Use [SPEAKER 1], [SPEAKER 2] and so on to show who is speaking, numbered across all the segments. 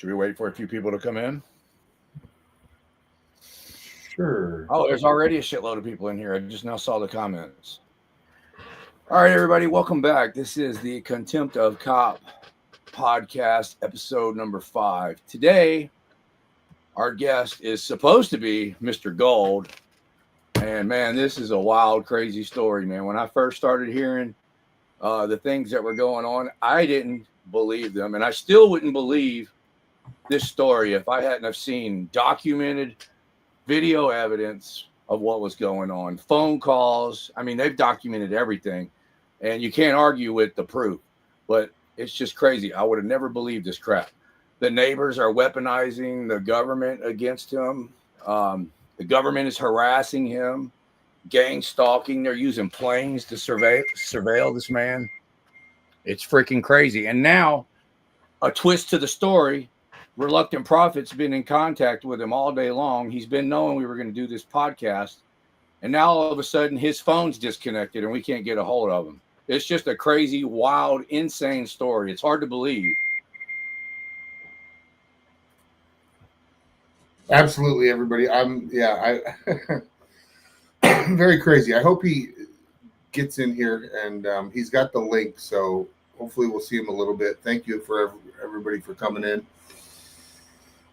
[SPEAKER 1] Should we wait for a few people to come in?
[SPEAKER 2] Sure.
[SPEAKER 1] Oh, there's already a shitload of people in here. I just now saw the comments. All right, everybody, welcome back. This is the Contempt of Cop podcast, episode number 5. Today, our guest is supposed to be Mr. Gold. And, man, this is a wild, crazy story, man. When I first started hearing the things that were going on, I didn't believe them. And I still wouldn't believe this story if I hadn't have seen documented video evidence of what was going on, phone calls. I mean, they've documented everything, and you can't argue with the proof, but it's just crazy. I would have never believed this crap. The neighbors are weaponizing the government against him. The government is harassing him, gang stalking. They're using planes to surveil this man. It's freaking crazy. And now a twist to the story. Reluctant Prophet's been in contact with him all day long. He's been knowing we were going to do this podcast. And now all of a sudden his phone's disconnected and we can't get a hold of him. It's just a crazy, wild, insane story. It's hard to believe.
[SPEAKER 2] Absolutely, everybody. Very crazy. I hope he gets in here, and he's got the link, so hopefully we'll see him a little bit. Thank you for everybody for coming in.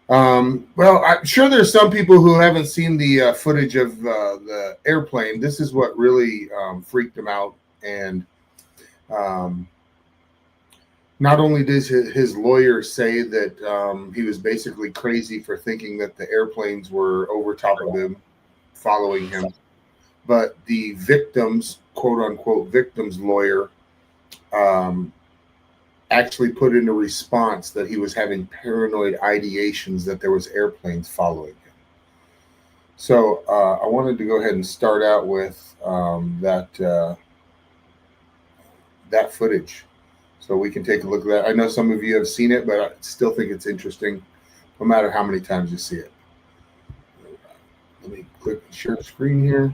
[SPEAKER 2] Well, I'm sure there's some people who haven't seen the footage of the airplane. This is what really freaked him out, and not only does his lawyer say that he was basically crazy for thinking that the airplanes were over top of him, following him, but the victim's, quote-unquote, victim's lawyer actually put in a response that he was having paranoid ideations that there was airplanes following him. So I wanted to go ahead and start out with that footage, so we can take a look at that. I know some of you have seen it, but I still think it's interesting, no matter how many times you see it. Let me click share screen here.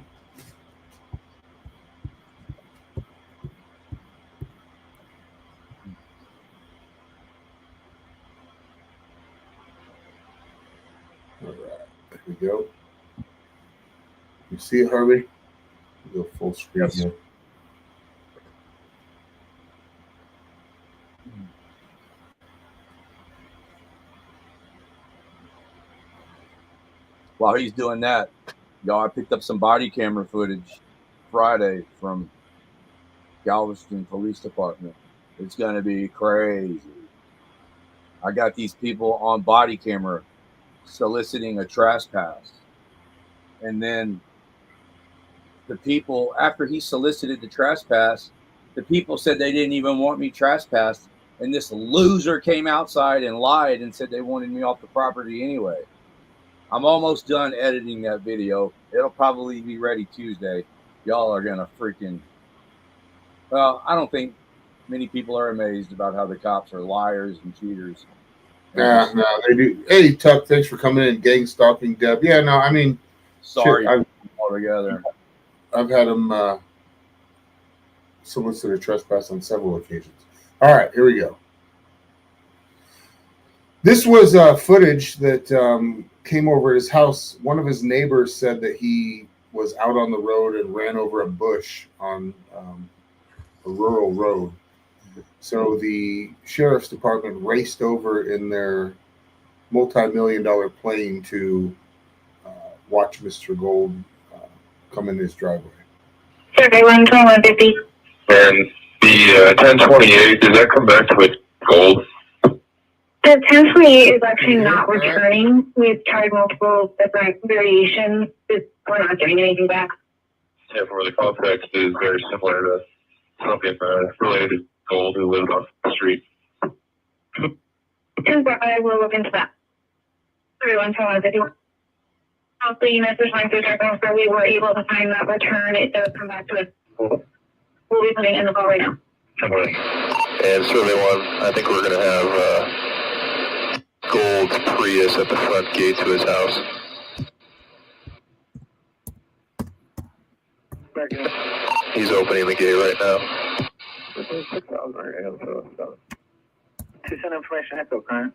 [SPEAKER 2] All right, there we go. You see it, Harvey? Go full screen. Yes. Here.
[SPEAKER 1] While he's doing that, y'all, I picked up some body camera footage Friday from Galveston Police Department. It's going to be crazy. I got these people on body camera soliciting a trespass. And then the people, after he solicited the trespass, the people said they didn't even want me trespassed. And this loser came outside and lied and said they wanted me off the property anyway. I'm almost done editing that video. It'll probably be ready Tuesday. Y'all are going to freaking... Well, I don't think many people are amazed about how the cops are liars and cheaters.
[SPEAKER 2] Yeah, no, they do. Hey, Tuck, thanks for coming in. Gang stalking, Deb. Yeah, no, I mean...
[SPEAKER 1] Sorry, altogether.
[SPEAKER 2] I've had them solicit a trespass on several occasions. All right, here we go. This was footage that came over at his house. One of his neighbors said that he was out on the road and ran over a bush on a rural road. So the sheriff's department raced over in their multi-million-dollar plane to watch Mr. Gold come in his driveway.
[SPEAKER 3] Survey 12150.
[SPEAKER 4] And the 1028, does that come back to Gold?
[SPEAKER 3] The 1028 is actually not returning. We've tried multiple different variations. We're not getting anything back.
[SPEAKER 4] Yeah, for the context is very similar to something related to Gold who lived on the street.
[SPEAKER 3] I will look into that. 312150. The units are trying to check on, so we were able to find that return. It does come back to us. We'll be putting it in the call right now.
[SPEAKER 4] Okay. And survey 1, I think we're going to have Gold's Prius at the front gate to his house. He's opening the gate right now.
[SPEAKER 3] 2 send information, echo current.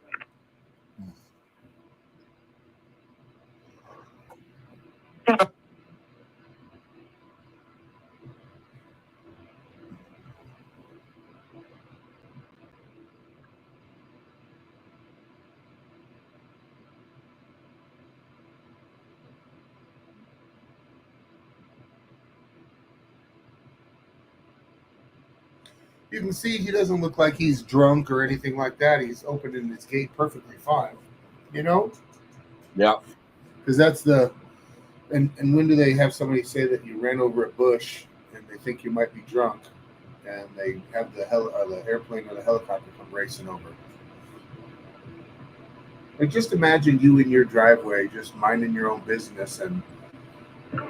[SPEAKER 2] You can see he doesn't look like he's drunk or anything like that. He's opening his gate perfectly fine. You know?
[SPEAKER 1] Yeah.
[SPEAKER 2] Because that's the... And when do they have somebody say that you ran over a bush and they think you might be drunk and they have the airplane or the helicopter come racing over? Like, just imagine you in your driveway just minding your own business and...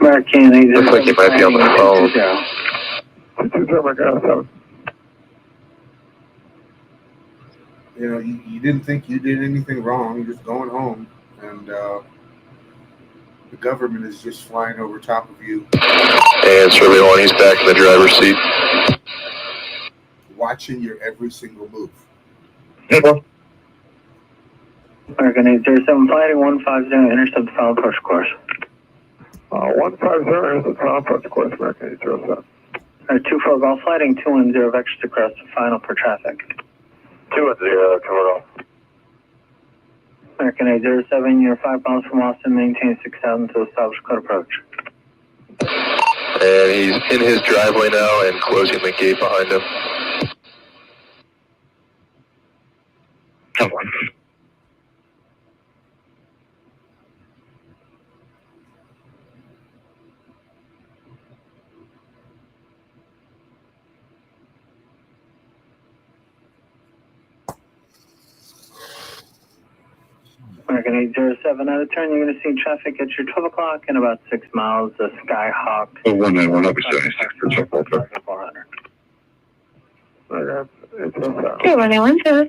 [SPEAKER 4] American, looks like you might be on the phone.
[SPEAKER 2] You know, you didn't think you did anything wrong. You're just going home, and the government is just flying over top of you.
[SPEAKER 4] And Survey 1, he's back in the driver's seat.
[SPEAKER 2] Watching your every single move.
[SPEAKER 5] American 807, flighting 150, intercept the final approach course.
[SPEAKER 4] 150, intercept final approach course, American 807.
[SPEAKER 5] 24 golf flighting, 210 vectors to crest, final per traffic.
[SPEAKER 4] 210, Colonel.
[SPEAKER 5] American 807, you're 5 miles from Austin, maintain 6,000 to establish code approach.
[SPEAKER 4] And he's in his driveway now and closing the gate behind him. Come on.
[SPEAKER 5] American 807, out of turn, you're going to see traffic at your 12 o'clock in about 6 miles, the Skyhawk.
[SPEAKER 4] 191, I'll be 76 for check 400.
[SPEAKER 3] 211,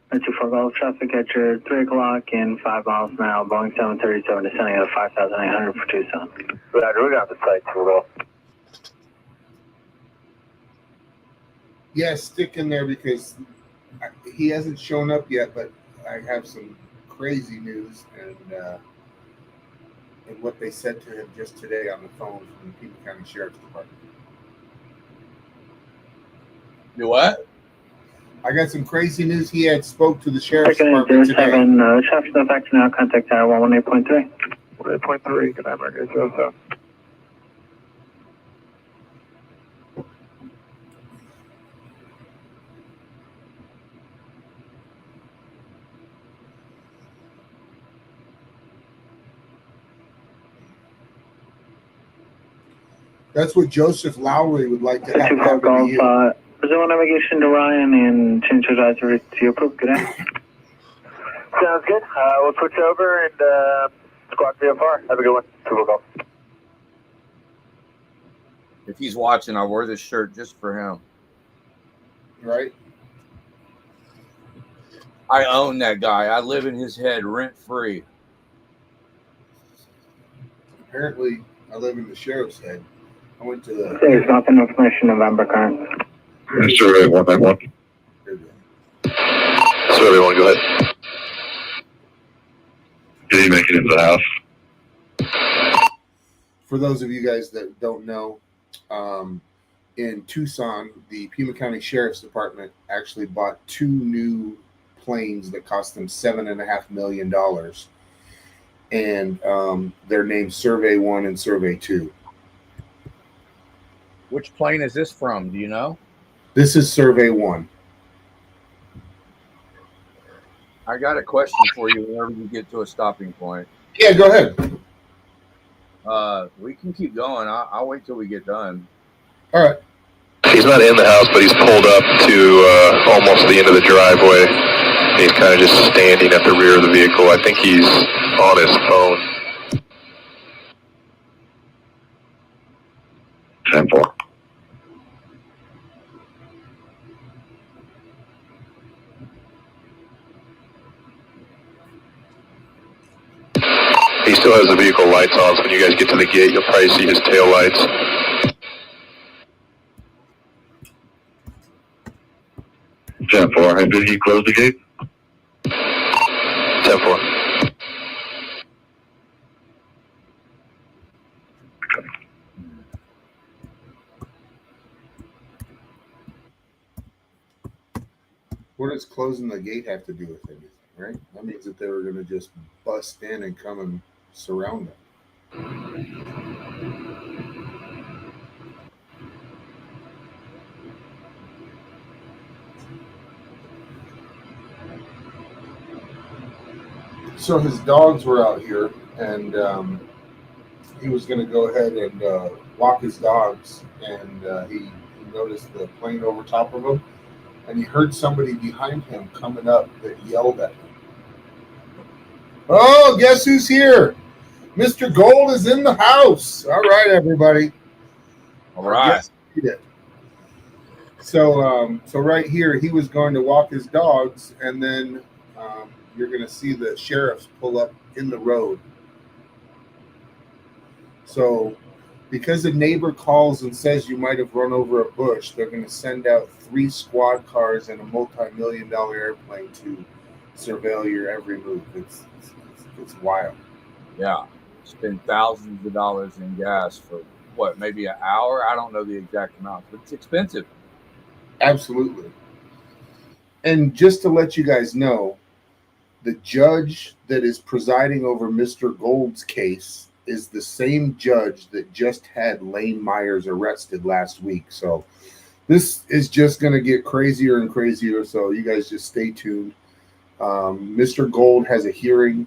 [SPEAKER 5] 24 golf traffic at your 3 o'clock in 5 miles an hour, Boeing 737 descending at 5,800 for Tucson.
[SPEAKER 4] Roger, we got the site, 2 golf.
[SPEAKER 2] Yeah, stick in there because he hasn't shown up yet, but I have some crazy news and what they said to him just today on the phone from the Pima County Sheriff's Department.
[SPEAKER 1] You what?
[SPEAKER 2] I got some crazy news. He had spoke to the Sheriff's
[SPEAKER 5] American
[SPEAKER 2] Department today.
[SPEAKER 5] 807, traffic no factor now, contact tower 118.3.
[SPEAKER 4] 118.3, good night, American 807.
[SPEAKER 2] That's what Joseph Lowry would like to have
[SPEAKER 5] 24
[SPEAKER 2] happen to
[SPEAKER 5] golf,
[SPEAKER 2] you.
[SPEAKER 5] Brazil navigation to Ryan and change your advisory to your approved. Good day.
[SPEAKER 4] Sounds good. We'll switch over and squawk VFR. Have a good one. 2 golf.
[SPEAKER 1] If he's watching, I'll wear this shirt just for him.
[SPEAKER 2] Right?
[SPEAKER 1] I own that guy. I live in his head rent free.
[SPEAKER 2] Apparently, I live in the sheriff's head. I went to the...
[SPEAKER 5] There's nothing information November current.
[SPEAKER 4] Survey 191. Survey 1, go ahead. Did he make it into the house?
[SPEAKER 2] For those of you guys that don't know, in Tucson, the Pima County Sheriff's Department actually bought 2 new planes that cost them $7.5 million. And they're named Survey 1 and Survey 2.
[SPEAKER 1] Which plane is this from? Do you know?
[SPEAKER 2] This is Survey 1.
[SPEAKER 1] I got a question for you whenever you get to a stopping point.
[SPEAKER 2] Yeah, go ahead.
[SPEAKER 1] We can keep going. I'll wait till we get done.
[SPEAKER 2] All right.
[SPEAKER 4] He's not in the house, but he's pulled up to almost the end of the driveway. He's kind of just standing at the rear of the vehicle. I think he's on his phone. 10-4. He still has the vehicle lights on, so when you guys get to the gate, you'll probably see his tail lights. 10-4. And did he close the gate? 10-4.
[SPEAKER 2] What does closing the gate have to do with anything, right? That means that they were going to just bust in and come and surround them. So his dogs were out here, and he was going to go ahead and walk his dogs, and he noticed the plane over top of him, and he heard somebody behind him coming up that yelled at him. Oh, guess who's here? Mr. Gold is in the house. All right, everybody.
[SPEAKER 1] All right.
[SPEAKER 2] So right here, he was going to walk his dogs, and then you're going to see the sheriffs pull up in the road. So because a neighbor calls and says you might have run over a bush, they're going to send out 3 squad cars and a multi-million-dollar airplane to surveil your every move. It's wild.
[SPEAKER 1] Yeah. Spend thousands of dollars in gas for what, maybe an hour? I don't know the exact amount, but it's expensive.
[SPEAKER 2] Absolutely. And just to let you guys know, the judge that is presiding over Mr. Gold's case is the same judge that just had Lane Myers arrested last week. So this is just going to get crazier and crazier. So you guys just stay tuned. Mr. Gold has a hearing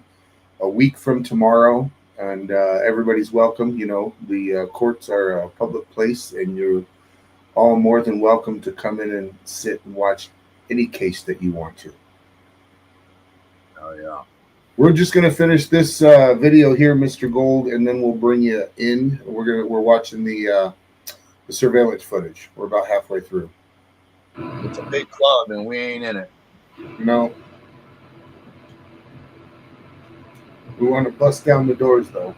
[SPEAKER 2] a week from tomorrow, and everybody's welcome. You know, the courts are a public place, and you're all more than welcome to come in and sit and watch any case that you want to.
[SPEAKER 1] Oh, yeah.
[SPEAKER 2] We're just going to finish this video here, Mr. Gold, and then we'll bring you in. We're watching the surveillance footage. We're about halfway through.
[SPEAKER 1] It's a big club, and we ain't in it.
[SPEAKER 2] No. We want to bust down the doors, though.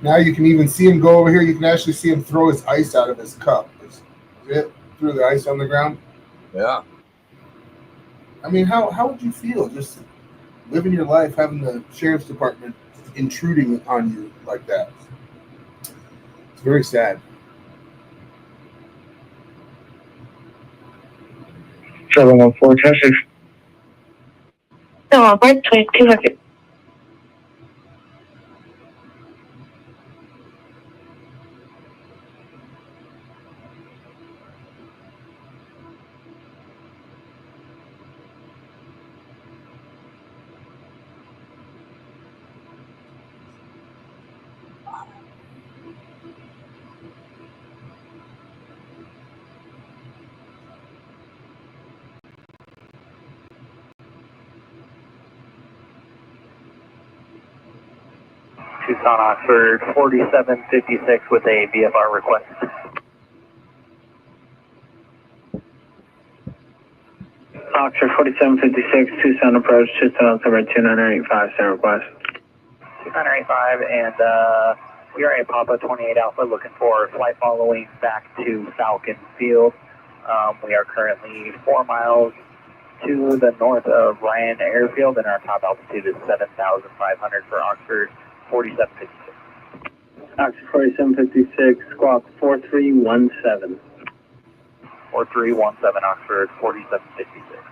[SPEAKER 2] Now you can even see him go over here. You can actually see him throw his ice out of his cup. It threw the ice on the ground.
[SPEAKER 1] Yeah.
[SPEAKER 2] I mean, how would you feel just living your life, having the sheriff's department intruding on you like that? It's very sad.
[SPEAKER 5] 714, traffic.
[SPEAKER 3] 714, 2200.
[SPEAKER 5] Tucson Oxford 4756 with a VFR request. Oxford 4756, Tucson approach, Tucson number 2985, send request. 2985, and we are a Papa 28 Alpha looking for flight following back to Falcon Field. We are currently 4 miles to the north of Ryan Airfield, and our top altitude is 7,500 for Oxford 4756. Oxford 4756, squawk 4317. 4317, Oxford 4756.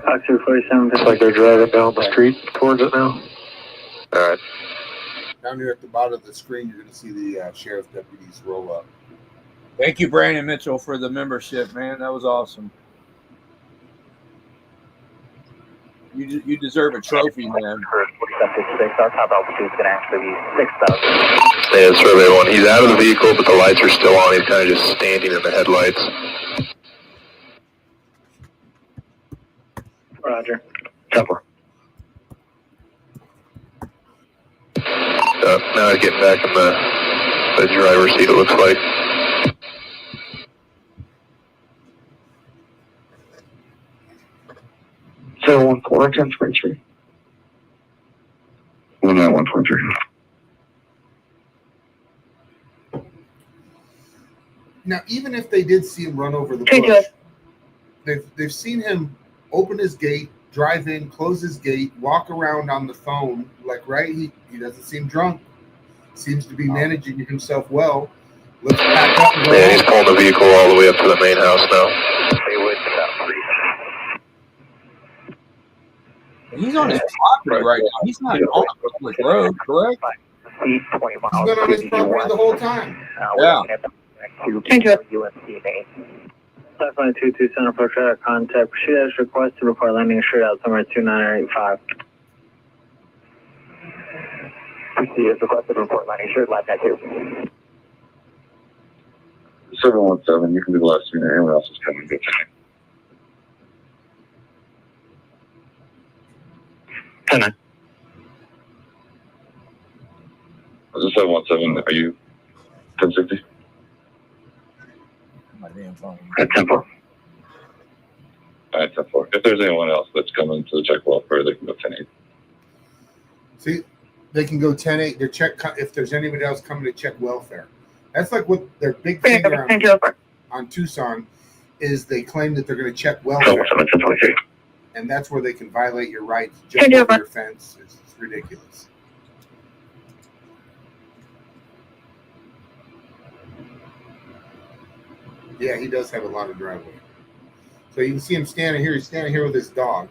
[SPEAKER 5] Oxford 4756.
[SPEAKER 4] Looks like they're driving down the street towards it now. All right.
[SPEAKER 2] Down here at the bottom of the screen, you're going to see the sheriff deputies roll up.
[SPEAKER 1] Thank you, Brandon Mitchell, for the membership, man. That was awesome. You deserve a trophy, man.
[SPEAKER 5] For 4756, our top altitude is going to actually be 6,000.
[SPEAKER 4] Yeah, survey 1. He's out of the vehicle, but the lights are still on. He's kind of just standing in the headlights.
[SPEAKER 5] Roger.
[SPEAKER 4] Cover. Now he's getting back in the driver's seat, it looks like.
[SPEAKER 5] So 14, 1023. 19123.
[SPEAKER 2] Now, even if they did see him run over the bush, they've seen him open his gate, drive in, close his gate, walk around on the phone. Like, right? He doesn't seem drunk. Seems to be managing himself well. Let's pack up and go.
[SPEAKER 4] Yeah, he's pulling the vehicle all the way up to the main house now.
[SPEAKER 1] He's on his property right now. He's not on a public road, correct?
[SPEAKER 5] speed 20 miles.
[SPEAKER 2] He's been on his property the whole time.
[SPEAKER 5] We're looking at the next to UNC main. 522 Center Approach Radar Contact. Shoot as requested. Report landing straight out somewhere 29885. Proceed as requested. Report landing straight left at 2.
[SPEAKER 6] 717, you can be the last two. Anyone else is coming, go tonight.
[SPEAKER 5] 10-9.
[SPEAKER 6] This is 717, are you 1060?
[SPEAKER 1] My damn phone.
[SPEAKER 5] At 10-4.
[SPEAKER 6] All right, 10-4. If there's anyone else that's coming to check welfare, they can go 10-8.
[SPEAKER 2] See, they can go 10-8. They're if there's anybody else coming to check welfare. That's like what their big thing on Tucson is. They claim that they're going to check welfare, and that's where they can violate your rights, jump over your fence. It's ridiculous. Yeah, he does have a lot of driveway. So you can see him standing here. He's standing here with his dog.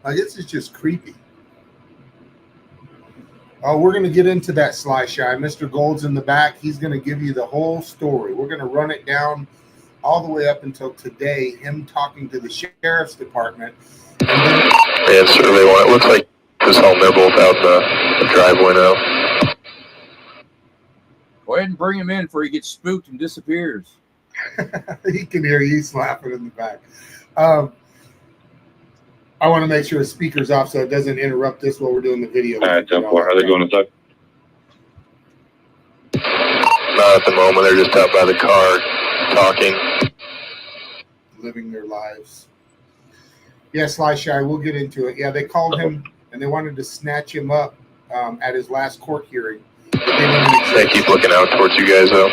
[SPEAKER 2] I guess it's just creepy. Oh, we're going to get into that, Sly Shy. Mr. Gold's in the back. He's going to give you the whole story. We're going to run it down all the way up until today, him talking to the sheriff's department.
[SPEAKER 4] Yeah, survey one. It looks like this home, they're both out the driveway now.
[SPEAKER 1] Go ahead and bring him in before he gets spooked and disappears.
[SPEAKER 2] He can hear you laughing in the back. I want to make sure the speaker's off so it doesn't interrupt this while we're doing the video.
[SPEAKER 6] All right, 10-4. Are they going inside?
[SPEAKER 4] Not at the moment. They're just out by the car talking.
[SPEAKER 2] Living their lives. Yeah, Sly Shy, we'll get into it. Yeah, they called him and they wanted to snatch him up at his last court hearing.
[SPEAKER 4] They keep looking out towards you guys, though.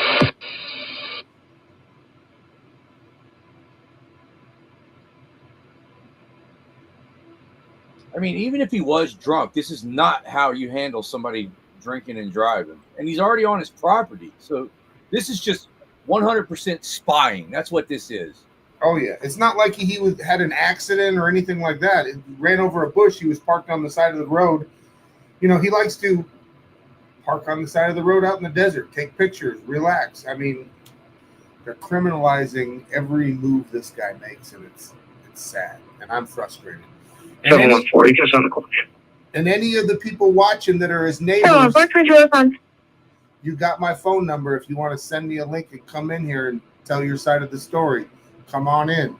[SPEAKER 1] I mean, even if he was drunk, this is not how you handle somebody drinking and driving. And he's already on his property. So this is just 100% spying. That's what this is.
[SPEAKER 2] Oh, yeah. It's not like he had an accident or anything like that. It ran over a bush. He was parked on the side of the road. You know, he likes to park on the side of the road out in the desert, take pictures, relax. I mean, they're criminalizing every move this guy makes, and it's sad. And I'm frustrated. And any of the people watching that are his neighbors, you got my phone number. If you want to send me a link and come in here and tell your side of the story, come on in.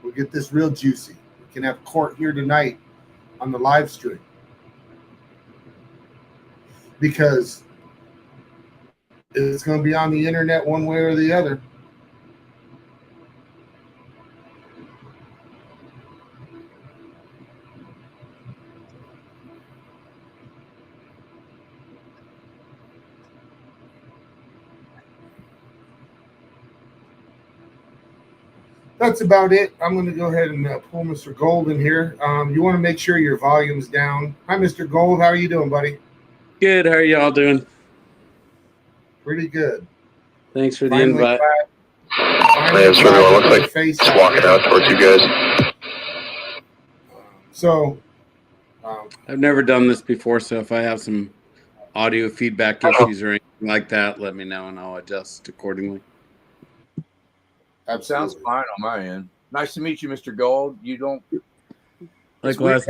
[SPEAKER 2] We'll get this real juicy. We can have court here tonight on the live stream. Because it's going to be on the internet one way or the other. That's about it. I'm going to go ahead and pull Mr. Gold in here. You want to make sure your volume's down. Hi, Mr. Gold. How are you doing, buddy?
[SPEAKER 7] Good. How are y'all doing?
[SPEAKER 2] Pretty good.
[SPEAKER 7] Thanks for the invite.
[SPEAKER 4] Yeah, so everyone looks like he's walking out towards you guys.
[SPEAKER 2] So,
[SPEAKER 7] I've never done this before, so if I have some audio feedback issues or anything like that, let me know and I'll adjust accordingly.
[SPEAKER 2] that
[SPEAKER 1] Sounds fine on my end. Nice to meet you, Mr. Gold. You don't.
[SPEAKER 7] Likewise.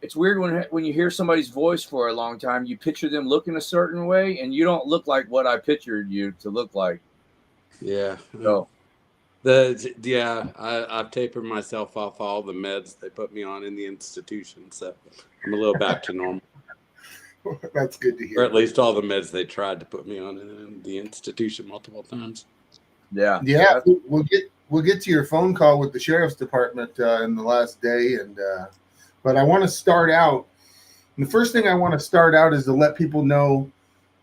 [SPEAKER 1] It's weird when you hear somebody's voice for a long time, you picture them looking a certain way, and you don't look like what I pictured you to look like.
[SPEAKER 7] Yeah.
[SPEAKER 1] So
[SPEAKER 7] I've tapered myself off all the meds they put me on in the institution, so I'm a little back to normal.
[SPEAKER 2] That's good to
[SPEAKER 7] Or
[SPEAKER 2] hear.
[SPEAKER 7] at least all the meds they tried to put me on in the institution multiple times.
[SPEAKER 1] Yeah.
[SPEAKER 2] Yeah, we'll get to your phone call with the sheriff's department in the last day, and but I want to start out. The first thing I want to start out is to let people know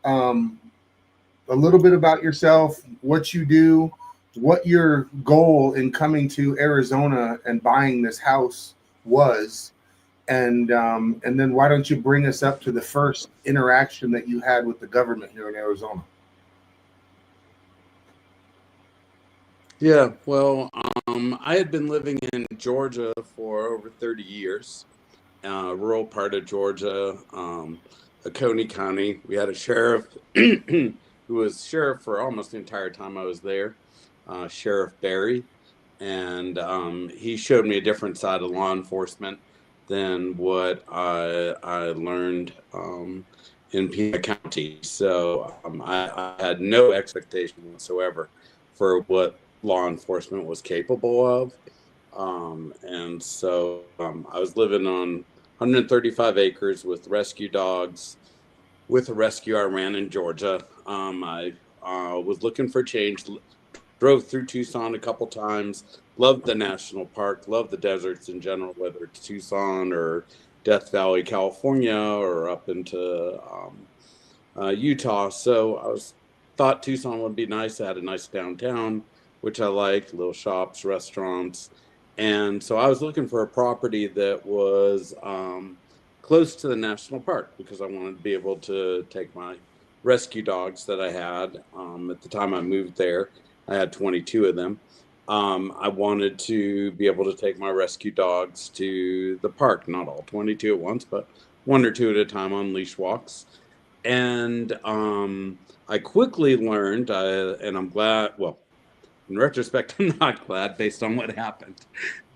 [SPEAKER 2] a little bit about yourself, what you do, what your goal in coming to Arizona and buying this house was, and then why don't you bring us up to the first interaction that you had with the government here in Arizona?
[SPEAKER 7] Yeah, well, I had been living in Georgia for over 30 years, rural part of Georgia, Oconee County. We had a sheriff who was sheriff for almost the entire time I was there, Sheriff Barry, and he showed me a different side of law enforcement than what I learned in Pima County. So I had no expectation whatsoever for what law enforcement was capable of. And so I was living on 135 acres with rescue dogs, with a rescue I ran in Georgia. I was looking for change, drove through Tucson a couple times, loved the national park, loved the deserts in general, whether it's Tucson or Death Valley, California, or up into Utah. So thought Tucson would be nice. I had a nice downtown, which I liked, little shops, restaurants. And so I was looking for a property that was close to the national park because I wanted to be able to take my rescue dogs that I had. At the time I moved there, I had 22 of them. I wanted to be able to take my rescue dogs to the park, not all 22 at once, but one or two at a time on leash walks. And I quickly learned, and I'm glad, well, in retrospect, I'm not glad based on what happened,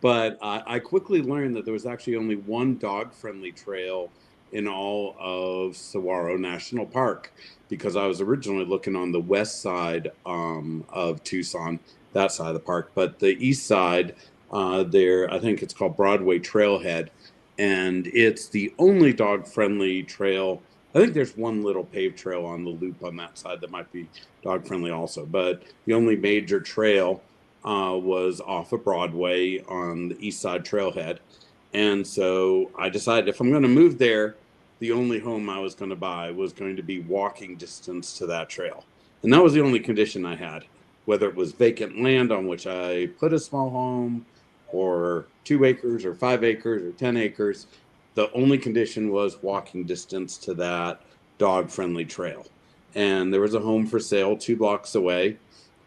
[SPEAKER 7] but I quickly learned that there was actually only one dog-friendly trail in all of Saguaro National Park because I was originally looking on the west side of Tucson, that side of the park, but the east side, there, I think it's called Broadway Trailhead, and it's the only dog-friendly trail. I think there's one little paved trail on the loop on that side that might be dog friendly also, but the only major trail was off of Broadway on the east side trailhead. And so I decided if I'm going to move there, the only home I was going to buy was going to be walking distance to that trail. And that was the only condition I had, whether it was vacant land on which I put a small home or 2 acres or 5 acres or 10 acres. The only condition was walking distance to that dog-friendly trail. And there was a home for sale 2 blocks away.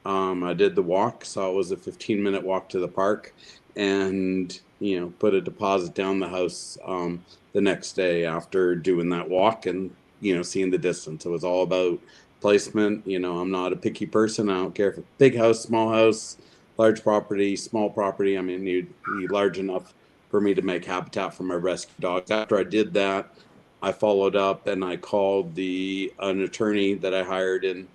[SPEAKER 7] I did the walk, so it was a 15-minute walk to the park, and put a deposit down the house the next day after doing that walk and seeing the distance. It was all about placement. I'm not a picky person. I don't care if it's big house, small house, large property, small property. I mean, you'd be large enough for me to make habitat for my rescue dogs. After I did that, I followed up and I called an attorney that I hired in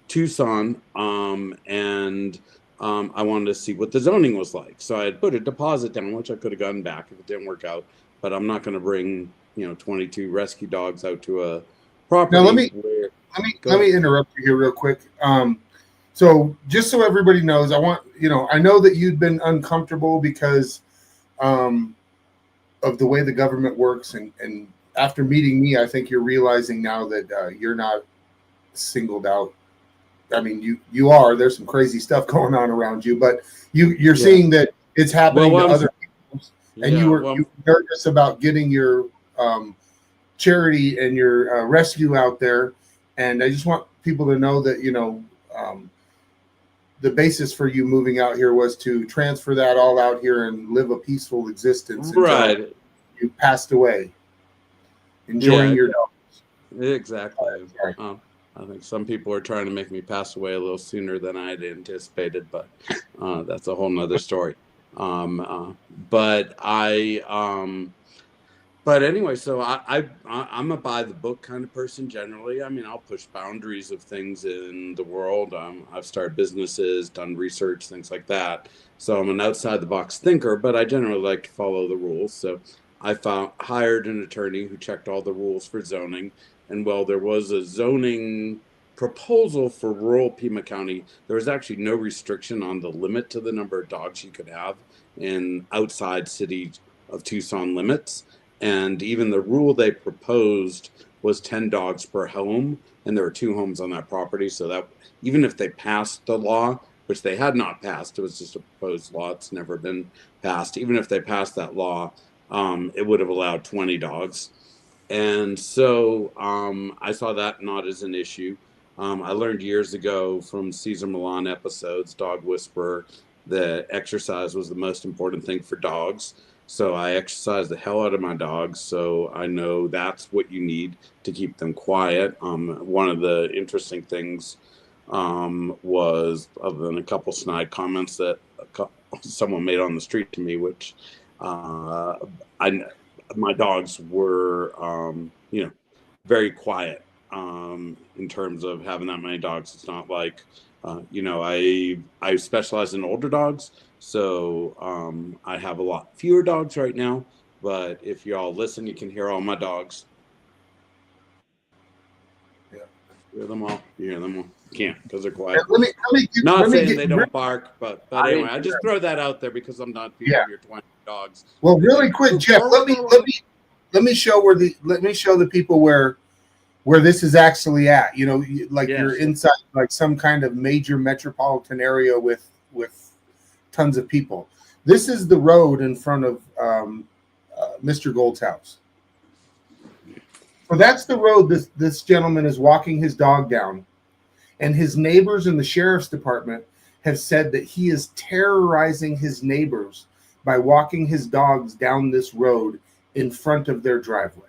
[SPEAKER 7] Tucson, and I wanted to see what the zoning was like. So I had put a deposit down, which I could have gotten back if it didn't work out. But I'm not going to bring 22 rescue dogs out to a property.
[SPEAKER 2] Now let me interrupt you here real quick. So just so everybody knows, I know that you'd been uncomfortable because of the way the government works, and after meeting me, I think you're realizing now that you're not singled out. I mean, you are. There's some crazy stuff going on around you, but you're seeing that it's happening to other people, and you were nervous about getting your charity and your rescue out there. And I just want people to know that the basis for you moving out here was to transfer that all out here and live a peaceful existence until you passed away, enjoying your dogs.
[SPEAKER 7] Exactly. I think some people are trying to make me pass away a little sooner than I had anticipated, but that's a whole nother story. But But anyway, so I'm a by the book kind of person generally. I mean, I'll push boundaries of things in the world. I've started businesses, done research, things like that. So I'm an outside the box thinker, but I generally like to follow the rules. So hired an attorney who checked all the rules for zoning. And while there was a zoning proposal for rural Pima County, there was actually no restriction on the limit to the number of dogs you could have in outside city of Tucson limits. And even the rule they proposed was 10 dogs per home, and there were 2 homes on that property. So that even if they passed the law, which they had not passed, it was just a proposed law, it's never been passed. Even if they passed that law, it would have allowed 20 dogs. And so I saw that not as an issue. I learned years ago from Cesar Millan episodes, Dog Whisperer, that exercise was the most important thing for dogs. So I exercise the hell out of my dogs. So I know that's what you need to keep them quiet. One of the interesting things was, other than a couple snide comments that someone made on the street to me, which my dogs were, very quiet in terms of having that many dogs. It's not like, I specialize in older dogs, so I have a lot fewer dogs right now. But if y'all listen, you can hear all my dogs.
[SPEAKER 2] Yeah.
[SPEAKER 7] Hear them all. You hear them all. You can't because they're quiet.
[SPEAKER 2] Not
[SPEAKER 7] saying they don't bark, but anyway, I just throw that out there because I'm not feeding your 20 dogs.
[SPEAKER 2] Well, really quick, Jeff, let me show the people where this is actually at. You know, like you're inside like some kind of major metropolitan area with tons of people. This is the road in front of Mr. Gold's house. So that's the road this gentleman is walking his dog down, and his neighbors in the sheriff's department have said that he is terrorizing his neighbors by walking his dogs down this road in front of their driveway.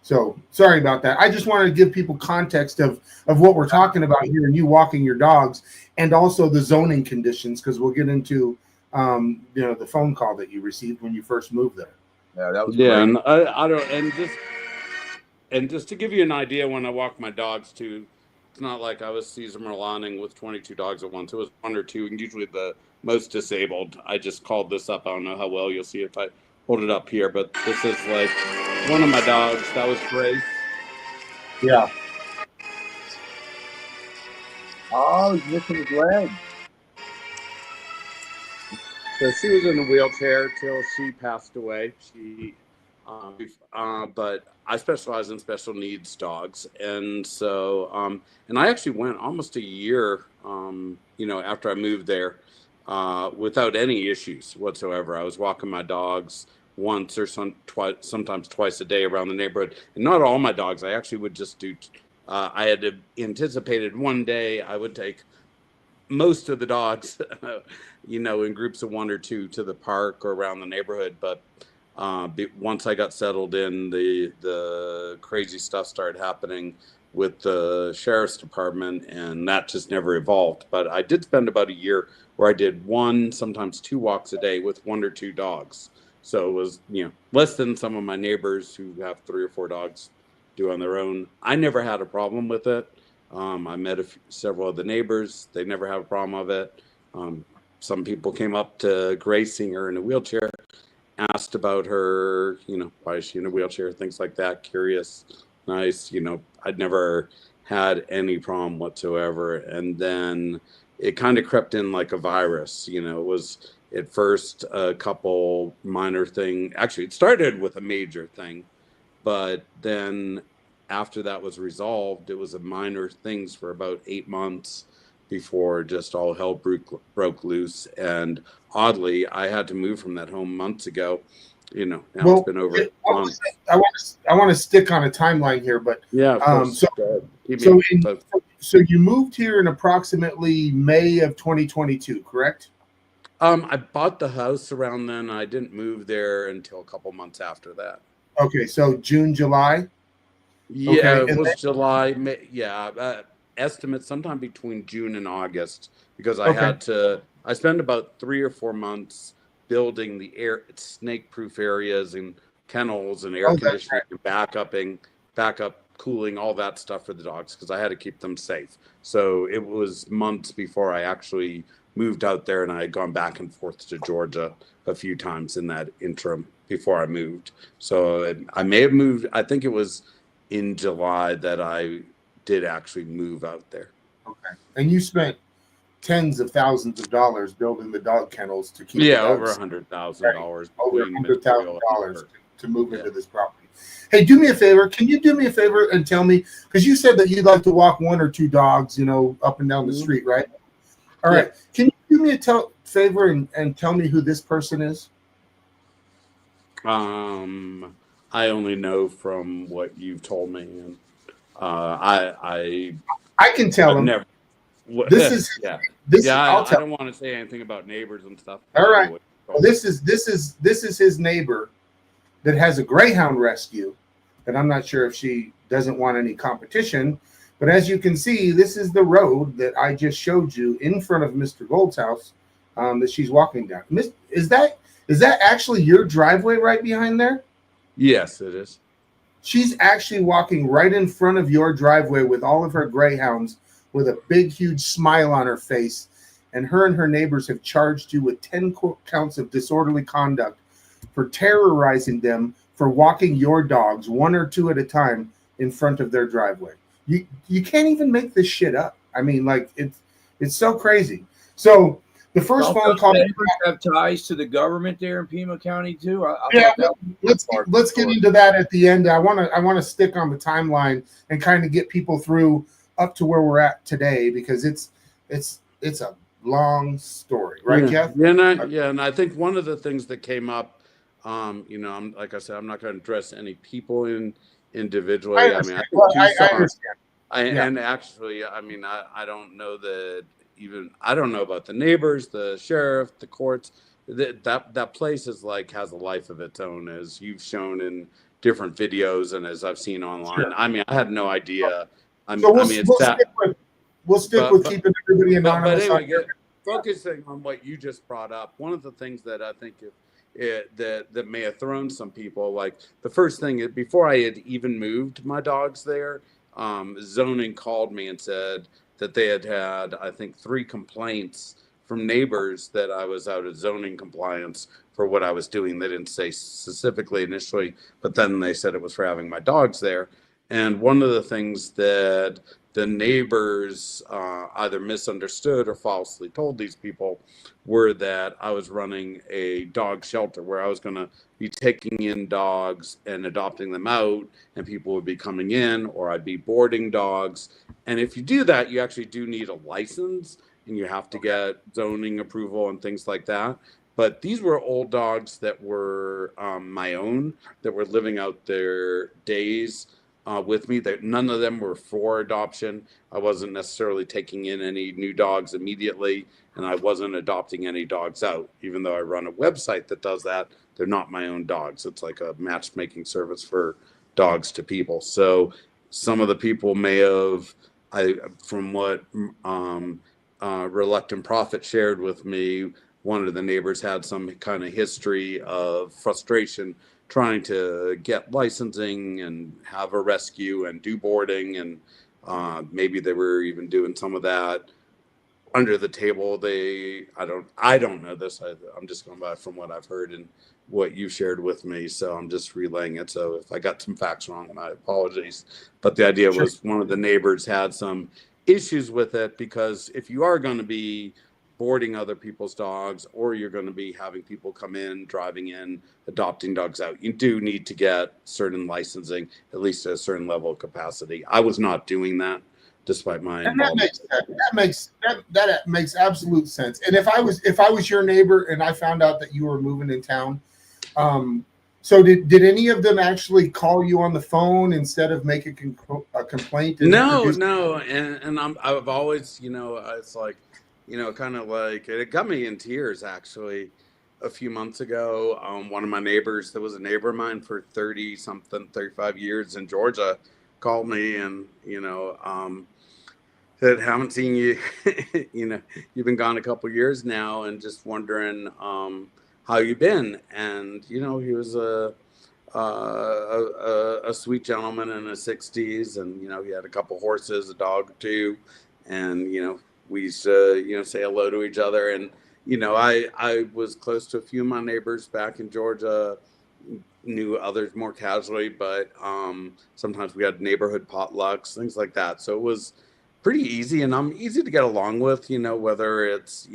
[SPEAKER 2] So sorry about that. I just wanted to give people context of what we're talking about here, and you walking your dogs, and also the zoning conditions, because we'll get into the phone call that you received when you first moved there.
[SPEAKER 1] Yeah, that was
[SPEAKER 7] great.
[SPEAKER 1] And
[SPEAKER 7] I don't just to give you an idea, when I walk my dogs too, it's not like I was Cesar Milaning with 22 dogs at once. It was 1 or 2, and usually the most disabled. I just called this up. I don't know how well you'll see if I hold it up here, but this is like one of my dogs. That was Grace.
[SPEAKER 2] Yeah.
[SPEAKER 1] Oh, he's missing his leg.
[SPEAKER 7] So she was in a wheelchair till she passed away. But I specialize in special needs dogs, and so and I actually went almost a year, after I moved there, without any issues whatsoever. I was walking my dogs once or sometimes twice a day around the neighborhood, and not all my dogs. I actually would just do. I had anticipated one day I would take most of the dogs, in groups of 1 or 2 to the park or around the neighborhood. But once I got settled in, the crazy stuff started happening with the sheriff's department, and that just never evolved. But I did spend about a year where I did 1, sometimes 2 walks a day with 1 or 2 dogs. So it was, less than some of my neighbors who have 3 or 4 dogs do on their own. I never had a problem with it. I met several of the neighbors. They never had a problem with it. Some people came up to Grace, seeing her in a wheelchair, asked about her, why is she in a wheelchair, things like that, curious, nice. I'd never had any problem whatsoever. And then it kind of crept in like a virus. It was at first a couple minor thing. Actually, it started with a major thing, but then after that was resolved, it was a minor things for about 8 months before just all hell broke loose. And oddly, I had to move from that home months ago. Now it's been over months.
[SPEAKER 2] I want to stick on a timeline here, but
[SPEAKER 7] yeah.
[SPEAKER 2] So you moved here in approximately May of 2022, correct?
[SPEAKER 7] I bought the house around then. I didn't move there until a couple months after that.
[SPEAKER 2] Okay, so June, July.
[SPEAKER 7] Yeah, okay. It was July. May, estimate sometime between June and August, because I spent about 3 or 4 months building the snake-proof areas and kennels and air
[SPEAKER 2] Oh, that's
[SPEAKER 7] conditioning and backup cooling, all that stuff for the dogs, because I had to keep them safe. So it was months before I actually moved out there, and I had gone back and forth to Georgia a few times in that interim before I moved. So I may have moved, I think it was in July that I did actually move out there.
[SPEAKER 2] Okay. And you spent tens of thousands of dollars building the dog kennels to keep
[SPEAKER 7] Yeah,
[SPEAKER 2] the
[SPEAKER 7] over
[SPEAKER 2] dogs.
[SPEAKER 7] $100,000
[SPEAKER 2] Over
[SPEAKER 7] between material
[SPEAKER 2] $100,000 to move
[SPEAKER 7] Yeah.
[SPEAKER 2] into this property. Hey, do me a favor. Can you do me a favor and tell me, because you said that you'd like to walk one or two dogs, you know, up and down the street, right? All right. Can you do me a favor and tell me who this person is?
[SPEAKER 7] I only know from what you've told me, and I
[SPEAKER 2] can tell him.
[SPEAKER 7] Never.
[SPEAKER 2] This is
[SPEAKER 7] yeah.
[SPEAKER 2] This
[SPEAKER 7] yeah,
[SPEAKER 2] I
[SPEAKER 7] don't want to say anything about neighbors and stuff.
[SPEAKER 2] All right. Well, this is his neighbor that has a greyhound rescue, and I'm not sure if she doesn't want any competition, but as you can see, this is the road that I just showed you in front of Mr. Gold's house that she's walking down. Is that actually your driveway right behind there?
[SPEAKER 7] Yes, it is.
[SPEAKER 2] She's actually walking right in front of your driveway with all of her greyhounds with a big, huge smile on her face. And her neighbors have charged you with 10 counts of disorderly conduct for terrorizing them for walking your dogs one or two at a time in front of their driveway. You can't even make this shit up. I mean, like, it's so crazy. So the first phone call
[SPEAKER 1] have ties to the government there in Pima County too.
[SPEAKER 2] Let's get into that at the end. I want to stick on the timeline and kind of get people through up to where we're at today, because it's a long story, right, Kev?
[SPEAKER 7] And I think one of the things that came up, I'm like I said, I'm not going to address any people individually.
[SPEAKER 2] I understand. And
[SPEAKER 7] actually, I don't know that I don't know about the neighbors, the sheriff, the courts. That place is has a life of its own, as you've shown in different videos and as I've seen online. Sure. I had no idea.
[SPEAKER 2] We'll stick with keeping everybody anonymous.
[SPEAKER 7] But anyway, focusing on what you just brought up, one of the things that I think that may have thrown some people, like the first thing is, before I had even moved my dogs there, zoning called me and said that they had I think 3 complaints from neighbors that I was out of zoning compliance for what I was doing. They didn't say specifically initially, but then they said it was for having my dogs there. And one of the things that the neighbors either misunderstood or falsely told these people were that I was running a dog shelter where I was going to be taking in dogs and adopting them out, and people would be coming in, or I'd be boarding dogs. And if you do that, you actually do need a license, and you have to get zoning approval and things like that. But these were old dogs that were my own, that were living out their days with me. That none of them were for adoption. I wasn't necessarily taking in any new dogs immediately, and I wasn't adopting any dogs out. Even though I run a website that does that, they're not my own dogs. It's like a matchmaking service for dogs to people. So some of the people may have, from what Reluctant Prophet shared with me, one of the neighbors had some kind of history of frustration trying to get licensing and have a rescue and do boarding, and maybe they were even doing some of that under the table. I don't know this. I'm just going by from what I've heard and what you shared with me, so I'm just relaying it. So if I got some facts wrong, my apologies. But the idea was one of the neighbors had some issues with it, because if you are going to be boarding other people's dogs, or you're going to be having people come in, driving in, adopting dogs out, you do need to get certain licensing, at least at a certain level of capacity. I was not doing that, despite my involvement.
[SPEAKER 2] That makes absolute sense. And if I was your neighbor and I found out that you were moving in town, so did any of them actually call you on the phone instead of make a complaint?
[SPEAKER 7] No, and I've always, it's like, kind of like, it got me in tears actually a few months ago. One of my neighbors, that was a neighbor of mine for 35 years in Georgia, called me and, said, haven't seen you, you've been gone a couple years now, and just wondering how you've been. And, he was a a sweet gentleman in his 60s, and he had a couple horses, a dog or two, and we used to say hello to each other. And I was close to a few of my neighbors back in Georgia, knew others more casually, but sometimes we had neighborhood potlucks, things like that. So it was pretty easy, and I'm easy to get along with, whether it's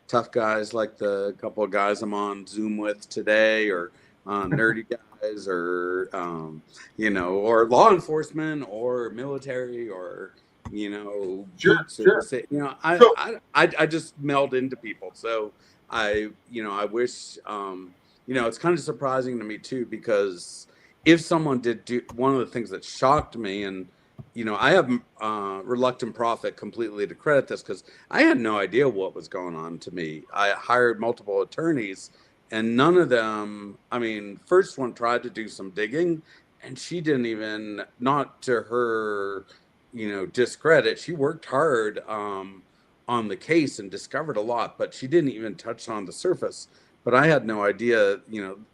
[SPEAKER 7] tough guys like the couple of guys I'm on Zoom with today, or nerdy guys, or or law enforcement, or military, or boots, or say, I just meld into people. So I wish it's kind of surprising to me too, because if someone did do one of the things that shocked me, and I have reluctant prophet completely to credit this, because I had no idea what was going on to me. I hired multiple attorneys, and none of them, first one tried to do some digging, and she didn't even, not to her, discredit, she worked hard on the case and discovered a lot, but she didn't even touch on the surface. But I had no idea,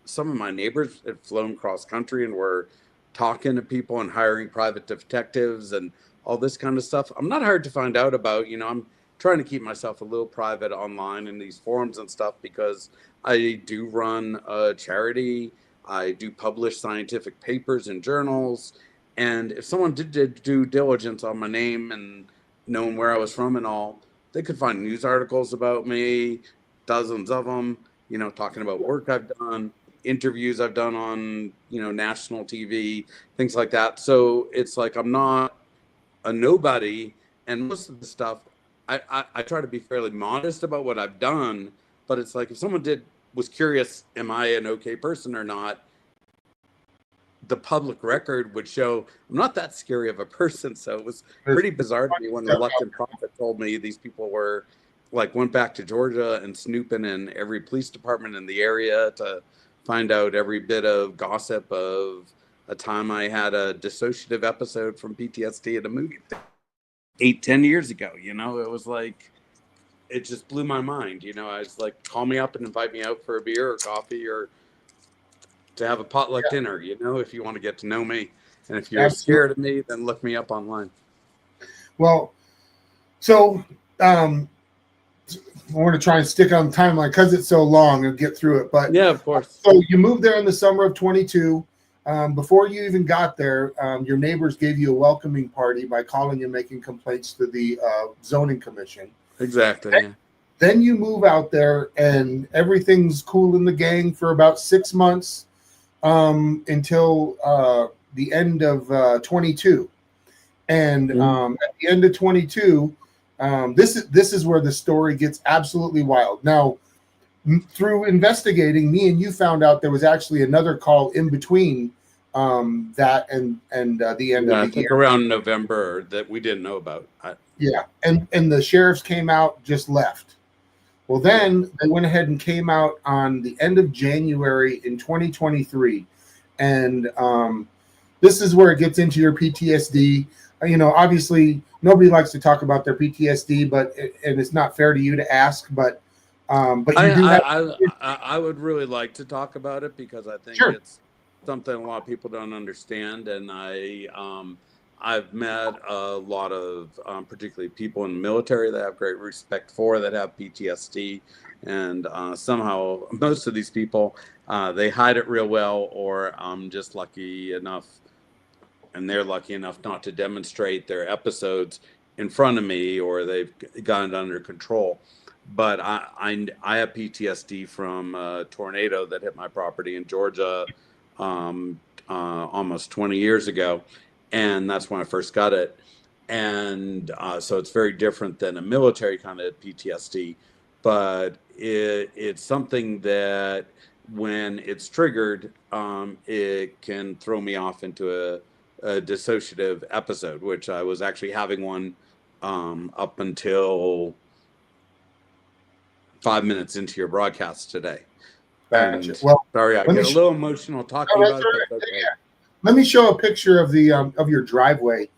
[SPEAKER 7] some of my neighbors had flown cross country and were talking to people and hiring private detectives and all this kind of stuff. I'm not hard to find out about. I'm trying to keep myself a little private online in these forums and stuff, because I do run a charity. I do publish scientific papers in journals. And if someone did due diligence on my name and knowing where I was from and all, they could find news articles about me, dozens of them, talking about work I've done, interviews I've done on, national TV, things like that. So it's like, I'm not a nobody. And most of the stuff, I try to be fairly modest about what I've done, but it's like, if someone was curious, am I an okay person or not? The public record would show I'm not that scary of a person. So it was pretty bizarre to me when Reluctant Prophet told me these people were went back to Georgia and snooping in every police department in the area to find out every bit of gossip of a time I had a dissociative episode from PTSD at a movie 8-10 years ago. It was like, it just blew my mind. I was like, call me up and invite me out for a beer or coffee, or to have a potluck dinner, if you want to get to know me. And if you're scared of me, then look me up online.
[SPEAKER 2] Well, so I want to try and stick on the timeline because it's so long and get through it. But
[SPEAKER 7] yeah, of course.
[SPEAKER 2] So you moved there in the summer of 22. Before you even got there, your neighbors gave you a welcoming party by calling and making complaints to the zoning commission.
[SPEAKER 7] Exactly.
[SPEAKER 2] Then you move out there, and everything's cool in the gang for about 6 months until the end of 22. And at the end of 22, this is where the story gets absolutely wild. Now, through investigating, me and you found out there was actually another call in between that and the end of the year.
[SPEAKER 7] Around November that we didn't know about.
[SPEAKER 2] And the sheriffs came out, just left. Well, then they went ahead and came out on the end of January in 2023. And this is where it gets into your PTSD. Obviously, nobody likes to talk about their PTSD, and it's not fair to you to ask, but
[SPEAKER 7] I would really like to talk about it, because I think it's something a lot of people don't understand. And I've met a lot of particularly people in the military that I have great respect for, that have PTSD. And somehow most of these people, they hide it real well, or I'm just lucky enough, and they're lucky enough not to demonstrate their episodes in front of me, or they've gotten it under control. But I have PTSD from a tornado that hit my property in Georgia almost 20 years ago. And that's when I first got it. And so it's very different than a military kind of PTSD. But it's something that when it's triggered, it can throw me off into a dissociative episode, which I was actually having one up until 5 minutes into your broadcast today.
[SPEAKER 2] Gotcha. Well,
[SPEAKER 7] sorry, I get a little emotional talking about it. But okay.
[SPEAKER 2] Let me show a picture of the of your driveway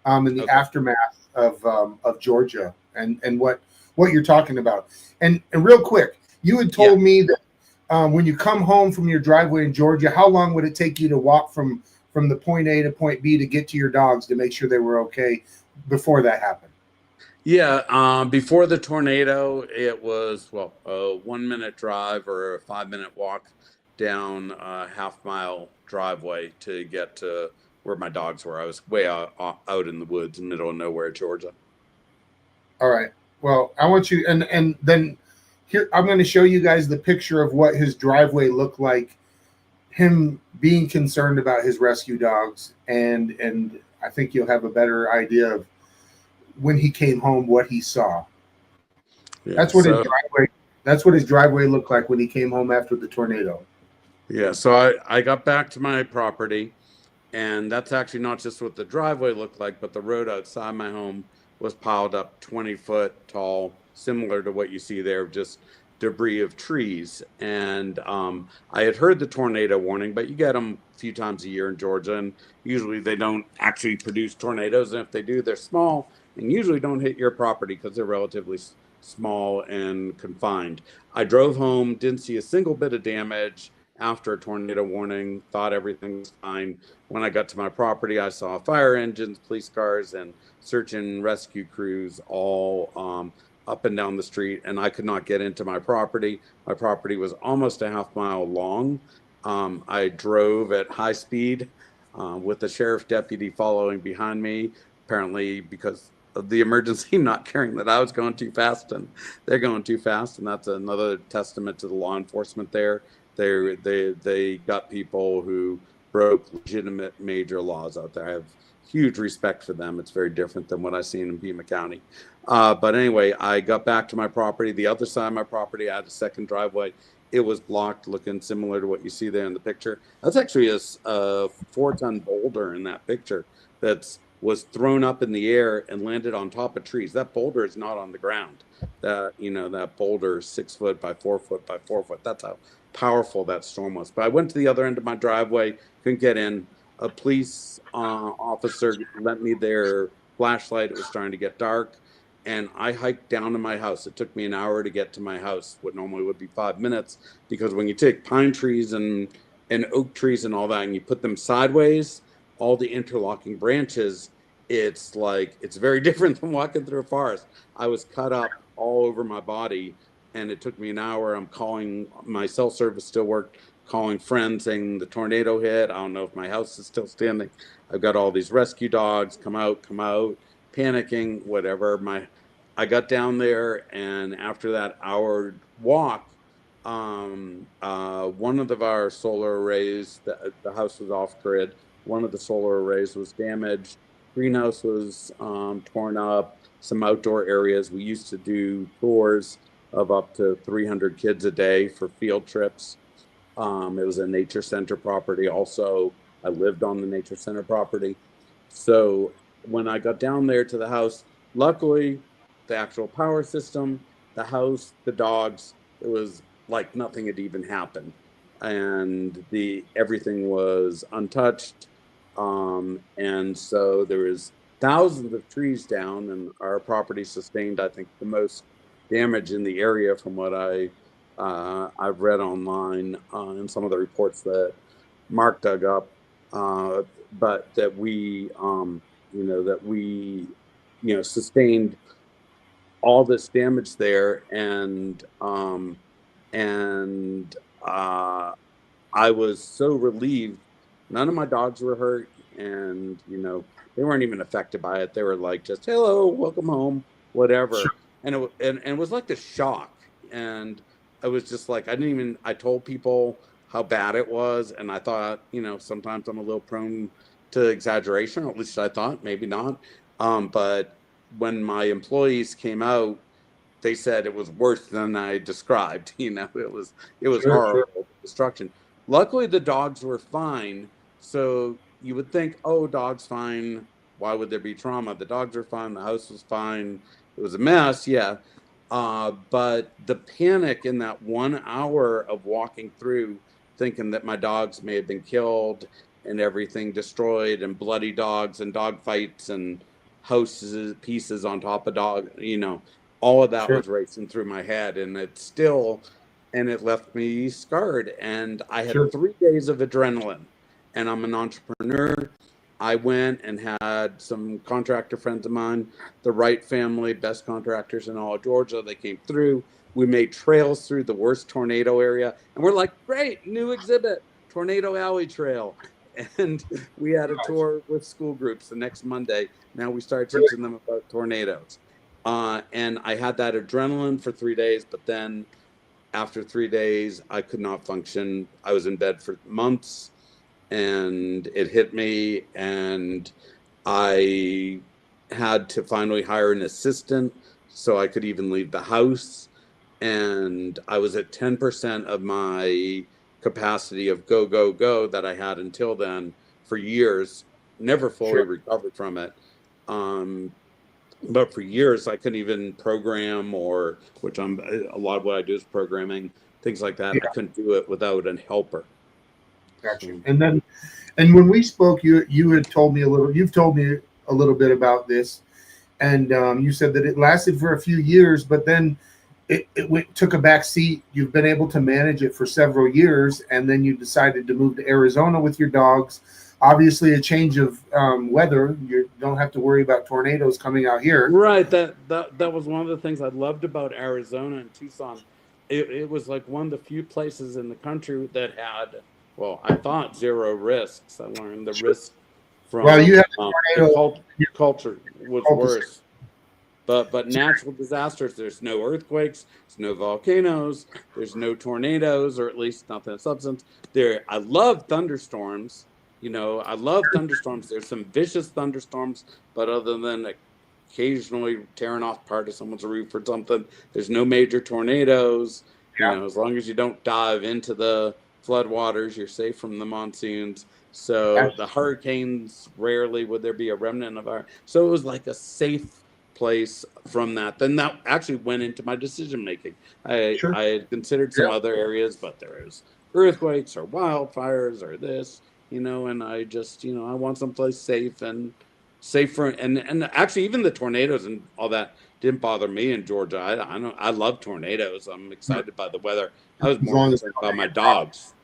[SPEAKER 2] in the aftermath of Georgia and what you're talking about. And real quick, you had told me that when you come home from your driveway in Georgia, how long would it take you to walk from the point A to point B to get to your dogs to make sure they were okay before that happened?
[SPEAKER 7] Yeah, before the tornado, it was, well, a 1 minute drive or a 5 minute walk down a half-mile driveway to get to where my dogs were. I was way out in the woods, in the middle of nowhere, Georgia.
[SPEAKER 2] All right. Well, I want you, and then here I'm going to show you guys the picture of what his driveway looked like. Him being concerned about his rescue dogs, and I think you'll have a better idea of when he came home what he saw.
[SPEAKER 7] Yeah,
[SPEAKER 2] That's what his driveway looked like when he came home after the tornado.
[SPEAKER 7] Yeah, so I got back to my property, and that's actually not just what the driveway looked like, but the road outside my home was piled up 20-foot tall, similar to what you see there, just debris of trees. And I had heard the tornado warning, but you get them a few times a year in Georgia, and usually they don't actually produce tornadoes. And if they do, they're small and usually don't hit your property because they're relatively small and confined. I drove home, didn't see a single bit of damage after a tornado warning, thought everything was fine. When I got to my property, I saw fire engines, police cars, and search and rescue crews all up and down the street, and I could not get into my property. My property was almost a half-mile long. I drove at high speed with the sheriff deputy following behind me, apparently because of the emergency, not caring that I was going too fast, and they're going too fast, and that's another testament to the law enforcement there. They got people who broke legitimate major laws out there. I have huge respect for them. It's very different than what I've seen in Pima County. But anyway, I got back to my property. The other side of my property, I had a second driveway. It was blocked, looking similar to what you see there in the picture. That's actually a 4-ton boulder in that picture was thrown up in the air and landed on top of trees. That boulder is not on the ground. That boulder is 6 foot by 4 foot by 4 foot. That's how powerful that storm was. But I went to the other end of my driveway, couldn't get in. A police officer lent me their flashlight. It was starting to get dark, and I hiked down to my house. It took me an hour to get to my house, what normally would be 5 minutes, because when you take pine trees and oak trees and all that, and you put them sideways, all the interlocking branches, it's very different than walking through a forest. I was cut up all over my body, and it took me an hour. I'm calling, my cell service still worked, calling friends saying the tornado hit. I don't know if my house is still standing. I've got all these rescue dogs, come out, panicking, whatever. I got down there, and after that hour walk, one of our solar arrays, the house was off grid. One of the solar arrays was damaged. Greenhouse was torn up. Some outdoor areas. We used to do tours of up to 300 kids a day for field trips. It was a nature center property. Also, I lived on the nature center property. So when I got down there to the house, luckily, the actual power system, the house, the dogs, it was like nothing had even happened, and everything was untouched. And so there was thousands of trees down, and our property sustained, I think, the most damage in the area from what I've read online in some of the reports that Mark dug up. But that we sustained all this damage there, and I was so relieved. None of my dogs were hurt, and they weren't even affected by it. They were like, just hello, welcome home, whatever. Sure. And it was like the shock, and I was just like, I told people how bad it was, and I thought, sometimes I'm a little prone to exaggeration, or at least I thought, maybe not. But when my employees came out, they said it was worse than I described. It was horrible destruction. Luckily, the dogs were fine. So you would think, oh, dog's fine. Why would there be trauma? The dogs are fine. The house was fine. It was a mess, yeah. But the panic in that 1 hour of walking through, thinking that my dogs may have been killed and everything destroyed, and bloody dogs and dog fights and houses pieces on top of dog, all of that was racing through my head. And it's still, and it left me scarred. And I had
[SPEAKER 2] Sure.
[SPEAKER 7] 3 days of adrenaline, and I'm an entrepreneur. I went and had some contractor friends of mine, the Wright family, best contractors in all of Georgia. They came through. We made trails through the worst tornado area, and we're like, great, new exhibit, Tornado Alley Trail. And we had a tour with school groups the next Monday. Now we started teaching them about tornadoes. And I had that adrenaline for 3 days, but then after 3 days, I could not function. I was in bed for months, and it hit me, and I had to finally hire an assistant so I could even leave the house. And I was at 10% of my capacity of go that I had until then for years, never fully recovered from it. But for years I couldn't even program, or which I'm a lot of what I do is programming, things like that.
[SPEAKER 2] Yeah.
[SPEAKER 7] I couldn't do it without a helper.
[SPEAKER 2] Gotcha. And when we spoke, you had told me you've told me a little bit about this, and you said that it lasted for a few years, but then it took a back seat. You've been able to manage it for several years, and then you decided to move to Arizona with your dogs. Obviously, a change of weather. You don't have to worry about tornadoes coming out here.
[SPEAKER 7] Right. That was one of the things I loved about Arizona and Tucson. It was like one of the few places in the country that had, well, I thought zero risks. I learned the risk from
[SPEAKER 2] Well, you have
[SPEAKER 7] the culture was worse. But natural disasters, there's no earthquakes, there's no volcanoes, there's no tornadoes, or at least nothing of substance. I love thunderstorms. I love thunderstorms. There's some vicious thunderstorms, but other than occasionally tearing off part of someone's roof or something, there's no major tornadoes. As long as you don't dive into the floodwaters, you're safe from the monsoons. So the hurricanes, rarely would there be a remnant of our. So it was like a safe place from that. Then that actually went into my decision making. I had considered some other areas, but there is earthquakes or wildfires or this, and I just, I want someplace safe and safer. And actually, even the tornadoes and all that didn't bother me in Georgia. I love tornadoes. I'm excited by the weather. I was more concerned about my dogs.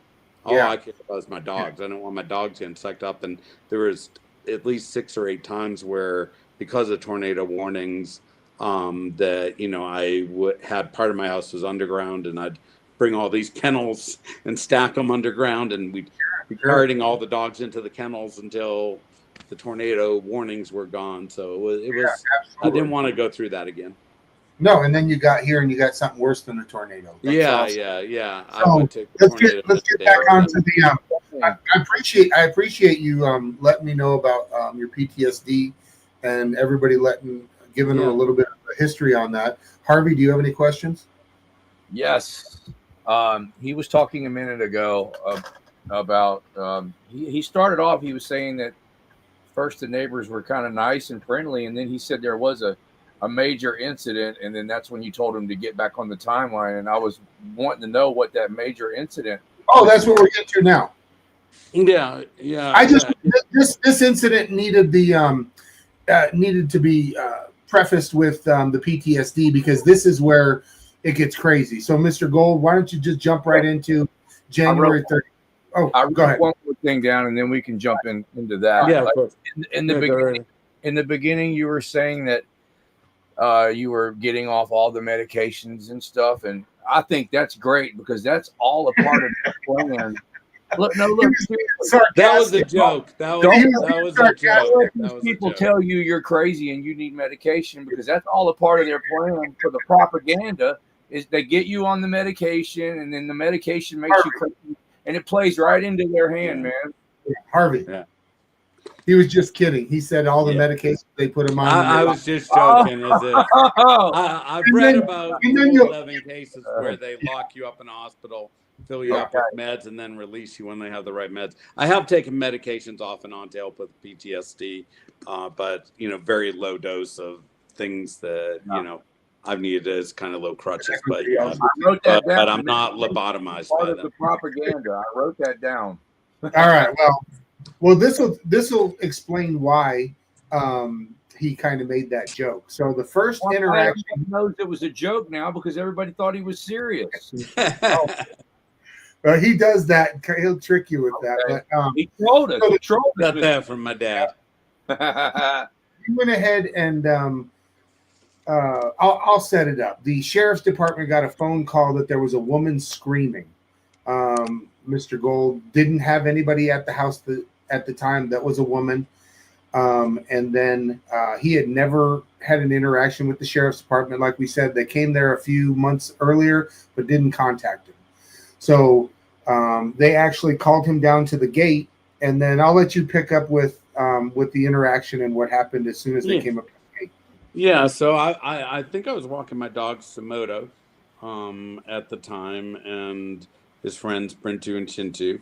[SPEAKER 7] All I cared about was my dogs. I don't want my dogs getting sucked up. And there was at least 6 or 8 times where, because of tornado warnings, that I had part of my house was underground, and I'd bring all these kennels and stack them underground, and we'd be carrying all the dogs into the kennels until the tornado warnings were gone. So it was I didn't want to go through that again.
[SPEAKER 2] No, and then you got here and you got something worse than a tornado.
[SPEAKER 7] That's awesome. So
[SPEAKER 2] let's get back onto the. I appreciate you letting me know about your PTSD, and everybody giving them a little bit of a history on that. Harvey, do you have any questions?
[SPEAKER 1] Yes. He was talking a minute ago about he started off, he was saying that first the neighbors were kind of nice and friendly, and then he said there was a major incident, and then that's when you told him to get back on the timeline. And I was wanting to know what that major incident.
[SPEAKER 2] Oh, that's what we're getting to now.
[SPEAKER 7] Yeah.
[SPEAKER 2] This incident needed to be prefaced with the PTSD, because this is where it gets crazy. So, Mr. Gold, why don't you just jump right into January 30th? Oh, go ahead.
[SPEAKER 1] One more thing down, and then we can jump into that.
[SPEAKER 7] Yeah, of course.
[SPEAKER 1] In the beginning, you were saying that you were getting off all the medications and stuff, and I think that's great, because that's all a part of the plan. Look,
[SPEAKER 7] that was a joke. That was a joke.
[SPEAKER 1] These people tell you you're crazy and you need medication, because that's all a part of their plan for the propaganda. Is they get you on the medication, and then the medication makes you crazy, and it plays right into their hand, man.
[SPEAKER 2] Harvey. Yeah. He was just kidding. He said all the medications they put him on.
[SPEAKER 7] I was just joking. I've read about 11 cases where they lock you up in a hospital, fill you up with meds, and then release you when they have the right meds. I have taken medications off and on to help with PTSD, but very low dose of things that I've needed as kind of low crutches. But I'm not lobotomized by them.
[SPEAKER 1] The propaganda. I wrote that down.
[SPEAKER 2] All right. Well, this will explain why he kind of made that joke. So the first
[SPEAKER 1] Well,
[SPEAKER 2] interaction
[SPEAKER 1] everybody knows it was a joke now because everybody thought he was serious.
[SPEAKER 2] he does that. He'll trick you with that.
[SPEAKER 1] Okay.
[SPEAKER 2] But
[SPEAKER 1] He trolled us. He trolled
[SPEAKER 7] Got
[SPEAKER 1] us.
[SPEAKER 7] that from my dad.
[SPEAKER 2] he went ahead and I'll set it up. The sheriff's department got a phone call that there was a woman screaming. Mr. Gold didn't have anybody at the house at the time. That was a woman. And then he had never had an interaction with the sheriff's department. Like we said, they came there a few months earlier, but didn't contact him. So they actually called him down to the gate. And then I'll let you pick up with the interaction and what happened as soon as they came up to the gate.
[SPEAKER 7] Yeah, so I think I was walking my dog Samoto at the time, and his friends Brintu and Chintu.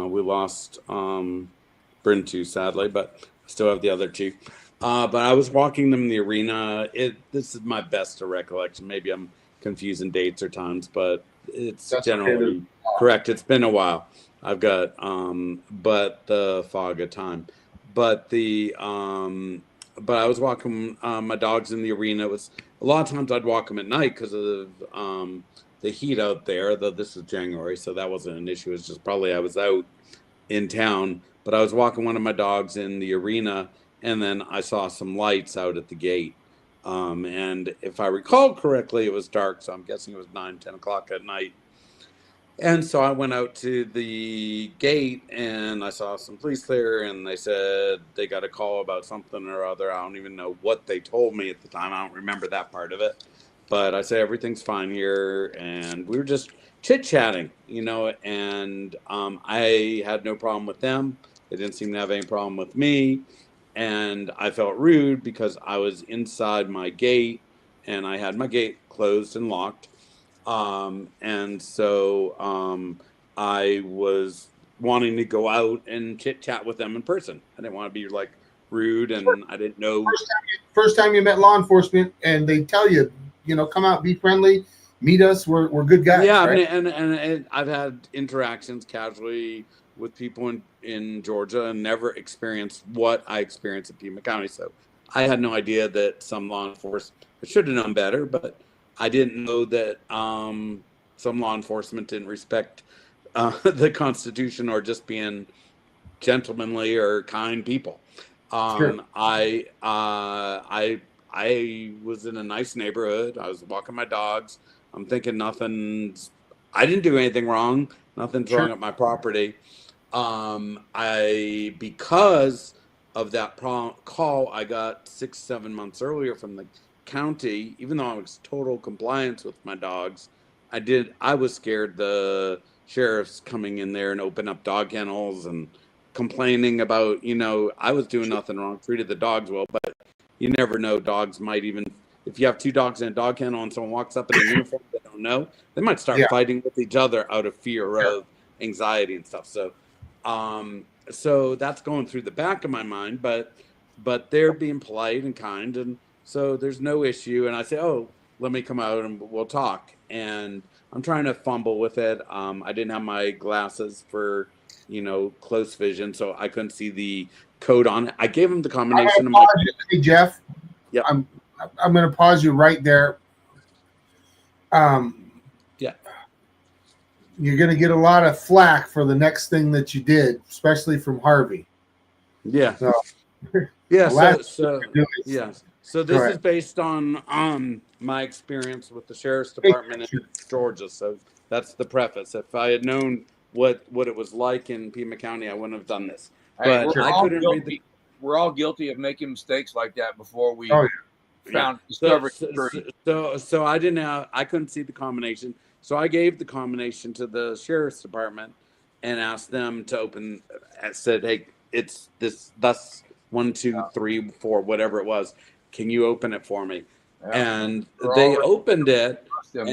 [SPEAKER 7] We lost Brintu, sadly, but I still have the other two. But I was walking them in the arena. This is my best recollection. Maybe I'm confusing dates or times, but it's generally correct. It's been a while. I've got but the fog of time. But but I was walking my dogs in the arena. It was a lot of times I'd walk them at night because of the heat out there. Though this is January, so that wasn't an issue. It's just probably I was out in town. But I was walking one of my dogs in the arena, and then I saw some lights out at the gate. And if I recall correctly, it was dark, so I'm guessing it was 9-10 o'clock at night. And so I went out to the gate and I saw some police there, and they said they got a call about something or other. I don't even know what they told me at the time. I don't remember that part of it. But I said, everything's fine here. And we were just chit-chatting, and I had no problem with them. They didn't seem to have any problem with me. And I felt rude because I was inside my gate and I had my gate closed and locked. And so I was wanting to go out and chit chat with them in person. I didn't want to be like rude, and I didn't know.
[SPEAKER 2] First time you met law enforcement, and they tell you, come out, be friendly, meet us. We're good guys.
[SPEAKER 7] Yeah,
[SPEAKER 2] right?
[SPEAKER 7] and I've had interactions casually with people in Georgia and never experienced what I experienced in Pima County. So I had no idea that some law enforcement should have known better, but I didn't know that some law enforcement didn't respect the Constitution or just being gentlemanly or kind people.
[SPEAKER 2] Sure.
[SPEAKER 7] I was in a nice neighborhood. I was walking my dogs. I'm thinking I didn't do anything wrong. Nothing's wrong at my property. Because of that call I got 6-7 months earlier from the county, even though I was total compliance with my dogs, I was scared the sheriff's coming in there and open up dog kennels and complaining about, I was doing nothing wrong, treated the dogs well, but you never know. Dogs might even, if you have two dogs in a dog kennel and someone walks up in a uniform they don't know, they might start fighting with each other out of fear of anxiety and stuff. So that's going through the back of my mind, but they're being polite and kind, and so there's no issue. And I say, oh, let me come out and we'll talk. And I'm trying to fumble with it. I didn't have my glasses for, close vision, so I couldn't see the code on it. I gave him the combination of my.
[SPEAKER 2] Hey, Jeff.
[SPEAKER 7] Yeah.
[SPEAKER 2] I'm going to pause you right there.
[SPEAKER 7] Yeah.
[SPEAKER 2] You're going to get a lot of flack for the next thing that you did, especially from Harvey.
[SPEAKER 7] Yeah.
[SPEAKER 2] So,
[SPEAKER 7] yeah.
[SPEAKER 2] Yeah.
[SPEAKER 7] So this is based on my experience with the sheriff's department in Georgia. So that's the preface. If I had known what it was like in Pima County, I wouldn't have done this.
[SPEAKER 1] Hey,
[SPEAKER 7] But I couldn't read
[SPEAKER 1] we're all guilty of making mistakes like that before we discovered.
[SPEAKER 7] So I couldn't see the combination. So I gave the combination to the sheriff's department and asked them to open. I said, hey, it's thus 1, 2, 3, 4, whatever it was. Can you open it for me? And they opened it. And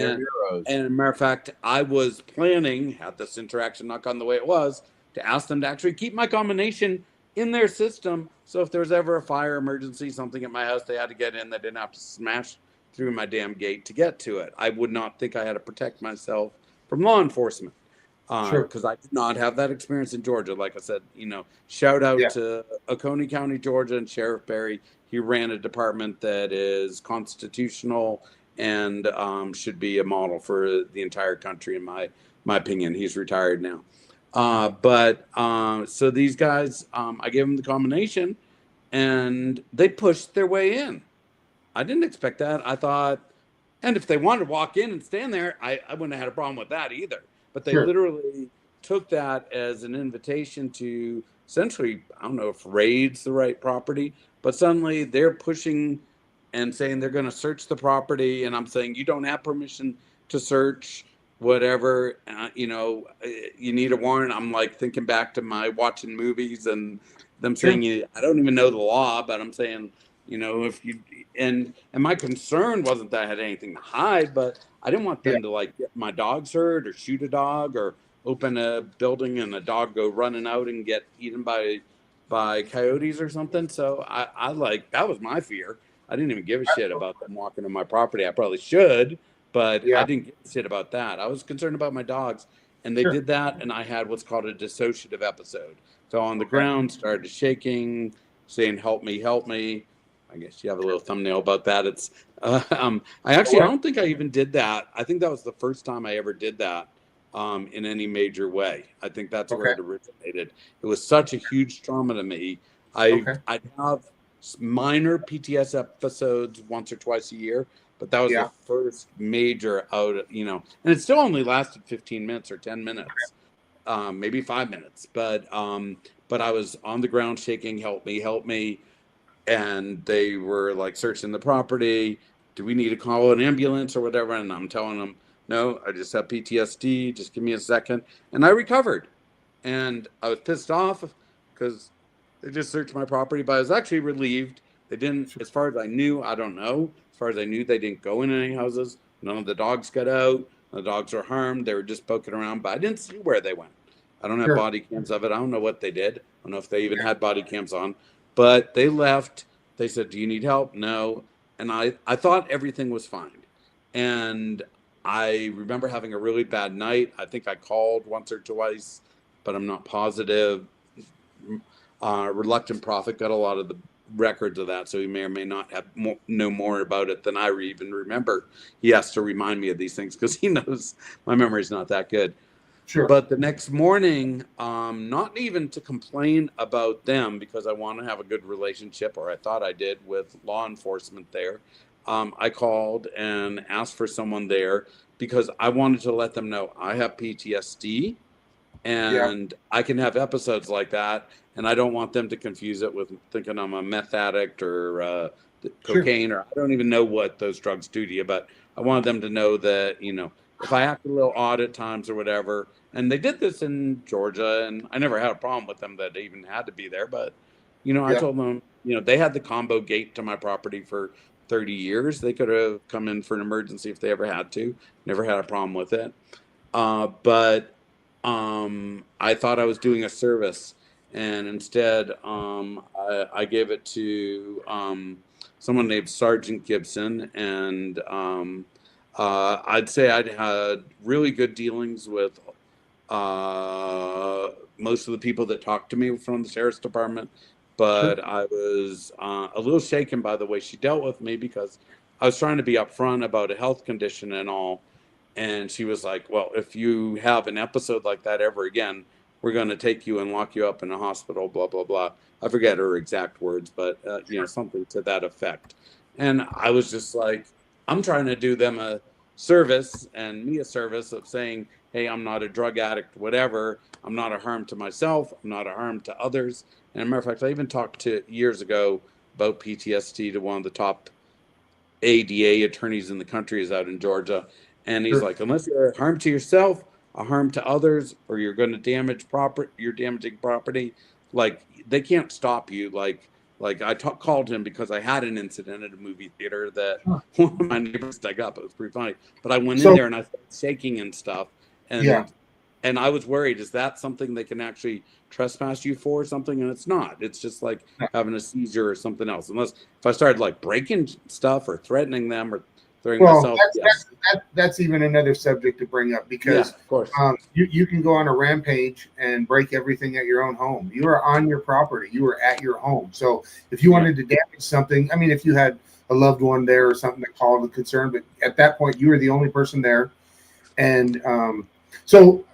[SPEAKER 7] as a matter of fact, I was planning, had this interaction not gone the way it was, to ask them to actually keep my combination in their system. So if there's ever a fire emergency, something at my house, they had to get in. They didn't have to smash through my damn gate to get to it. I would not think I had to protect myself from law enforcement. Because I did not have that experience in Georgia. Like I said, shout out to Oconee County, Georgia, and Sheriff Barry. he ran a department that is constitutional and should be a model for the entire country, in my opinion. He's retired now. So these guys, I gave them the combination, and they pushed their way in. I didn't expect that. I thought, and if they wanted to walk in and stand there, I wouldn't have had a problem with that either. But they literally took that as an invitation to essentially, I don't know if raid's the right property, but suddenly they're pushing and saying they're going to search the property. And I'm saying, you don't have permission to search whatever, you need a warrant. I'm like thinking back to my watching movies and them saying, I don't even know the law, but I'm saying, if you, and my concern wasn't that I had anything to hide, but I didn't want them to like get my dogs hurt or shoot a dog or open a building and a dog go running out and get eaten by coyotes or something. So I like, that was my fear. I didn't even give a shit about them walking on my property. I probably should, but I didn't give a shit about that. I was concerned about my dogs, and they did that, and I had what's called a dissociative episode. So on the ground, started shaking, saying, help me, help me. I guess you have a little thumbnail about that. It's I don't think I even did that. I think that was the first time I ever did that in any major way. I think that's where it originated. It was such a huge trauma to me. I have minor PTS episodes once or twice a year, but that was the first major out, and it still only lasted 15 minutes or 10 minutes, maybe 5 minutes. But I was on the ground shaking, help me, help me. And they were like searching the property. Do we need to call an ambulance or whatever? And I'm telling them, no, I just have PTSD. Just give me a second. And I recovered. And I was pissed off because they just searched my property, but I was actually relieved. They didn't, as far as I knew, I don't know. As far as I knew, they didn't go in any houses. None of the dogs got out. The dogs were harmed. They were just poking around, but I didn't see where they went. I don't have body cams of it. I don't know what they did. I don't know if they even had body cams on. But they left. They said, do you need help? No. And I thought everything was fine. And I remember having a really bad night. I think I called once or twice, but I'm not positive. Reluctant Prophet got a lot of the records of that, so he may or may not have know more about it than I even remember. He has to remind me of these things because he knows my memory's not that good.
[SPEAKER 2] Sure.
[SPEAKER 7] But the next morning, not even to complain about them because I want to have a good relationship, or I thought I did, with law enforcement there, I called and asked for someone there because I wanted to let them know I have PTSD and I can have episodes like that, and I don't want them to confuse it with thinking I'm a meth addict or cocaine, or I don't even know what those drugs do to you, but I wanted them to know that, if I act a little odd at times or whatever. And they did this in Georgia, and I never had a problem with them that they even had to be there. But, I told them, they had the combo gate to my property for 30 years. They could have come in for an emergency if they ever had to. Never had a problem with it. But I thought I was doing a service. And instead, I gave it to someone named Sergeant Gibson. And I'd say I'd had really good dealings with most of the people that talked to me from the sheriff's department, but I was a little shaken by the way she dealt with me because I was trying to be upfront about a health condition and all, and she was like, well, if you have an episode like that ever again, we're going to take you and lock you up in a hospital, blah blah blah. I forget her exact words, but something to that effect. And I was just like, I'm trying to do them a service and me a service of saying, hey, I'm not a drug addict, whatever. I'm not a harm to myself. I'm not a harm to others. And as a matter of fact, I even talked to years ago about PTSD to one of the top ADA attorneys in the country is out in Georgia. And he's like, unless you're a harm to yourself, a harm to others, or you're going to damage property, you're damaging property, like they can't stop you. Like I called him because I had an incident at a movie theater that one of my neighbors dug up. It was pretty funny. But I went in there and I started shaking and stuff. And I was worried, is that something they can actually trespass you for or something? And it's not. It's just like having a seizure or something else. Unless if I started like breaking stuff or threatening them or throwing
[SPEAKER 2] Well,
[SPEAKER 7] myself.
[SPEAKER 2] that's even another subject to bring up, because
[SPEAKER 7] of course.
[SPEAKER 2] you can go on a rampage and break everything at your own home. You are on your property. You are at your home. So if you wanted to damage something, I mean, if you had a loved one there or something that called a concern, but at that point you were the only person there. And so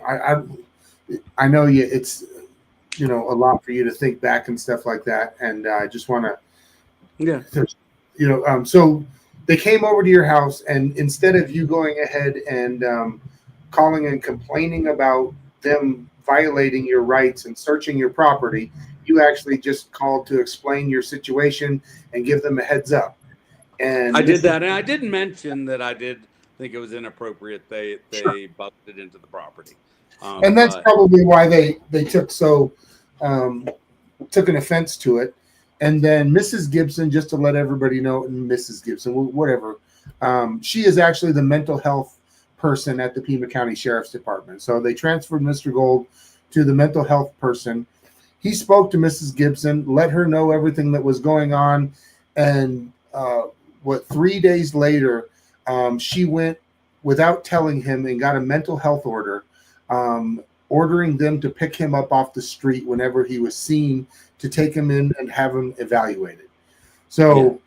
[SPEAKER 2] I know it's, a lot for you to think back and stuff like that. And I just want to, so they came over to your house, and instead of you going ahead and calling and complaining about them violating your rights and searching your property, you actually just called to explain your situation and give them a heads up. And
[SPEAKER 7] I did that, and I didn't mention that I did think it was inappropriate. They busted into the property,
[SPEAKER 2] and that's probably why they took an offense to it. And then Mrs. Gibson, just to let everybody know, Mrs. Gibson, whatever, she is actually the mental health person at the Pima County Sheriff's Department. So they transferred Mr. Gold to the mental health person. He spoke to Mrs. Gibson, let her know everything that was going on, and 3 days later, she went without telling him and got a mental health order, ordering them to pick him up off the street whenever he was seen, to take him in and have him evaluated. So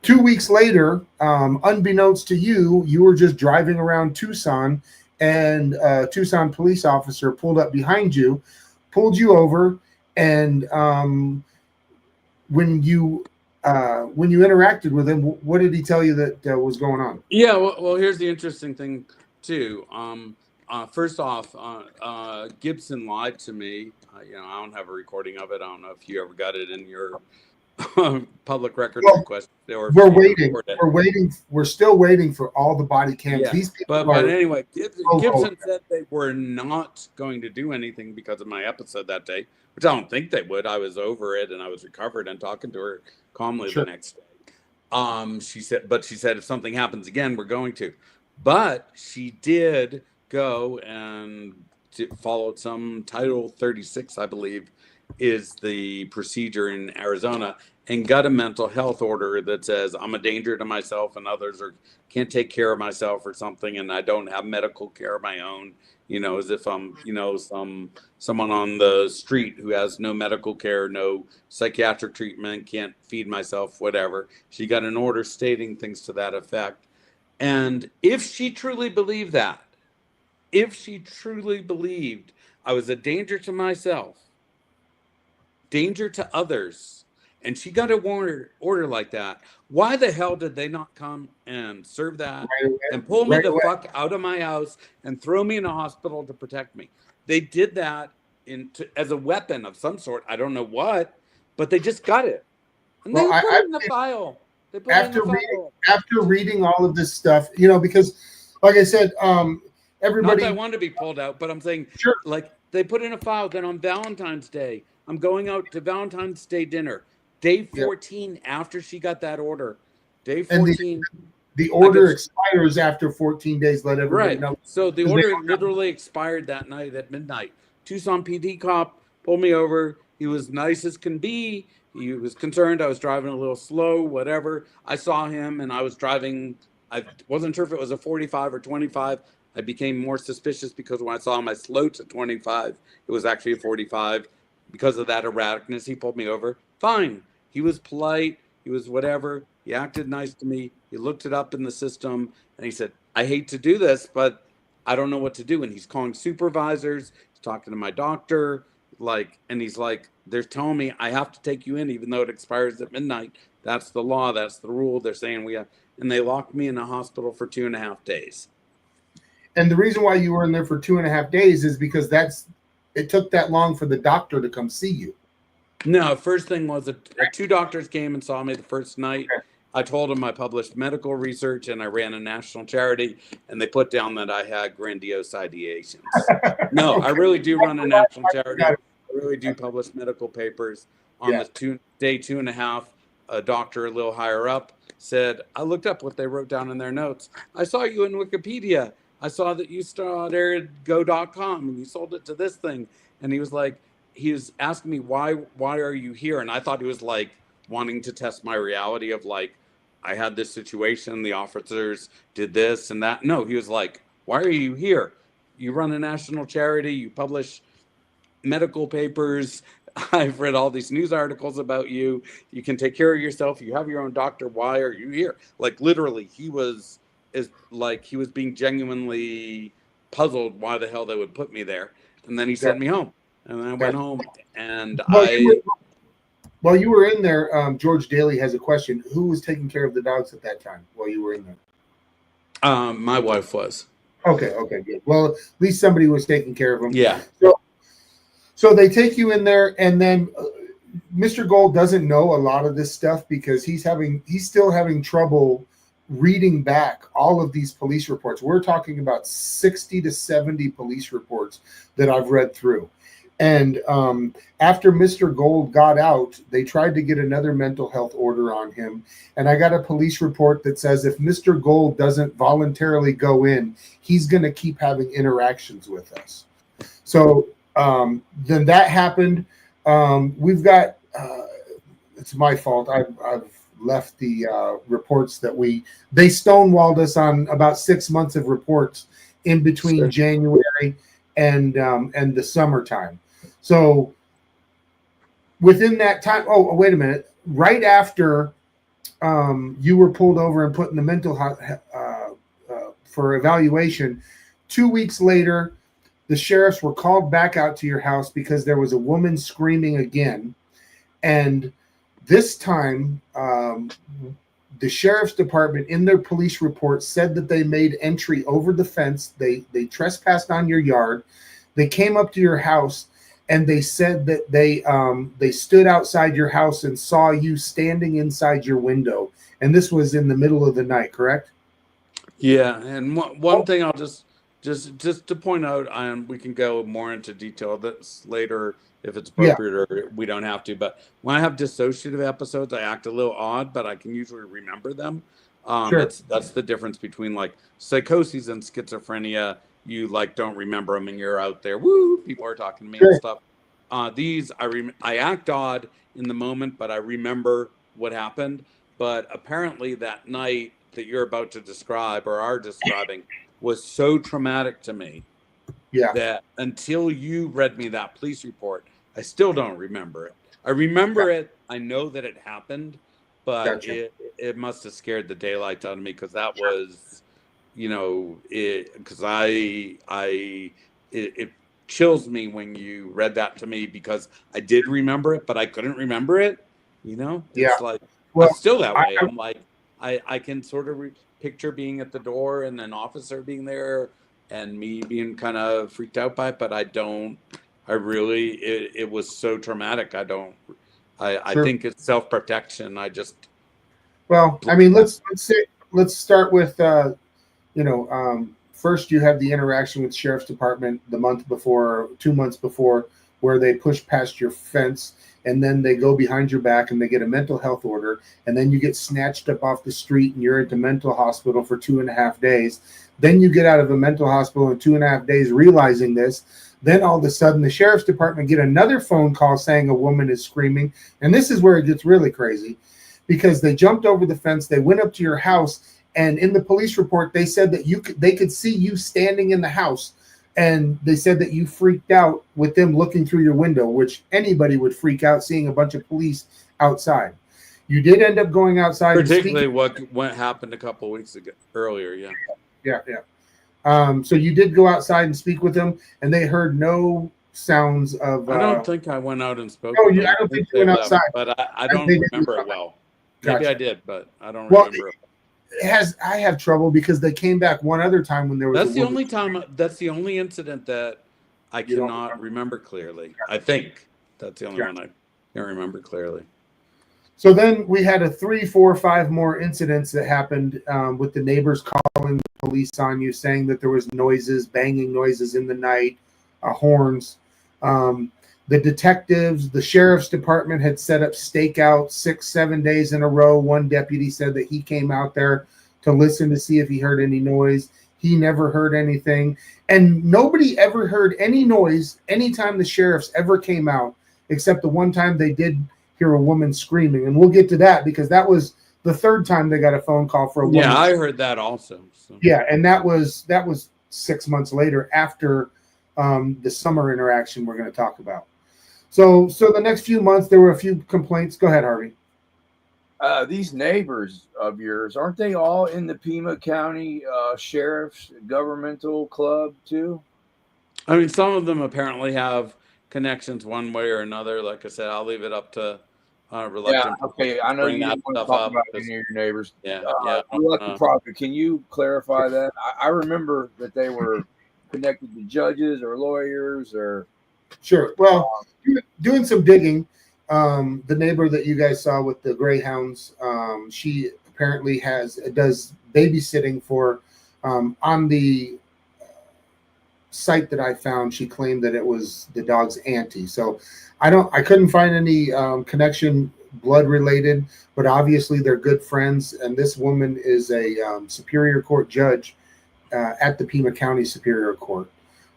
[SPEAKER 2] 2 weeks later, unbeknownst to you, you were just driving around Tucson, and a Tucson police officer pulled up behind you, pulled you over, and when you interacted with him, what did he tell you that was going on?
[SPEAKER 7] Yeah, well, here's the interesting thing too. First off, Gibson lied to me. I don't have a recording of it. I don't know if you ever got it in your public records request. Or
[SPEAKER 2] we're waiting. We're waiting. We're still waiting for all the body cams.
[SPEAKER 7] Yeah.
[SPEAKER 2] These people
[SPEAKER 7] but anyway, Gibson said they were not going to do anything because of my episode that day, which I don't think they would. I was over it and I was recovered and talking to her calmly the next day. She said if something happens again, we're going to. But she did go and followed some Title 36, I believe, is the procedure in Arizona, and got a mental health order that says I'm a danger to myself and others, or can't take care of myself or something, and I don't have medical care of my own, as if I'm, someone on the street who has no medical care, no psychiatric treatment, can't feed myself, whatever. She got an order stating things to that effect. And if she truly believed that, if she truly believed I was a danger to myself, danger to others, and she got an order like that, why the hell did they not come and serve that and pull me the fuck out of my house and throw me in a hospital to protect me? They did that as a weapon of some sort. I don't know what, but they just got it. And they put it in the file. They put it in the file.
[SPEAKER 2] After reading all of this stuff, because, like I said, everybody.
[SPEAKER 7] Not that I want to be pulled out, but I'm saying, like, they put in a file. Then on Valentine's Day, I'm going out to Valentine's Day dinner. Day 14 after she got that order. Day 14.
[SPEAKER 2] The order expires after 14 days. Let everybody know.
[SPEAKER 7] So the order literally expired that night at midnight. Tucson PD cop pulled me over. He was nice as can be. He was concerned I was driving a little slow, whatever. I saw him and I was driving. I wasn't sure if it was a 45 or 25. I became more suspicious because when I saw him, I slowed to 25. It was actually a 45. Because of that erraticness, he pulled me over. Fine. He was polite. He was whatever. He acted nice to me. He looked it up in the system and he said, I hate to do this, but I don't know what to do. And he's calling supervisors. He's talking to my doctor. And he's like, they're telling me I have to take you in even though it expires at midnight. That's the law. That's the rule. They're saying we have, and they locked me in a hospital for 2.5 days.
[SPEAKER 2] And the reason why you were in there for 2.5 days is because it took that long for the doctor to come see you.
[SPEAKER 7] No, first thing was two doctors came and saw me the first night. Okay. I told them I published medical research and I ran a national charity, and they put down that I had grandiose ideations. No, I really do run a national charity. I really do publish medical papers. On the day 2.5, a doctor a little higher up said, I looked up what they wrote down in their notes. I saw you in Wikipedia. I saw that you started go.com and you sold it to this thing. And he was like, he was asking me, why are you here? And I thought he was like wanting to test my reality of like, I had this situation, the officers did this and that. No, he was like, why are you here? You run a national charity, you publish medical papers. I've read all these news articles about you. You can take care of yourself. You have your own doctor. Why are you here? Like literally, he was being genuinely puzzled why the hell they would put me there. And then he sent me home. And then I went home and
[SPEAKER 2] While you were in there, George Daly has a question. Who was taking care of the dogs at that time while you were in there?
[SPEAKER 7] My wife was.
[SPEAKER 2] Okay, good. Well, at least somebody was taking care of them.
[SPEAKER 7] Yeah.
[SPEAKER 2] So they take you in there, and then Mr. Gold doesn't know a lot of this stuff because he's still having trouble reading back all of these police reports. We're talking about 60 to 70 police reports that I've read through. And after Mr. Gold got out, they tried to get another mental health order on him. And I got a police report that says if Mr. Gold doesn't voluntarily go in, he's going to keep having interactions with us. So then that happened. We've got, it's my fault. I've left the reports that they stonewalled us on about 6 months of reports in between January and the summertime. So within that time, wait a minute. Right after you were pulled over and put in the mental for evaluation, 2 weeks later, the sheriffs were called back out to your house because there was a woman screaming again. And this time, the sheriff's department in their police report said that they made entry over the fence. They trespassed on your yard. They came up to your house, and they said that they stood outside your house and saw you standing inside your window. And this was in the middle of the night, correct?
[SPEAKER 7] Yeah, and one thing I'll just to point out, we can go more into detail this later if it's appropriate, or we don't have to. But when I have dissociative episodes, I act a little odd, but I can usually remember them.
[SPEAKER 2] Sure.
[SPEAKER 7] That's the difference between like psychosis and schizophrenia. You like don't remember them, and you're out there. Woo! People are talking to me and stuff. These I act odd in the moment, but I remember what happened. But apparently, that night that you're about to describe or are describing was so traumatic to me that until you read me that police report, I still don't remember it. I remember it. I know that it happened, but it must have scared the daylights out of me because that was, because it chills me when you read that to me because I did remember it, but I couldn't remember it. It's like I'm still that way. I'm like I can sort of picture being at the door and an officer being there and me being kind of freaked out by it, but I don't. It was so traumatic. I think it's self-protection.
[SPEAKER 2] Let's start with first you have the interaction with sheriff's department the month before, 2 months before, where they push past your fence, and then they go behind your back and they get a mental health order, and then you get snatched up off the street and you're at the mental hospital for 2.5 days. Then you get out of the mental hospital in 2.5 days realizing this. Then all of a sudden the sheriff's department get another phone call saying a woman is screaming. And this is where it gets really crazy because they jumped over the fence. They went up to your house, and in the police report, they said that they could see you standing in the house. And they said that you freaked out with them looking through your window, which anybody would freak out seeing a bunch of police outside. You did end up going outside.
[SPEAKER 7] Particularly what happened a couple of weeks earlier. Yeah.
[SPEAKER 2] So you did go outside and speak with them, and they heard no sounds of.
[SPEAKER 7] I don't think I went out and spoke.
[SPEAKER 2] No, I don't think you went outside.
[SPEAKER 7] But I don't remember it well. Maybe I did, but I don't remember it.
[SPEAKER 2] I have trouble because they came back one other time when there was.
[SPEAKER 7] That's the only time. That's the only incident that I cannot remember clearly. I think that's the only one I can't remember clearly.
[SPEAKER 2] So then we had 3, 4, 5 more incidents that happened with the neighbors calling the police on you, saying that there was noises, banging noises in the night, horns. The detectives, the sheriff's department had set up stakeouts 6, 7 days in a row. One deputy said that he came out there to listen to see if he heard any noise. He never heard anything. And nobody ever heard any noise anytime the sheriffs ever came out, except the one time they did hear a woman screaming. And we'll get to that because that was the third time they got a phone call for a woman.
[SPEAKER 7] Yeah, I heard that also. So.
[SPEAKER 2] Yeah, and that was 6 months later after the summer interaction we're going to talk about. So the next few months there were a few complaints. Go ahead, Harvey.
[SPEAKER 1] These neighbors of yours, aren't they all in the Pima County Sheriff's Governmental Club too?
[SPEAKER 7] I mean, some of them apparently have connections one way or another. Like I said, I'll leave it up to reluctant.
[SPEAKER 1] Yeah, okay. I know
[SPEAKER 7] bring
[SPEAKER 1] you
[SPEAKER 7] that
[SPEAKER 1] didn't want to
[SPEAKER 7] stuff
[SPEAKER 1] talk
[SPEAKER 7] up,
[SPEAKER 1] about
[SPEAKER 7] 'cause-
[SPEAKER 1] any of your neighbors.
[SPEAKER 7] Yeah.
[SPEAKER 1] Reluctant Prophet, can you clarify that? I remember that they were connected to judges or lawyers or.
[SPEAKER 2] Sure. Well, doing some digging, the neighbor that you guys saw with the greyhounds, she apparently does babysitting for on the site that I found. She claimed that it was the dog's auntie. So I couldn't find any connection blood related, but obviously they're good friends. And this woman is a Superior Court judge at the Pima County Superior Court.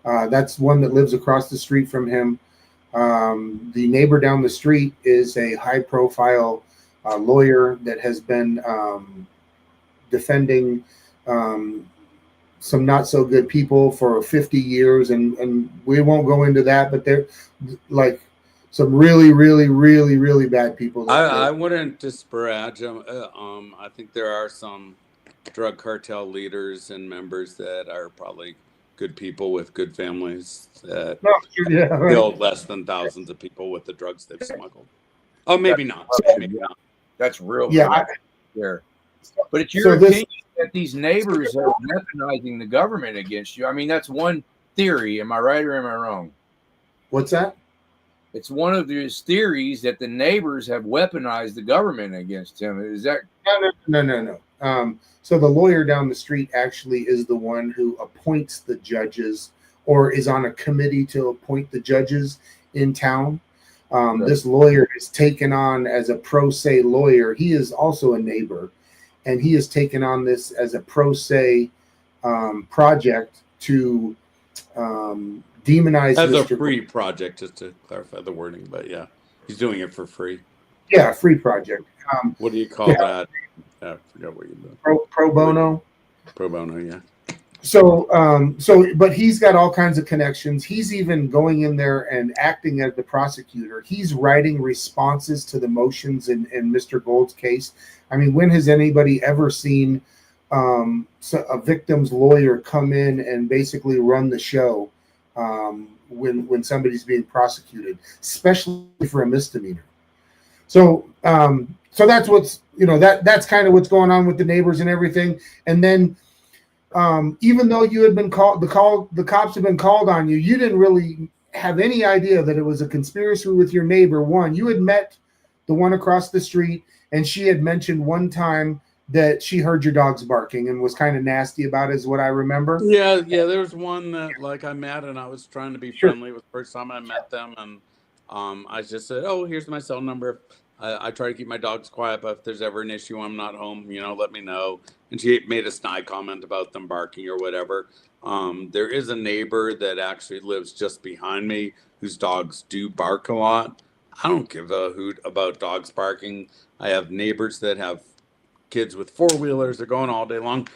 [SPEAKER 2] That's one that lives across the street from him. The neighbor down the street is a high-profile lawyer that has been defending some not-so-good people for 50 years, and we won't go into that, but they're like some really, really, really, really bad people.
[SPEAKER 7] I wouldn't disparage them. I think there are some drug cartel leaders and members that are probably good people with good families that killed less than thousands of people with the drugs they've smuggled. Oh, maybe not. Maybe not.
[SPEAKER 1] That's real.
[SPEAKER 2] Yeah.
[SPEAKER 1] There. But it's your opinion that these neighbors are weaponizing the government against you. I mean, that's one theory. Am I right or am I wrong?
[SPEAKER 2] What's that?
[SPEAKER 1] It's one of these theories that the neighbors have weaponized the government against him. Is that?
[SPEAKER 2] No. So the lawyer down the street actually is the one who appoints the judges or is on a committee to appoint the judges in town. This lawyer is taken on as a pro se lawyer. He is also a neighbor, and he has taken on this as a pro se project to demonize
[SPEAKER 7] as
[SPEAKER 2] Mr.
[SPEAKER 7] a free project, just to clarify the wording. But yeah, he's doing it for free.
[SPEAKER 2] Yeah, free project.
[SPEAKER 7] What do you call that? I forgot what you do.
[SPEAKER 2] Pro bono.
[SPEAKER 7] Pro bono, yeah.
[SPEAKER 2] So, but he's got all kinds of connections. He's even going in there and acting as the prosecutor. He's writing responses to the motions in Mr. Gold's case. I mean, when has anybody ever seen a victim's lawyer come in and basically run the show when somebody's being prosecuted, especially for a misdemeanor? So that's what's that's kind of what's going on with the neighbors and everything. And then even though you had been called, the cops have been called on you, you didn't really have any idea that it was a conspiracy with your neighbor. One, you had met the one across the street, and she had mentioned one time that she heard your dogs barking and was kind of nasty about it, is what I remember.
[SPEAKER 7] Yeah. There was one that I met, and I was trying to be friendly with the first time I met them, and I just said, "Oh, here's my cell number. I try to keep my dogs quiet, but if there's ever an issue, I'm not home, let me know." And she made a snide comment about them barking or whatever. There is a neighbor that actually lives just behind me whose dogs do bark a lot. I don't give a hoot about dogs barking. I have neighbors that have kids with four-wheelers. They're going all day long,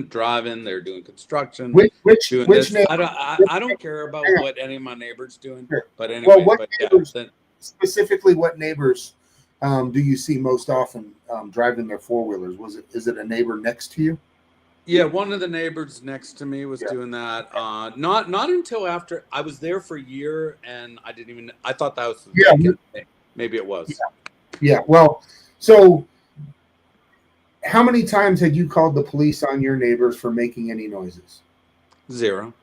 [SPEAKER 7] driving. They're doing construction.
[SPEAKER 2] Which neighbor?
[SPEAKER 7] I don't care about what any of my neighbors doing.
[SPEAKER 2] Sure.
[SPEAKER 7] But anyway,
[SPEAKER 2] specifically, what neighbors do you see most often driving their four-wheelers? Is it a neighbor next to you?
[SPEAKER 7] Yeah, one of the neighbors next to me was doing that. Not until after I was there for a year, and I thought that was the thing. Maybe it was.
[SPEAKER 2] Yeah. Well, so how many times had you called the police on your neighbors for making any noises?
[SPEAKER 7] 0.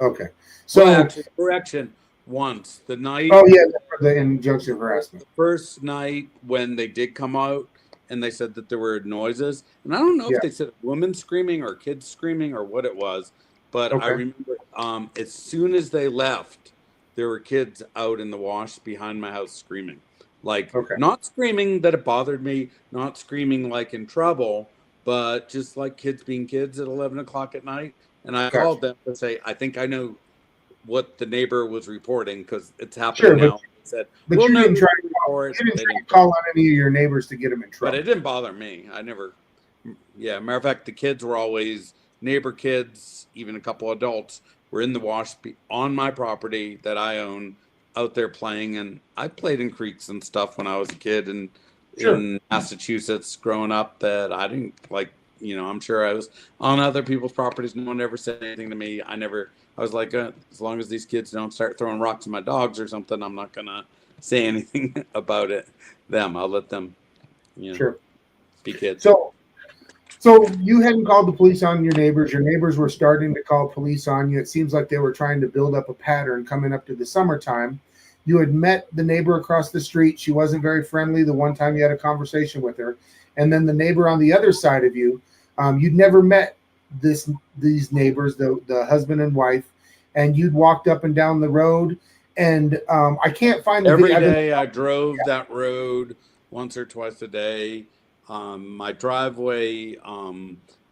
[SPEAKER 2] Okay. So
[SPEAKER 7] correction. Once the night.
[SPEAKER 2] Oh yeah, the injunction harassment.
[SPEAKER 7] The first night when they did come out and they said that there were noises, and I don't know if they said women screaming or kids screaming or what it was, but I remember as soon as they left, there were kids out in the wash behind my house screaming, not screaming that it bothered me, not screaming like in trouble, but just like kids being kids at 11 o'clock at night. And I called them to say, I think I know what the neighbor was reporting because it's happening now.
[SPEAKER 2] But you didn't try to
[SPEAKER 7] for it.
[SPEAKER 2] You didn't
[SPEAKER 7] They didn't
[SPEAKER 2] call on any of your neighbors to get them in trouble.
[SPEAKER 7] But it didn't bother me. I never. Yeah, matter of fact, the kids were always neighbor kids. Even a couple adults were in the wash on my property that I own, out there playing. And I played in creeks and stuff when I was a kid and in Massachusetts growing up. That I didn't like. I'm sure I was on other people's properties. No one ever said anything to me. I was like, as long as these kids don't start throwing rocks at my dogs or something, I'm not gonna say anything about it. I'll let them, be kids.
[SPEAKER 2] So you hadn't called the police on your neighbors. Your neighbors were starting to call police on you. It seems like they were trying to build up a pattern coming up to the summertime. You had met the neighbor across the street. She wasn't very friendly the one time you had a conversation with her. And then the neighbor on the other side of you, you'd never met these neighbors, the husband and wife, and you'd walked up and down the road. And I can't find the
[SPEAKER 7] Every day I drove that road once or twice a day. My driveway,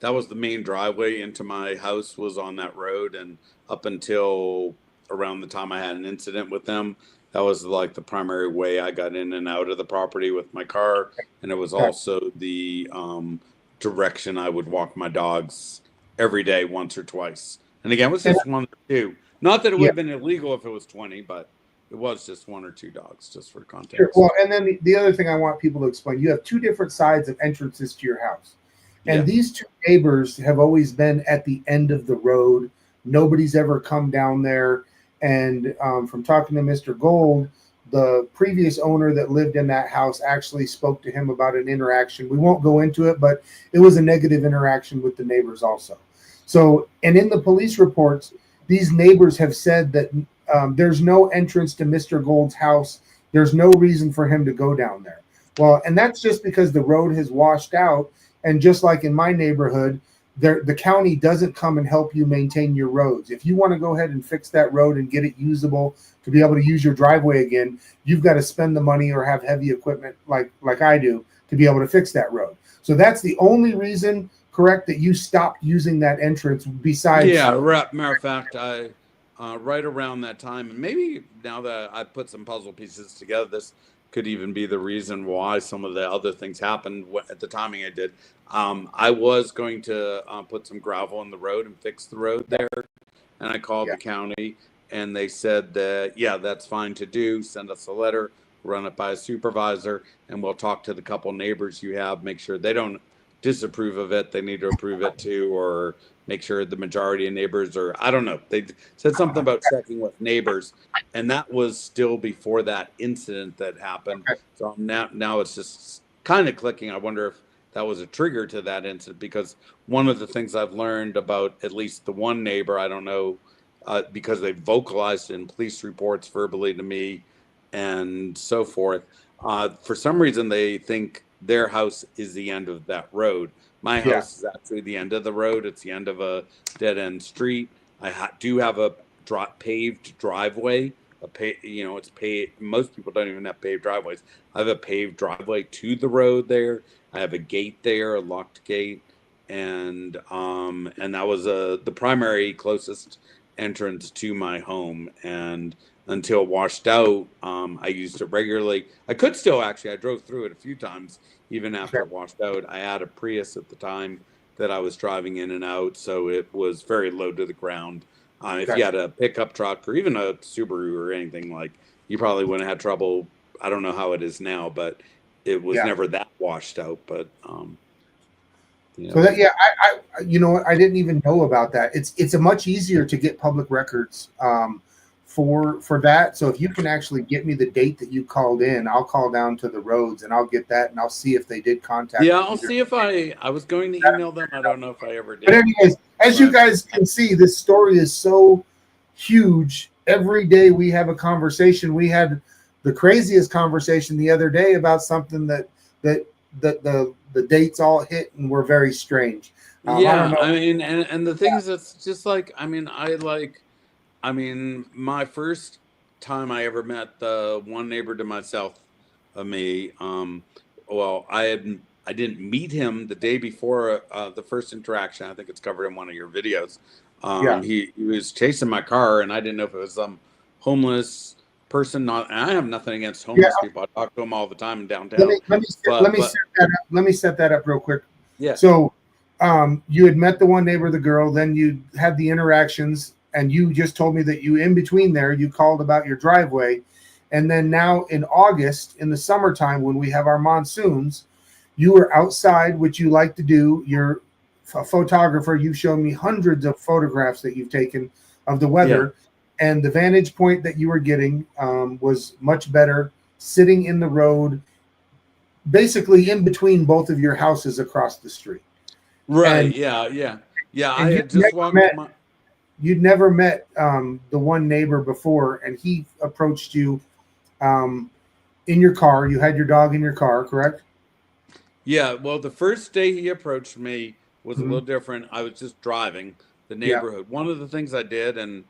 [SPEAKER 7] that was the main driveway into my house, was on that road. And up until around the time I had an incident with them, that was like the primary way I got in and out of the property with my car. And it was also the direction I would walk my dogs every day, once or twice. And again, it was just one or two. Not that it would have been illegal if it was 20, but it was just one or two dogs, just for context.
[SPEAKER 2] Sure. Well, and then the other thing I want people to explain, you have two different sides of entrances to your house. And these two neighbors have always been at the end of the road. Nobody's ever come down there. And from talking to Mr. Gold, the previous owner that lived in that house actually spoke to him about an interaction. We won't go into it, but it was a negative interaction with the neighbors also. So, and in the police reports, these neighbors have said that there's no entrance to Mr. Gold's house. There's no reason for him to go down there. Well, and that's just because the road has washed out. And just like in my neighborhood, the county doesn't come and help you maintain your roads. If you want to go ahead and fix that road and get it usable to be able to use your driveway again, you've got to spend the money or have heavy equipment like I do to be able to fix that road. So that's the only reason, correct, that you stopped using that entrance besides...
[SPEAKER 7] Matter of fact, I right around that time, and maybe now that I put some puzzle pieces together, this could even be the reason why some of the other things happened at the timing I did. I was going to put some gravel in the road and fix the road there, and I called the county, and they said that, that's fine to do. Send us a letter, run it by a supervisor, and we'll talk to the couple neighbors you have, make sure they don't disapprove of it. They need to approve it too, or make sure the majority of neighbors, or I don't know. They said something about checking with neighbors, and that was still before that incident that happened. So now it's just kind of clicking. I wonder if that was a trigger to that incident, because one of the things I've learned about at least the one neighbor, I don't know, because they vocalized in police reports verbally to me and so forth. For some reason, they think their house is the end of that road. My house is actually the end of the road. It's the end of a dead-end street. I do have a paved driveway. It's paved. Most people don't even have paved driveways. I have a paved driveway to the road there. I have a gate there, a locked gate, and that was the primary closest entrance to my home. And until washed out, I used it regularly. I could still I drove through it a few times, even after it washed out. I had a Prius at the time that I was driving in and out, so it was very low to the ground. If you had a pickup truck or even a Subaru or anything, like, you probably wouldn't have had trouble. I don't know how it is now, but it was never that washed out. But
[SPEAKER 2] so that I I didn't even know about that. It's a much easier to get public records for that. So if you can actually get me the date that you called in, I'll call down to the roads and I'll get that, and I'll see if they did contact you.
[SPEAKER 7] I'll see if I was going to email them. I don't know if I ever did.
[SPEAKER 2] But anyways, as you guys can see, this story is so huge. Every day we have a conversation. We had the craziest conversation the other day about something that the dates all hit and were very strange.
[SPEAKER 7] I don't know. I mean, and the thing is, it's just like, my first time I ever met the one neighbor to my south of me, I didn't meet him the day before the first interaction. I think it's covered in one of your videos. He was chasing my car, and I didn't know if it was some homeless person. Not, and I have nothing against homeless people. I talk to them all the time in downtown.
[SPEAKER 2] Let me set that up real quick.
[SPEAKER 7] Yeah.
[SPEAKER 2] So, you had met the one neighbor, the girl, then you had the interactions, and you just told me that you, in between there, you called about your driveway. And then now in August, in the summertime, when we have our monsoons, you were outside, which you like to do. You're a photographer. You've shown me hundreds of photographs that you've taken of the weather. Yeah. And the vantage point that you were getting was much better, sitting in the road, basically in between both of your houses across the street.
[SPEAKER 7] Right.
[SPEAKER 2] And,
[SPEAKER 7] yeah. I had just walked my...
[SPEAKER 2] You'd never met the one neighbor before, and he approached you in your car. You had your dog in your car, correct?
[SPEAKER 7] Yeah. Well, the first day he approached me was a little different. I was just driving the neighborhood. Yeah. One of the things I did, and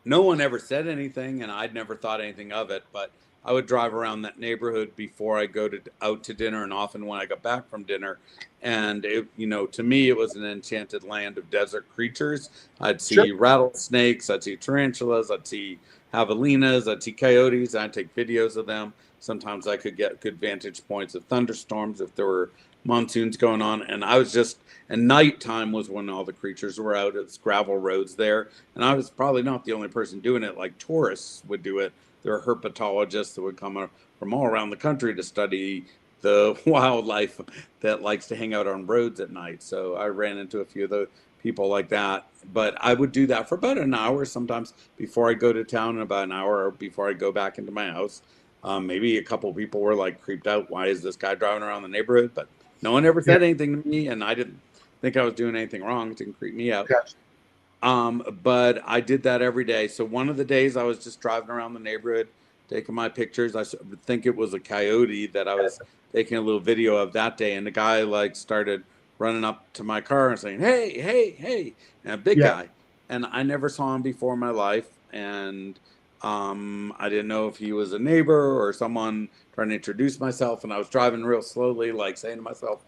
[SPEAKER 7] no one ever said anything, and I'd never thought anything of it, but I would drive around that neighborhood before I go out to dinner, and often when I got back from dinner. And it, to me, it was an enchanted land of desert creatures. I'd see rattlesnakes, I'd see tarantulas, I'd see javelinas, I'd see coyotes. I'd take videos of them. Sometimes I could get good vantage points of thunderstorms if there were monsoons going on. And I was just, and nighttime was when all the creatures were out. It's gravel roads there. And I was probably not the only person doing it. Like tourists would do it. There are herpetologists that would come from all around the country to study the wildlife that likes to hang out on roads at night. So I ran into a few of the people like that. But I would do that for about an hour, sometimes before I go to town, and about an hour before I go back into my house. Maybe a couple of people were like creeped out. Why is this guy driving around the neighborhood? But no one ever said anything to me, and I didn't think I was doing anything wrong. It didn't creep me out. Gotcha. But I did that every day. So one of the days I was just driving around the neighborhood, taking my pictures. I think it was a coyote that I was taking a little video of that day. And the guy like started running up to my car and saying, hey, and a big guy. And I never saw him before in my life. And I didn't know if he was a neighbor or someone trying to introduce myself. And I was driving real slowly, like saying to myself,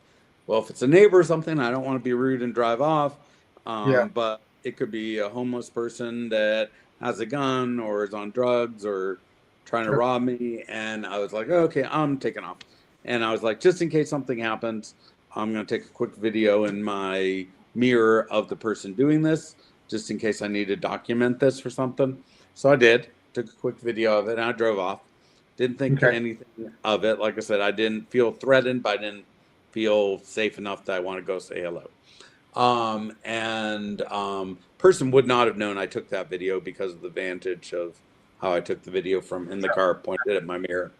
[SPEAKER 7] well, if it's a neighbor or something, I don't want to be rude and drive off. But it could be a homeless person that has a gun or is on drugs or trying to rob me. And I was like, okay, I'm taking off. And I was like, just in case something happens, I'm going to take a quick video in my mirror of the person doing this, just in case I need to document this or something. So I did, took a quick video of it, and I drove off. Didn't think anything of it. Like I said, I didn't feel threatened, but I didn't feel safe enough that I want to go say hello. Person would not have known I took that video because of the vantage of how I took the video from in the car, pointed at my mirror.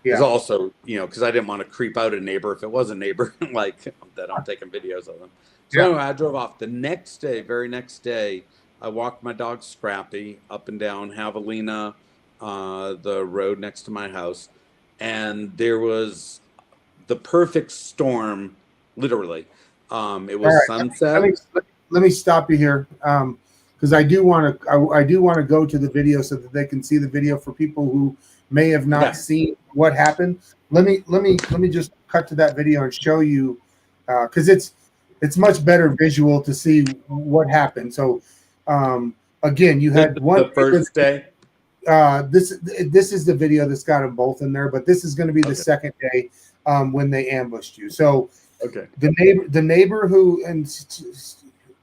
[SPEAKER 7] Yeah. It's also, because I didn't want to creep out a neighbor if it was a neighbor, like that I'm taking videos of them. So anyway, I drove off. The next day, very next day, I walked my dog Scrappy up and down Javelina, the road next to my house, and there was the perfect storm, literally. It was sunset.
[SPEAKER 2] Let me stop you here, because I do want to go to the video so that they can see the video for people who may have not seen what happened. Let me just cut to that video and show you, because it's much better visual to see what happened. So again, you had
[SPEAKER 7] the first day.
[SPEAKER 2] This is the video that's got them both in there, but this is going to be the second day when they ambushed you. So the neighbor who, and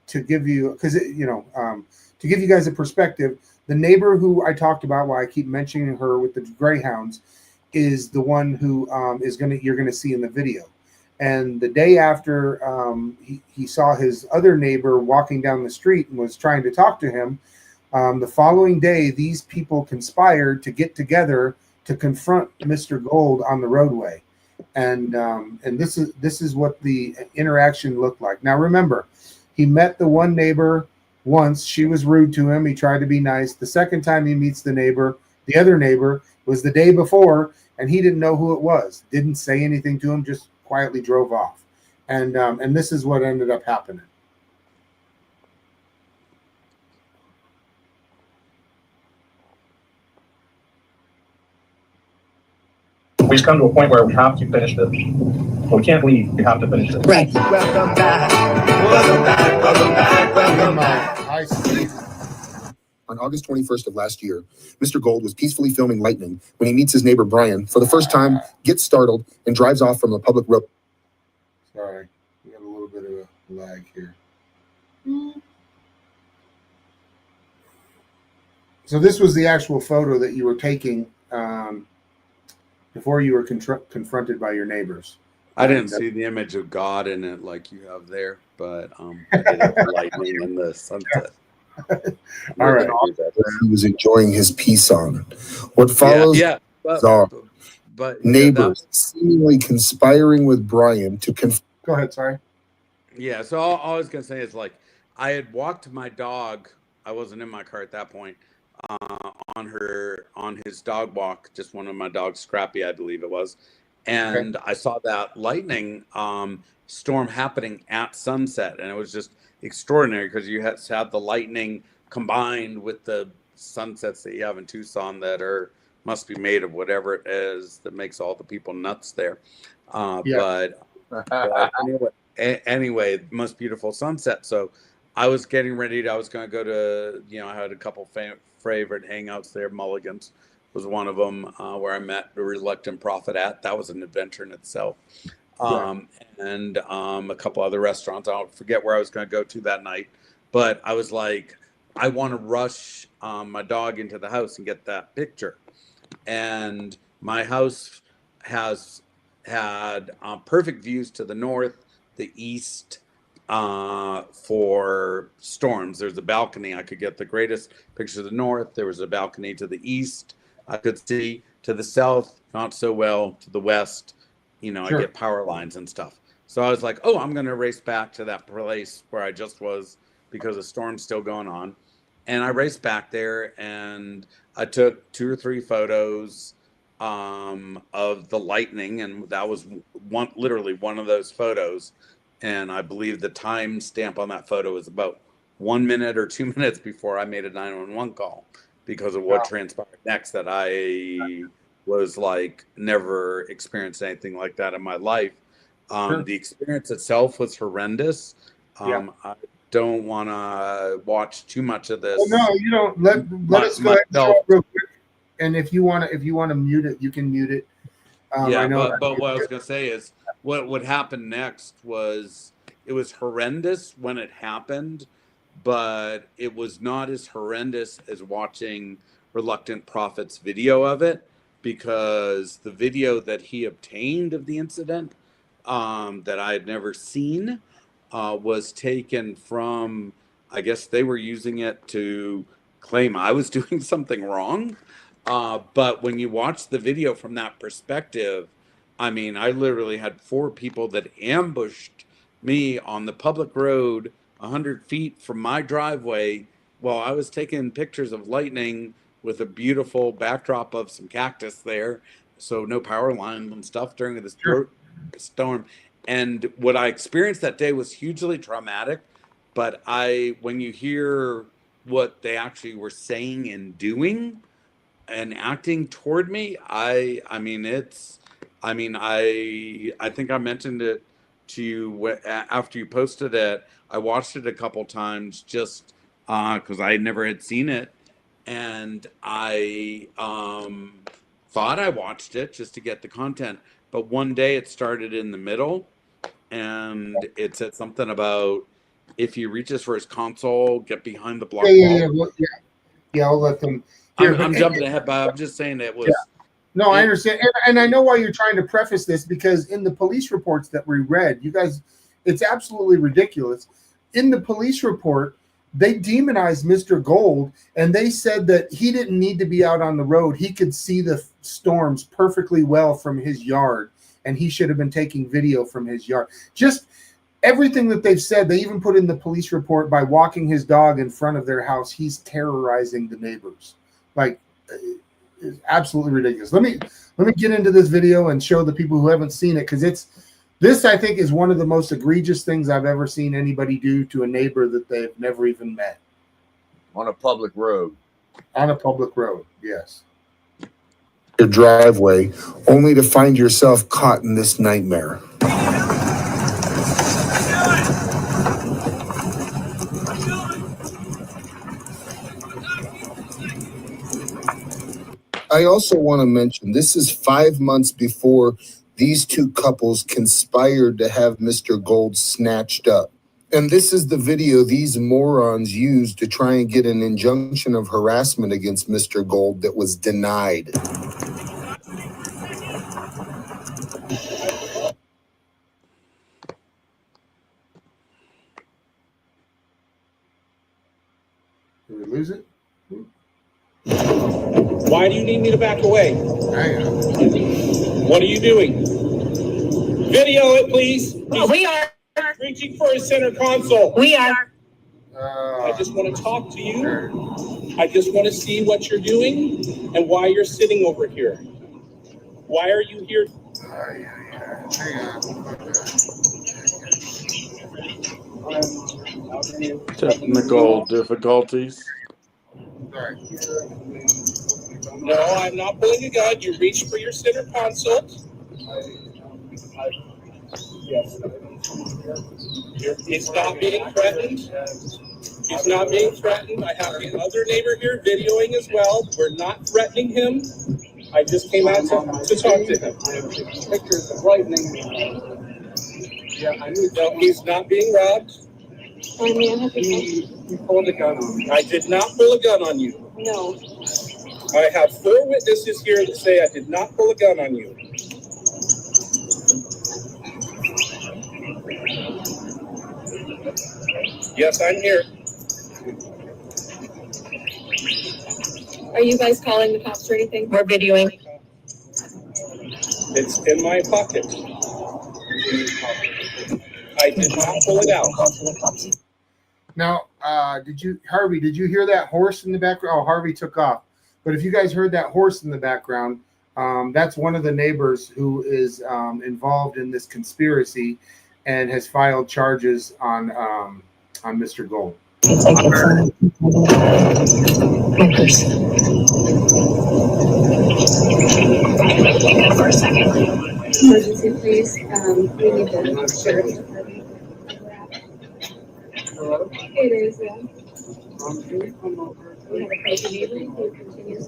[SPEAKER 2] to give you, because to give you guys a perspective, the neighbor who I talked about, why I keep mentioning her with the greyhounds, is the one who you're gonna see in the video. And the day after he saw his other neighbor walking down the street and was trying to talk to him, the following day these people conspired to get together to confront Mr. Gold on the roadway. And this is what the interaction looked like. Now remember, he met the one neighbor once. She was rude to him. He tried to be nice. The second time he meets the other neighbor was the day before, and he didn't know who it was. Didn't say anything to him, just quietly drove off. And this is what ended up happening.
[SPEAKER 8] We've come to a point where we have to finish this. Well, we can't leave. We have to finish this.
[SPEAKER 9] Right. Welcome back. Welcome back. Welcome back. Welcome back.
[SPEAKER 2] Hi, Steve.
[SPEAKER 9] On August 21st of last year, Mr. Gold was peacefully filming lightning when he meets his neighbor Brian for the first time, gets startled, and drives off from the public road.
[SPEAKER 2] Sorry, we got a little bit of a lag here. So this was the actual photo that you were taking before you were confronted by your neighbors.
[SPEAKER 7] I didn't see the image of God in it like you have there, but I did have the lightning and the sunset.
[SPEAKER 2] All right.
[SPEAKER 9] He was enjoying his peace song. What follows
[SPEAKER 7] but
[SPEAKER 9] neighbors seemingly conspiring with Brian to
[SPEAKER 2] Go ahead, sorry.
[SPEAKER 7] Yeah, so all I was going to say is, like, I had walked my dog. I wasn't in my car at that point. On his dog walk, just one of my dogs, Scrappy, I believe it was, and I saw that lightning storm happening at sunset, and it was just extraordinary because you had the lightning combined with the sunsets that you have in Tucson that must be made of whatever it is that makes all the people nuts there. But anyway, most beautiful sunset. So I was getting ready. I was going to go to, I had a couple favorite hangouts there. Mulligan's was one of them, where I met the Reluctant Prophet at. That was an adventure in itself. And a couple other restaurants. I'll forget where I was going to go to that night. But I was like, I want to rush my dog into the house and get that picture. And my house has had perfect views to the north, the east, for storms. There's a balcony. I could get the greatest picture of the north. There was a balcony to the east. I could see to the south, not so well. To the west, I get power lines and stuff. So I was like, oh, I'm going to race back to that place where I just was because the storm's still going on. And I raced back there and I took 2 or 3 photos of the lightning. And that was literally one of those photos. And I believe the time stamp on that photo was about 1 minute or 2 minutes before I made a 911 call because of what transpired next, that I was like never experienced anything like that in my life. The experience itself was horrendous. I don't want to watch too much of this.
[SPEAKER 2] Well, no, you don't. Let us go ahead and show it real quick. And if you want to mute it, you can mute it.
[SPEAKER 7] But what I was going to say is what happened next was it was horrendous when it happened, but it was not as horrendous as watching Reluctant Prophet's video of it, because the video that he obtained of the incident that I had never seen was taken from, I guess they were using it to claim I was doing something wrong. But when you watch the video from that perspective, I mean, I literally had 4 people that ambushed me on the public road 100 feet from my driveway while I was taking pictures of lightning with a beautiful backdrop of some cactus there. So no power lines and stuff during this storm. And what I experienced that day was hugely traumatic. But when you hear what they actually were saying and doing and acting toward me, I think I mentioned it to you after you posted it. I watched it a couple times just because I never had seen it, and I thought I watched it just to get the content. But one day it started in the middle, and it said something about if he reaches for his console, get behind the block wall.
[SPEAKER 2] I'll let them.
[SPEAKER 7] I'm jumping ahead, but I'm just saying it was.
[SPEAKER 2] No, I understand. And I know why you're trying to preface this, because in the police reports that we read, you guys, it's absolutely ridiculous. In the police report, they demonized Mr. Gold, and they said that he didn't need to be out on the road. He could see the storms perfectly well from his yard, and he should have been taking video from his yard. Just everything that they've said, they even put in the police report, by walking his dog in front of their house, he's terrorizing the neighbors. Like, it's absolutely ridiculous. Let me get into this video and show the people who haven't seen it, because this I think is one of the most egregious things I've ever seen anybody do to a neighbor that they've never even met.
[SPEAKER 1] On a public road.
[SPEAKER 2] On a public road, yes.
[SPEAKER 9] Your driveway, only to find yourself caught in this nightmare. I also want to mention this is 5 months before these two couples conspired to have Mr. Gold snatched up. And this is the video these morons used to try and get an injunction of harassment against Mr. Gold that was denied.
[SPEAKER 2] Did we lose it?
[SPEAKER 10] Why do you need me to back away?
[SPEAKER 2] Hang on.
[SPEAKER 10] What are you doing? Video it, please.
[SPEAKER 3] We are.
[SPEAKER 10] Reaching for his center console.
[SPEAKER 3] We are.
[SPEAKER 10] I just want to talk to you. I just want to see what you're doing and why you're sitting over here. Why are you here?
[SPEAKER 2] Hang on.
[SPEAKER 7] Technical difficulties.
[SPEAKER 2] Sorry.
[SPEAKER 10] No, I'm not pulling a gun. You reached for your center console. Yes. He's not being threatened. He's not being threatened. I have the other neighbor here videoing as well. We're not threatening him. I just came out to talk to him. Pictures of lightning. Yeah, I knew. No, he's not being robbed. You pulled a gun on me. I did not pull a gun on you.
[SPEAKER 3] No.
[SPEAKER 10] I have 4 witnesses here that say I did not pull a gun on you. Yes, I'm here.
[SPEAKER 11] Are you guys calling the cops or anything?
[SPEAKER 3] We're videoing.
[SPEAKER 10] It's in my pocket. I did not pull it out.
[SPEAKER 2] Now, Harvey, did you hear that horse in the background? Oh, Harvey took off. But if you guys heard that horse in the background, that's one of the neighbors who is involved in this conspiracy and has filed charges on Mr. Gold.
[SPEAKER 11] Emergency, please. We need the sheriff's department.
[SPEAKER 10] Hello?
[SPEAKER 11] It is, yeah.
[SPEAKER 10] Can you come over?
[SPEAKER 11] We have a crazy neighbor who continues.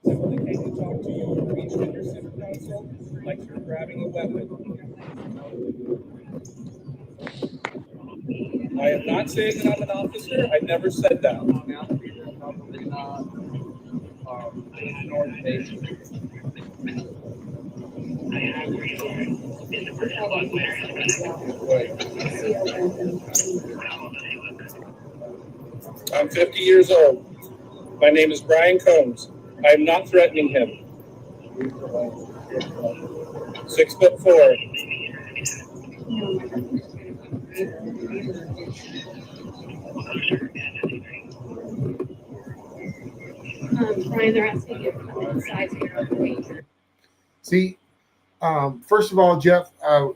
[SPEAKER 10] Simply came to talk to you and reach in your center console like you're grabbing a weapon. I am not saying that I'm an officer. I never said that.
[SPEAKER 5] Probably not. North Station.
[SPEAKER 10] I'm 50 years old. My name is Brian Combs. I am not threatening him. 6'4".
[SPEAKER 11] Brian, they're asking you to come inside so you're not danger.
[SPEAKER 2] See, first of all, Jeff, I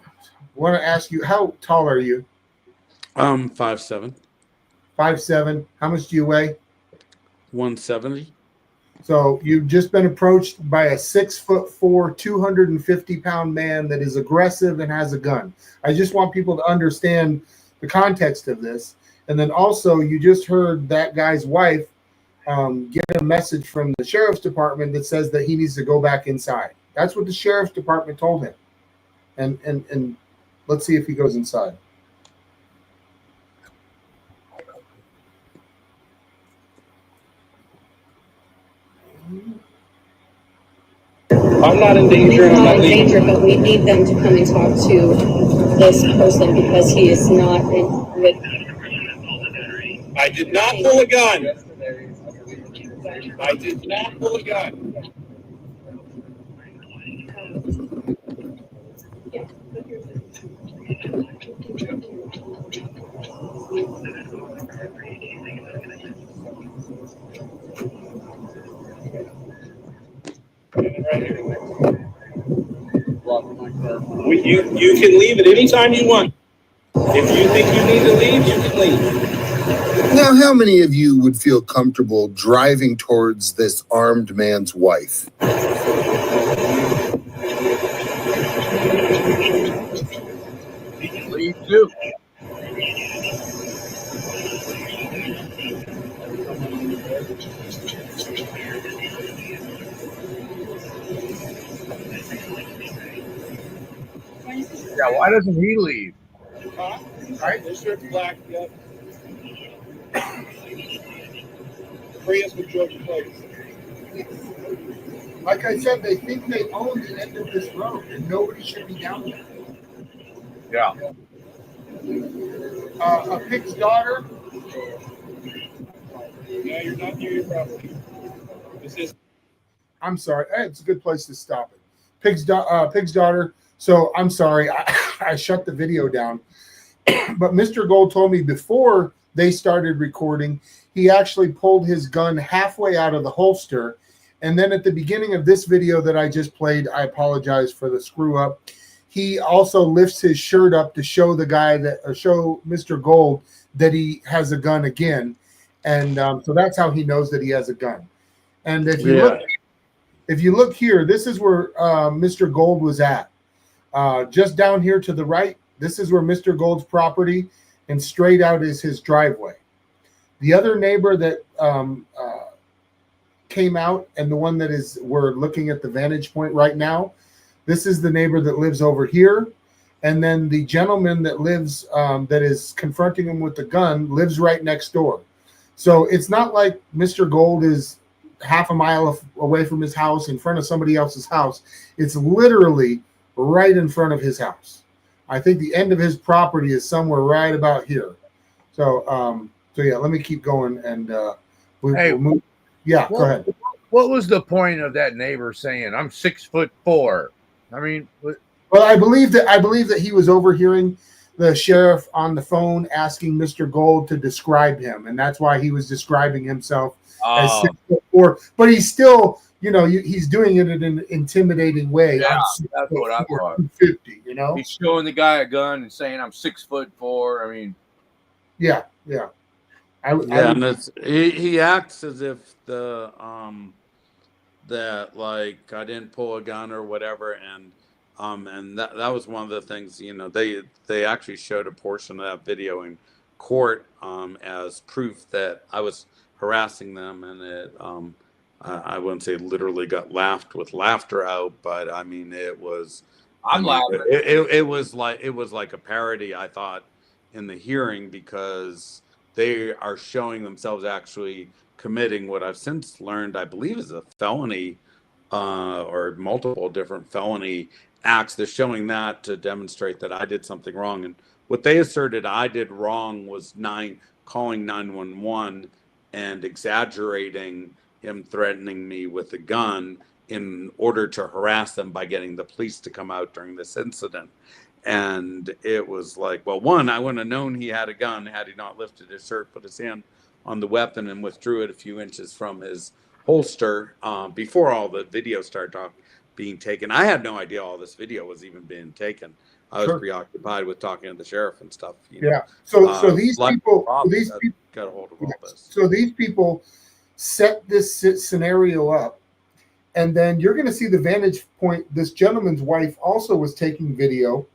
[SPEAKER 2] want to ask you, how tall are you?
[SPEAKER 7] 5'7".
[SPEAKER 2] 5'7". How much do you weigh?
[SPEAKER 7] 170.
[SPEAKER 2] So you've just been approached by a 6'4", 250-pound man that is aggressive and has a gun. I just want people to understand the context of this. And then also, you just heard that guy's wife get a message from the sheriff's department that says that he needs to go back inside. That's what the sheriff's department told him. And let's see if he goes inside.
[SPEAKER 10] I'm not in danger.
[SPEAKER 11] He's not in danger, but we need them to come and talk to this person because he is not with.
[SPEAKER 10] I did not pull a gun. I did not pull a gun. You can leave at any time you want. If you think you need to leave, you can leave.
[SPEAKER 9] Now, how many of you would feel comfortable driving towards this armed man's wife?
[SPEAKER 5] Leave too.
[SPEAKER 1] Yeah, why doesn't he leave?
[SPEAKER 10] Right? This shirt's black, yep. Prius with Georgia plates.
[SPEAKER 2] Like I said, they think they own the end of this road, and nobody should be down there.
[SPEAKER 1] Yeah.
[SPEAKER 2] A pig's daughter.
[SPEAKER 10] Yeah, you're not near your property. This is.
[SPEAKER 2] I'm sorry. It's a good place to stop it. Pig's daughter. So I'm sorry. I shut the video down. But Mr. Gold told me before they started recording, he actually pulled his gun halfway out of the holster. And then at the beginning of this video that I just played, I apologize for the screw up. He also lifts his shirt up to show the guy show Mr. Gold that he has a gun again. And so that's how he knows that he has a gun. And if you look here, this is where Mr. Gold was at. Just down here to the right, this is where Mr. Gold's property, and straight out is his driveway. The other neighbor that came out, and the one that we're looking at the vantage point right now, this is the neighbor that lives over here. And then the gentleman that lives, that is confronting him with the gun, lives right next door. So it's not like Mr. Gold is half a mile away from his house in front of somebody else's house. It's literally right in front of his house. I think the end of his property is somewhere right about here. So, yeah, let me keep going, and we'll move. Yeah, go ahead.
[SPEAKER 1] What was the point of that neighbor saying, "I'm 6'4"? I mean,
[SPEAKER 2] well, I believe that he was overhearing the sheriff on the phone asking Mr. Gold to describe him, and that's why he was describing himself as 6'4". But he's still, he's doing it in an intimidating way.
[SPEAKER 1] Yeah, that's what I thought.
[SPEAKER 2] 250,
[SPEAKER 1] he's showing the guy a gun and saying, "I'm 6'4". I mean,
[SPEAKER 2] yeah.
[SPEAKER 7] And he acts as if that like I didn't pull a gun or whatever, and that was one of the things, they actually showed a portion of that video in court as proof that I was harassing them, and it I wouldn't say literally got laughed with laughter out, but I mean it was
[SPEAKER 1] laughing.
[SPEAKER 7] It was like a parody, I thought, in the hearing, because they are showing themselves actually committing what I've since learned, I believe, is a felony or multiple different felony acts. They're showing that to demonstrate that I did something wrong. And what they asserted I did wrong was calling 911 and exaggerating him threatening me with a gun in order to harass them by getting the police to come out during this incident. And it was like, well, one, I wouldn't have known he had a gun had he not lifted his shirt, put his hand on the weapon, and withdrew it a few inches from his holster before all the video started being taken. I had no idea all this video was even being taken. I was preoccupied with talking to the sheriff and stuff.
[SPEAKER 2] Yeah. So these people
[SPEAKER 7] got a hold of all this.
[SPEAKER 2] So these people set this scenario up, and then you're going to see the vantage point. This gentleman's wife also was taking video,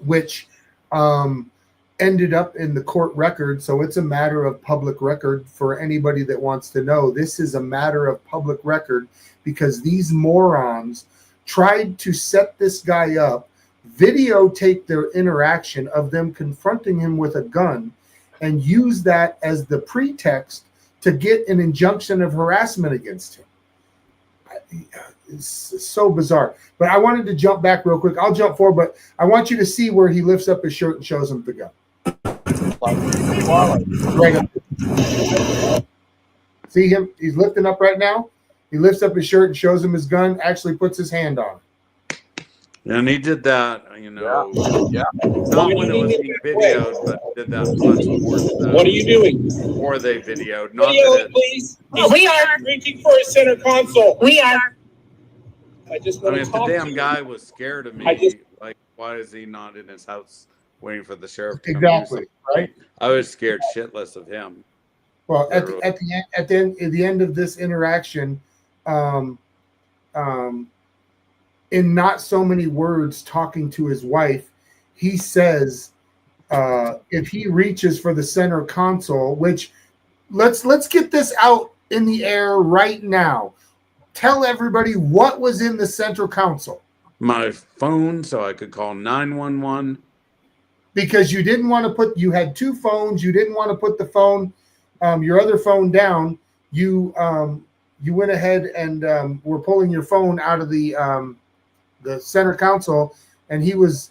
[SPEAKER 2] which ended up in the court record. So it's a matter of public record for anybody that wants to know. This is a matter of public record because these morons tried to set this guy up, videotape their interaction of them confronting him with a gun, and use that as the pretext to get an injunction of harassment against him. It's so bizarre. But I wanted to jump back real quick. I'll jump forward, but I want you to see where he lifts up his shirt and shows him the gun. Right up there. See him? He's lifting up right now. He lifts up his shirt and shows him his gun, actually puts his hand on it.
[SPEAKER 7] And he did that, not when it was being videoed, but did that much more.
[SPEAKER 10] What are you doing?
[SPEAKER 7] Before they videoed. Not
[SPEAKER 10] Video
[SPEAKER 7] that
[SPEAKER 10] it, please. We are reaching for a center console.
[SPEAKER 3] We are.
[SPEAKER 10] I just
[SPEAKER 7] I
[SPEAKER 10] want
[SPEAKER 7] mean,
[SPEAKER 10] to
[SPEAKER 7] if the
[SPEAKER 10] talk
[SPEAKER 7] damn
[SPEAKER 10] to
[SPEAKER 7] guy
[SPEAKER 10] you.
[SPEAKER 7] was scared of me, like, why is he not in his house waiting for the sheriff to come do
[SPEAKER 2] Exactly,
[SPEAKER 7] something?
[SPEAKER 2] right?
[SPEAKER 7] I was scared shitless of him.
[SPEAKER 2] Well, at the end of this interaction, in not so many words, talking to his wife, he says, if he reaches for the center console, which let's get this out in the air right now. Tell everybody what was in the central console.
[SPEAKER 7] My phone, so I could call 911.
[SPEAKER 2] Because you didn't want to you had two phones. You didn't want to put the phone, your other phone down. You went ahead and were pulling your phone out of the center console, and he was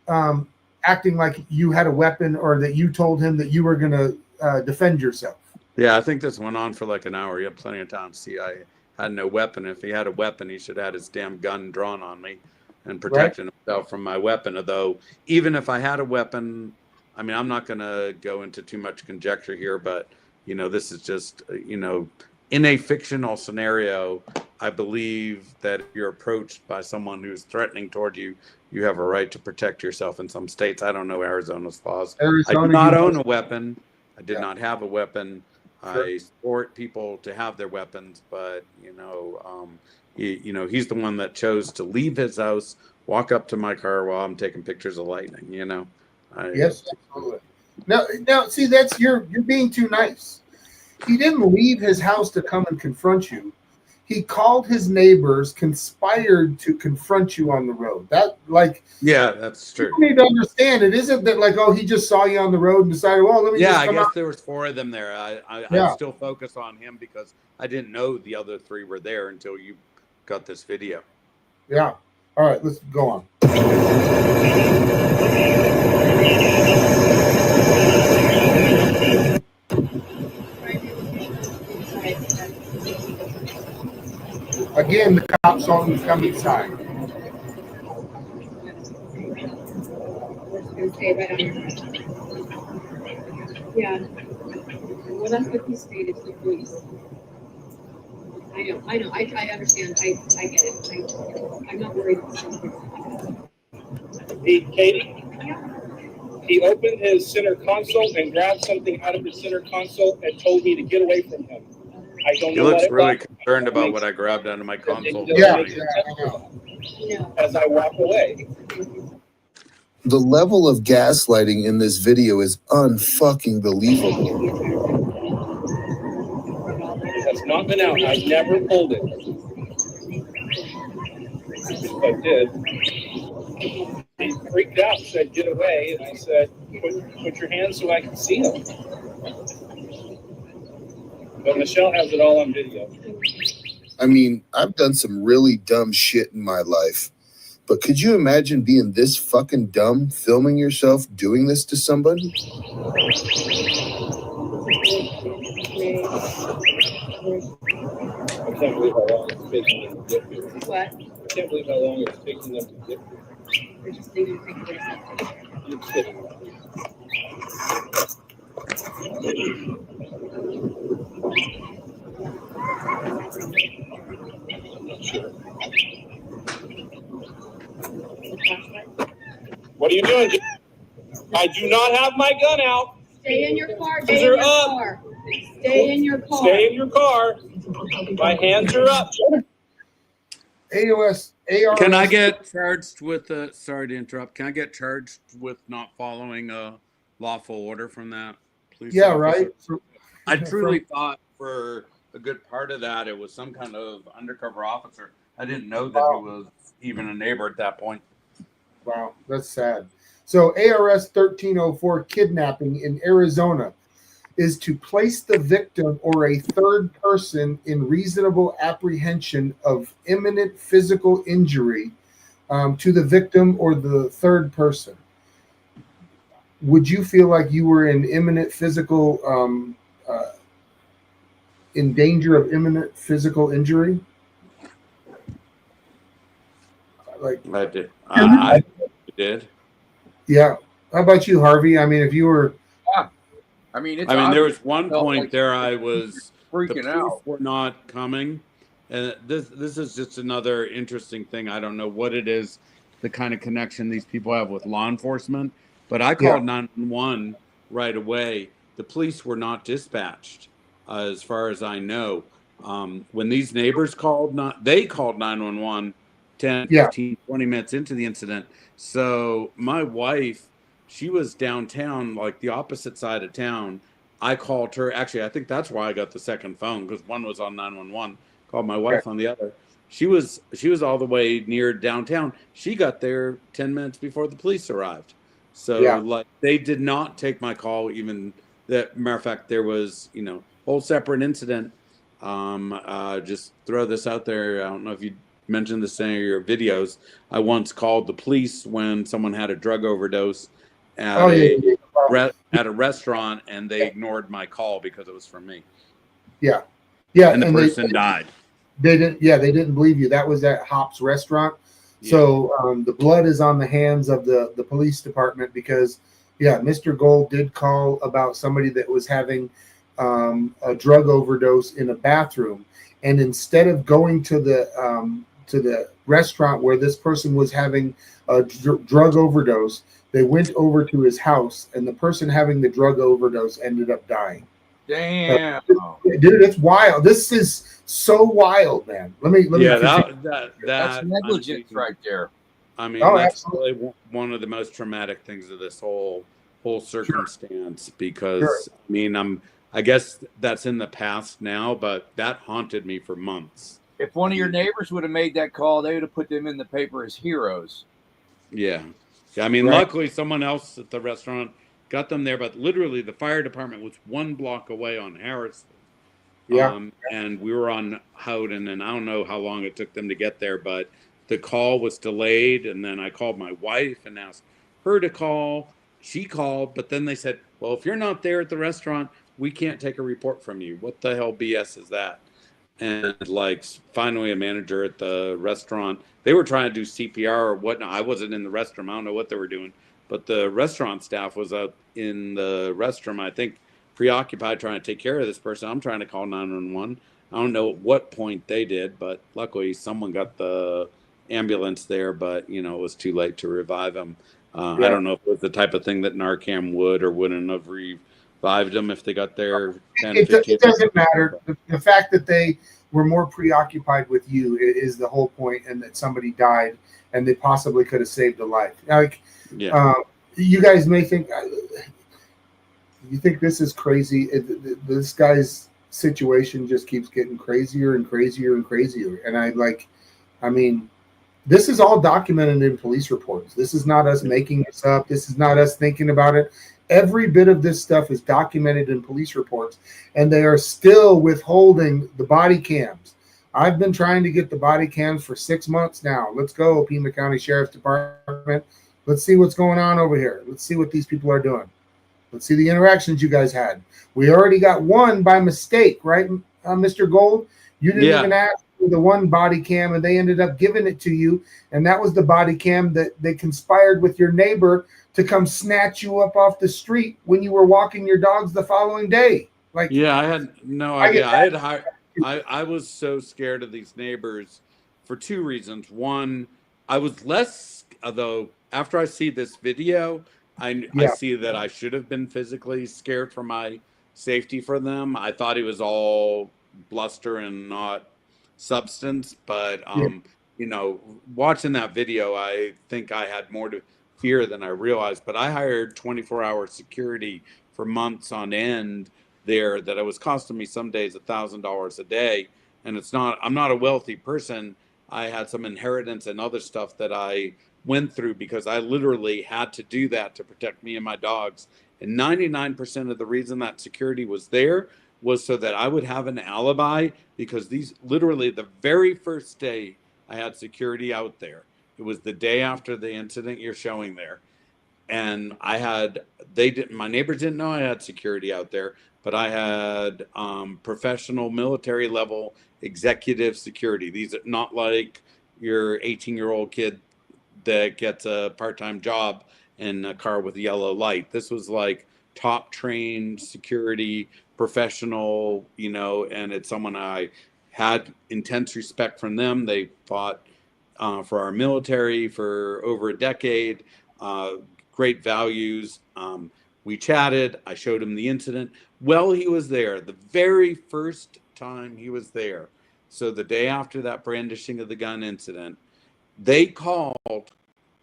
[SPEAKER 2] acting like you had a weapon, or that you told him that you were going to defend yourself.
[SPEAKER 7] Yeah, I think this went on for like an hour. You had plenty of time to see I had no weapon. If he had a weapon, he should have had his damn gun drawn on me and protecting himself from my weapon. Although, even if I had a weapon, I mean, I'm not going to go into too much conjecture here, but, you know, this is just, you know, in a fictional scenario, I believe that if you're approached by someone who's threatening toward you, you have a right to protect yourself in some states. I don't know Arizona's laws. I do not own a weapon. I did not have a weapon. Sure. I support people to have their weapons, but, you know, he's the one that chose to leave his house, walk up to my car while I'm taking pictures of lightning, you know?
[SPEAKER 2] Yes, absolutely. Now, see, you're being too nice. He didn't leave his house to come and confront you. He called his neighbors, conspired to confront you on the road.
[SPEAKER 7] Yeah, that's true.
[SPEAKER 2] You need to understand, it isn't that like, oh, he just saw you on the road and decided, well, let me just come out.
[SPEAKER 7] Yeah, I guess there was 4 of them there. I still focus on him because I didn't know the other 3 were there until you got this video.
[SPEAKER 2] Yeah. All right, let's go on. Again, the cops saw him come inside.
[SPEAKER 11] Yeah. Well, that's what he stated to the police. I know. I understand. I get it. I'm not worried.
[SPEAKER 10] Katie? He opened his center console and grabbed something out of his center console and told me to get away from him. I don't know. He looks
[SPEAKER 7] really concerned about what I grabbed out of my console.
[SPEAKER 2] Yeah.
[SPEAKER 10] As I walk away.
[SPEAKER 9] The level of gaslighting in this video is unfucking believable.
[SPEAKER 10] That's not been out. I never pulled it. If I did. He freaked out and said, get away. And I said, put your hands so I can see them. But Michelle has it all on video.
[SPEAKER 9] I mean, I've done some really dumb shit in my life. But could you imagine being this fucking dumb, filming yourself doing this to somebody?
[SPEAKER 10] I can't believe how long it's taking them to get here.
[SPEAKER 11] What?
[SPEAKER 10] I can't believe how long it's taking them to get here.
[SPEAKER 11] They're just leaving pictures.
[SPEAKER 10] You're kidding. Sure. What are you doing, Jim? I do not have my gun out.
[SPEAKER 11] Stay in your car. Stay in your car. Stay in your car.
[SPEAKER 10] Stay in your car. My hands are up.
[SPEAKER 2] ARS.
[SPEAKER 7] Can I get charged with sorry to interrupt. Can I get charged with not following a lawful order from that, please?
[SPEAKER 2] Yeah, right.
[SPEAKER 7] I truly thought for a good part of that it was some kind of undercover officer. I didn't know that he was even a neighbor at that point.
[SPEAKER 2] Wow, that's sad. So ARS 1304, kidnapping in Arizona, is to place the victim or a third person in reasonable apprehension of imminent physical injury to the victim or the third person. Would you feel like you were in imminent physical, in danger of imminent physical injury? Like
[SPEAKER 7] I did. I did.
[SPEAKER 2] Yeah. How about you, Harvey? I mean, if you were...
[SPEAKER 1] I mean,
[SPEAKER 7] there was one point there I was
[SPEAKER 1] freaking out.
[SPEAKER 7] Were not coming, and this is just another interesting thing. I don't know what it is, the kind of connection these people have with law enforcement, but I called 911 right away. The police were not dispatched, as far as I know. When these neighbors called, they called 911 10, 15, 20 minutes into the incident. So my wife, she was downtown, like the opposite side of town. I called her. Actually, I think that's why I got the second phone, because one was on 911. Called my wife on the other. She was all the way near downtown. She got there 10 minutes before the police arrived. So
[SPEAKER 2] Yeah.
[SPEAKER 7] like they did not take my call. Even that matter of fact, there was whole separate incident. Just throw this out there. I don't know if you mentioned this in your videos. I once called the police when someone had a drug overdose at
[SPEAKER 2] Oh yeah.
[SPEAKER 7] at a restaurant, and they ignored my call because it was from me.
[SPEAKER 2] Yeah. Yeah.
[SPEAKER 7] And the
[SPEAKER 2] And
[SPEAKER 7] person died.
[SPEAKER 2] they didn't. Yeah, they didn't believe you. That was at Hop's restaurant. So the blood is on the hands of the police department because, yeah, Mr. Gold did call about somebody that was having a drug overdose in a bathroom, and instead of going to the restaurant where this person was having a drug overdose, they went over to his house, and the person having the drug overdose ended up dying.
[SPEAKER 1] Damn,
[SPEAKER 2] dude, it's wild. This is so wild, man. Let me.
[SPEAKER 1] That's negligence right there.
[SPEAKER 7] I mean,
[SPEAKER 2] Oh,
[SPEAKER 7] that's
[SPEAKER 2] absolutely.
[SPEAKER 7] really one of the most traumatic things of this whole circumstance, because I mean, I guess that's in the past now, but that haunted me for months.
[SPEAKER 1] If one of your neighbors would have made that call, they would have put them in the paper as heroes.
[SPEAKER 7] Yeah. I mean, luckily someone else at the restaurant got them there, but literally the fire department was 1 block away on Harris.
[SPEAKER 2] Yeah.
[SPEAKER 7] And we were on Howden, and I don't know how long it took them to get there, but the call was delayed. And then I called my wife and asked her to call. She called, but then they said, well, if you're not there at the restaurant, we can't take a report from you. What the hell BS is that? And like finally a manager at the restaurant, they were trying to do CPR or whatnot. I wasn't in the restroom. I don't know what they were doing, but the restaurant staff was out in the restroom, I think, preoccupied trying to take care of this person. I'm trying to call 911. I don't know at what point they did, but luckily someone got the ambulance there, but it was too late to revive him. I don't know if it was the type of thing that Narcan would or wouldn't have revived them if they got there 10, 15
[SPEAKER 2] It doesn't matter. The fact that they were more preoccupied with you is the whole point, and that somebody died and they possibly could have saved a life. Like, you guys may think, you think this is crazy. This guy's situation just keeps getting crazier and crazier and crazier. And I mean, this is all documented in police reports. This is not us making this up. This is not us thinking about it. Every bit of this stuff is documented in police reports, and they are still withholding the body cams. I've been trying to get the body cams for 6 months now. Let's go, Pima County Sheriff's Department. Let's see what's going on over here. Let's see what these people are doing. Let's see the interactions you guys had. We already got one by mistake, right, Mr. Gold? You didn't even ask for the one body cam, and they ended up giving it to you, and that was the body cam that they conspired with your neighbor to come snatch you up off the street when you were walking your dogs the following day. Like,
[SPEAKER 7] I had no idea. I was so scared of these neighbors for 2 reasons. One, I was less, although after I see this video, I see that I should have been physically scared for my safety for them. I thought it was all bluster and not substance, but watching that video, I think I had more to fear than I realized. But I hired 24-hour security for months on end there that it was costing me some days $1,000 a day. And I'm not a wealthy person. I had some inheritance and other stuff that I went through because I literally had to do that to protect me and my dogs. And 99% of the reason that security was there was so that I would have an alibi, because literally the very first day I had security out there, it was the day after the incident you're showing there. And my neighbors didn't know I had security out there, but I had professional military level executive security. These are not like your 18-year-old kid that gets a part-time job in a car with a yellow light. This was like top trained security professional, and it's someone I had intense respect from them. They fought for our military for over a decade, great values. We chatted. I showed him the incident. Well, he was there the very first time he was there. So the day after that brandishing of the gun incident, they called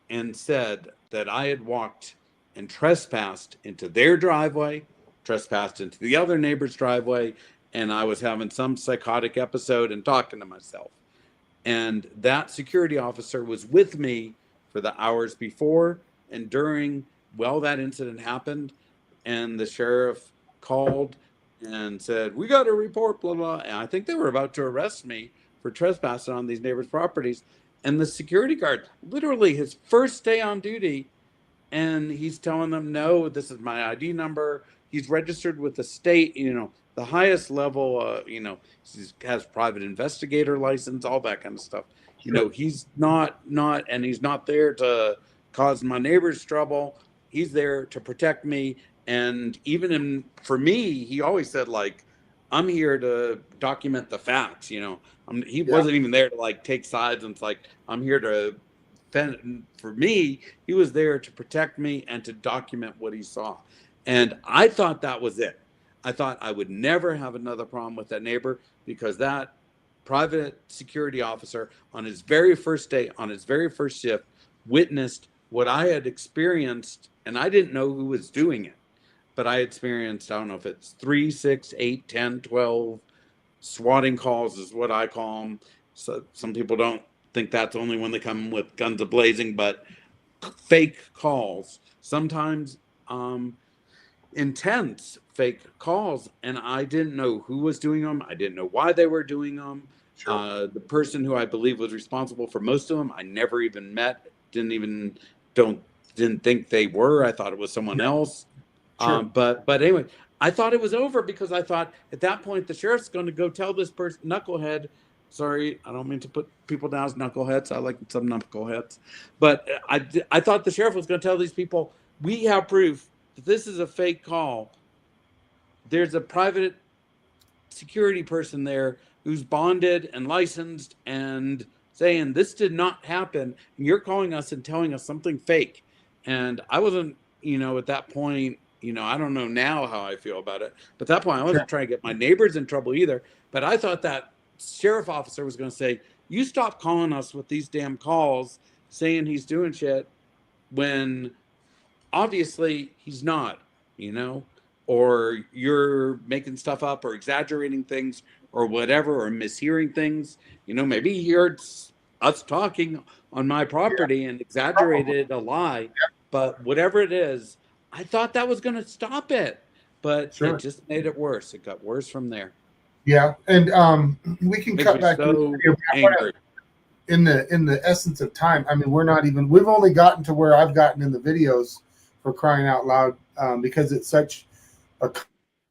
[SPEAKER 7] and said that I had walked and trespassed into their driveway, trespassed into the other neighbor's driveway, and I was having some psychotic episode and talking to myself. And that security officer was with me for the hours before and during, while that incident happened. And the sheriff called and said, "We got a report, blah, blah." And I think they were about to arrest me for trespassing on these neighbors' properties. And the security guard, literally his first day on duty, and he's telling them, "No, this is my ID number." He's registered with the state, the highest level, he has private investigator license, all that kind of stuff. He's not, and he's not there to cause my neighbors trouble. He's there to protect me. And even for me, he always said, like, I'm here to document the facts. He wasn't even there to like take sides. And it's like, I'm here to, for me, he was there to protect me and to document what he saw. And I thought that was it. I thought I would never have another problem with that neighbor, because that private security officer on his very first day, on his very first shift, witnessed what I had experienced, and I didn't know who was doing it, but I experienced, I don't know if it's 3, 6, 8, 10, 12 swatting calls is what I call them. So some people don't think that's only when they come with guns a-blazing, but fake calls, sometimes intense fake calls, and I didn't know who was doing them. I didn't know why they were doing them. Sure. The person who I believe was responsible for most of them, I never even met. Didn't think they were. I thought it was someone else. Sure. But anyway, I thought it was over, because I thought at that point the sheriff's going to go tell this person, knucklehead. Sorry, I don't mean to put people down as knuckleheads. I like some knuckleheads, but I thought the sheriff was going to tell these people, we have proof that this is a fake call. There's a private security person there who's bonded and licensed and saying this did not happen, and you're calling us and telling us something fake. And I wasn't, at that point, I don't know now how I feel about it, but at that point I wasn't trying to get my neighbors in trouble either. But I thought that sheriff officer was going to say, you stop calling us with these damn calls saying he's doing shit, when obviously he's not, or you're making stuff up or exaggerating things or whatever, or mishearing things. Maybe he heard us talking on my property and exaggerated a lie, but whatever it is, I thought that was going to stop it, but it just made it worse. It got worse from there.
[SPEAKER 2] Yeah, and we can cut back
[SPEAKER 7] so angry.
[SPEAKER 2] In the essence of time. I mean, we've only gotten to where I've gotten in the videos, for crying out loud, because it's such a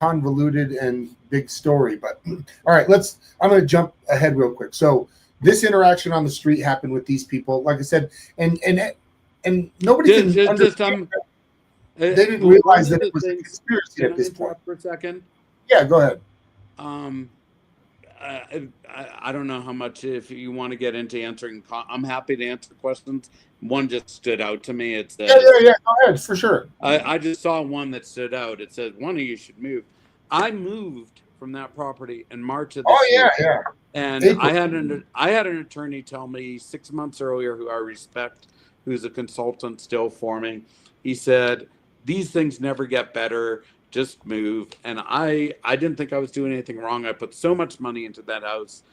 [SPEAKER 2] convoluted and big story. But all right, I'm going to jump ahead real quick. So this interaction on the street happened with these people, like I said, and nobody can understand. They didn't realize that it was a conspiracy at this point.
[SPEAKER 7] For a second?
[SPEAKER 2] Yeah, go ahead.
[SPEAKER 7] I don't know how much, if you want to get into answering, I'm happy to answer questions. One just stood out to me. It says,
[SPEAKER 2] yeah, go ahead, for sure.
[SPEAKER 7] I just saw one that stood out. It said, one of you should move. I moved from that property in March of this year.
[SPEAKER 2] Yeah.
[SPEAKER 7] And I had an attorney tell me 6 months earlier, who I respect, who's a consultant still for me. He said, these things never get better. Just move. And I didn't think I was doing anything wrong. I put so much money into that house.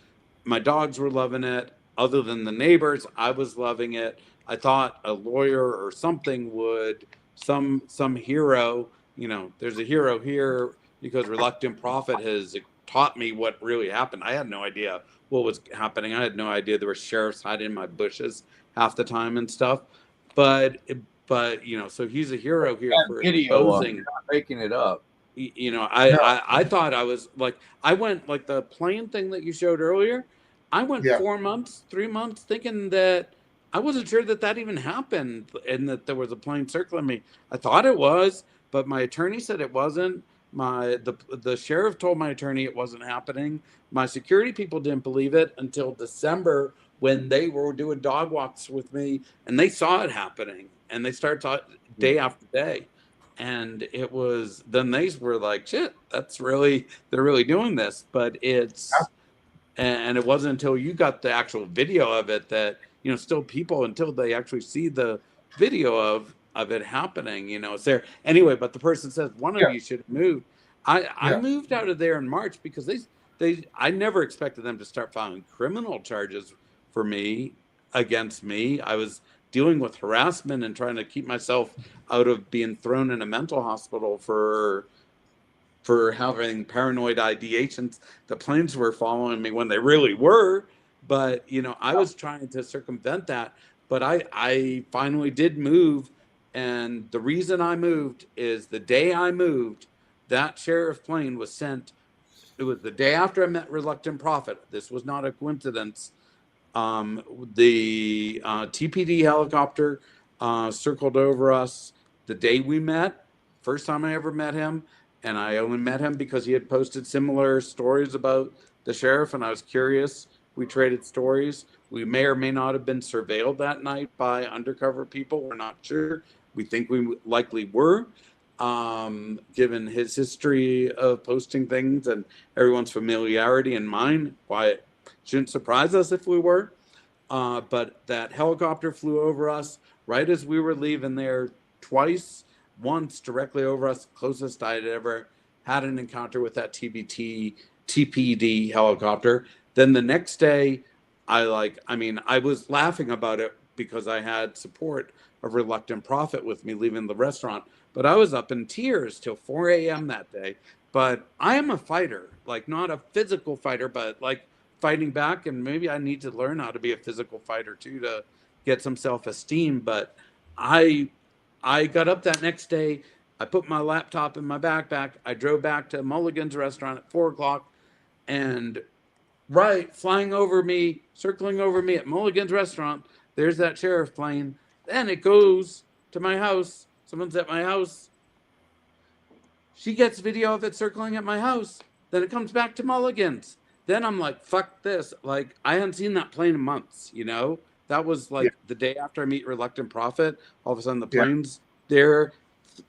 [SPEAKER 7] My dogs were loving it. Other than the neighbors, I was loving it. I thought a lawyer or something would, some hero, there's a hero here, because Reluctant Prophet has taught me what really happened. I had no idea what was happening. I had no idea there were sheriffs hiding in my bushes half the time and stuff. But so he's a hero here for exposing,
[SPEAKER 1] not making it up.
[SPEAKER 7] I thought I was like, I went like the plane thing that you showed earlier. I went 4 months, 3 months thinking that I wasn't sure that even happened, and that there was a plane circling me. I thought it was, but my attorney said it wasn't. The sheriff told my attorney it wasn't happening. My security people didn't believe it until December, when they were doing dog walks with me, and they saw it happening, and they started talking day after day. And it was, then they were like, shit, they're really doing this. But and it wasn't until you got the actual video of it that, still people, until they actually see the video of, of it happening. It's there anyway. But the person says one of you should have moved. I moved out of there in March because I never expected them to start filing criminal charges against me. I was dealing with harassment and trying to keep myself out of being thrown in a mental hospital for having paranoid ideations. The planes were following me when they really were, but I was trying to circumvent that. But I finally did move, and the reason I moved is the day I moved, that sheriff plane was sent. It was the day after I met Reluctant Prophet. This was not a coincidence. The TPD helicopter circled over us the day we met. First time I ever met him, and I only met him because he had posted similar stories about the sheriff, and I was curious. We traded stories. We may or may not have been surveilled that night by undercover people. We're not sure. We think we likely were, given his history of posting things and everyone's familiarity and mine. Why it shouldn't surprise us if we were. But that helicopter flew over us right as we were leaving there twice. Once directly over us, closest I'd ever had an encounter with that TPD helicopter. Then the next day, I was laughing about it because I had support of Reluctant Prophet with me leaving the restaurant, but I was up in tears till 4 a.m. that day. But I am a fighter, like not a physical fighter, but like fighting back, and maybe I need to learn how to be a physical fighter too to get some self-esteem. But I got up that next day. I put my laptop in my backpack. I drove back to Mulligan's restaurant at 4 o'clock, and flying over me, circling over me at Mulligan's restaurant, there's that sheriff plane. Then it goes to my house. Someone's at my house. She gets video of it circling at my house. Then it comes back to Mulligan's. Then I'm like, fuck this. Like, I hadn't seen that plane in months, That was like the day after I meet Reluctant Prophet. All of a sudden the plane's there,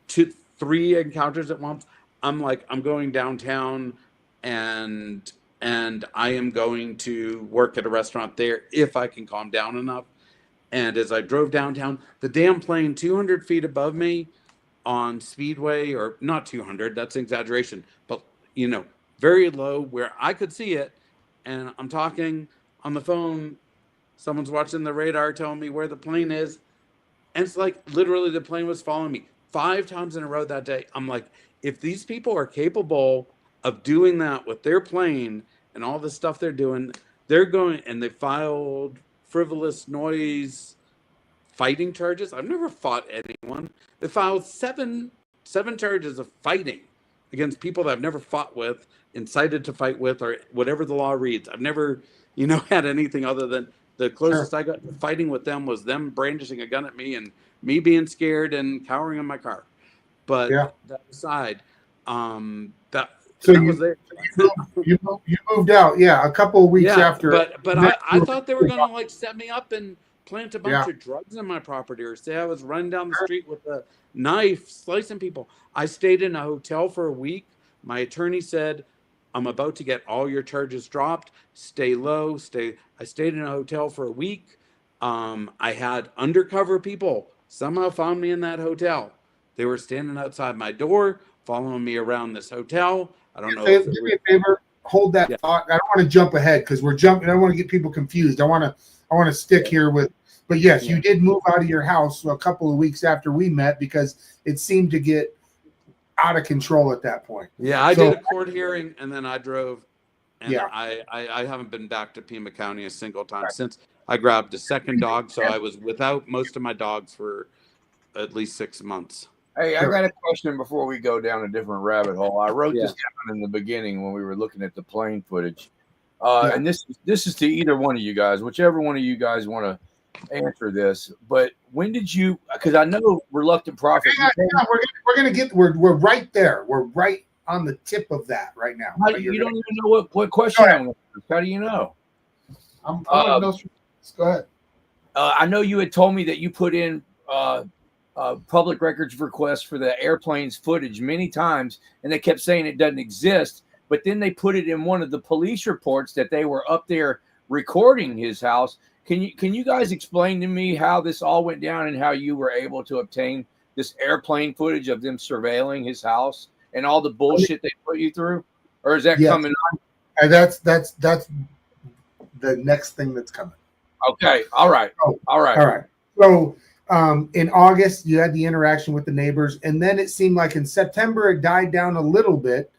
[SPEAKER 7] 3 encounters at once. I'm like, I'm going downtown and I am going to work at a restaurant there if I can calm down enough. And as I drove downtown, the damn plane 200 feet above me on Speedway, or not 200, that's an exaggeration, but very low where I could see it. And I'm talking on the phone. Someone's watching the radar telling me where the plane is. And it's like literally the plane was following me 5 times in a row that day. I'm like, if these people are capable of doing that with their plane and all the stuff they're doing, they're going, and they filed frivolous noise fighting charges. I've never fought anyone. They filed seven charges of fighting against people that I've never fought with, incited to fight with, or whatever the law reads. I've never, had anything other than the closest I got to fighting with them was them brandishing a gun at me and me being scared and cowering in my car. But that aside, that was there.
[SPEAKER 2] You moved out, a couple of weeks after.
[SPEAKER 7] But I thought they were gonna like set me up and plant a bunch of drugs on my property, or say I was running down the street with a knife slicing people. I stayed in a hotel for a week. My attorney said, I'm about to get all your charges dropped. Stay low. I stayed in a hotel for a week. I had undercover people somehow found me in that hotel. They were standing outside my door, following me around this hotel. I don't know.
[SPEAKER 2] Do me a favor. Hold that thought. I don't want to jump ahead because we're jumping. I don't want to get people confused. I want to stick here with. But yes, you did move out of your house a couple of weeks after we met because it seemed to get out of control at that point.
[SPEAKER 7] Yeah, I did a court hearing and then I drove. And I haven't been back to Pima County a single time since I grabbed a second dog. So I was without most of my dogs for at least 6 months.
[SPEAKER 1] Hey, I got a question before we go down a different rabbit hole. I wrote this down in the beginning when we were looking at the plane footage. And this is to either one of you guys, whichever one of you guys want to answer this. But when did you, because I know Reluctant Prophet.
[SPEAKER 2] We're right there. We're right on the tip of that right now.
[SPEAKER 1] You don't even know what question I'm going to ask. How do you know?
[SPEAKER 2] I'm go ahead.
[SPEAKER 1] I know you had told me that you put in public records requests for the airplane's footage many times, and they kept saying it doesn't exist. But then they put it in one of the police reports that they were up there recording his house. Can you guys explain to me how this all went down and how you were able to obtain this airplane footage of them surveilling his house and all the bullshit they put you through? Or is that coming up?
[SPEAKER 2] And that's the next thing that's coming.
[SPEAKER 1] Okay. All right. All right.
[SPEAKER 2] So in August, you had the interaction with the neighbors, and then it seemed like in September it died down a little bit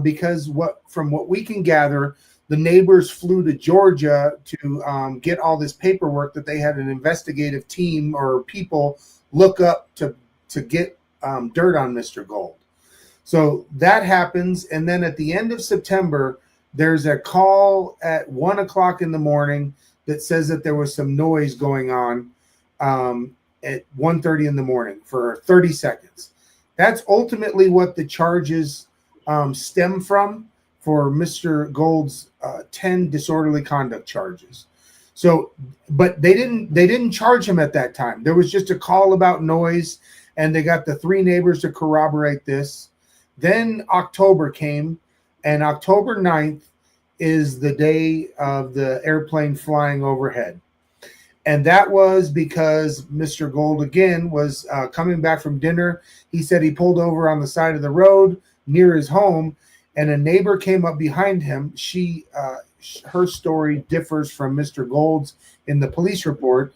[SPEAKER 2] because from what we can gather, the neighbors flew to Georgia to get all this paperwork that they had an investigative team or people look up to get dirt on Mr. Gold. So that happens, and then at the end of September, there's a call at 1 o'clock in the morning that says that there was some noise going on at 1:30 in the morning for 30 seconds. That's ultimately what the charges stem from for Mr. Gold's 10 disorderly conduct charges. So, but they didn't charge him at that time. There was just a call about noise, and they got the 3 neighbors to corroborate this. Then October came, and October 9th is the day of the airplane flying overhead. And that was because Mr. Gold, again, was coming back from dinner. He said he pulled over on the side of the road near his home, and a neighbor came up behind him. Her story differs from Mr. Gold's in the police report.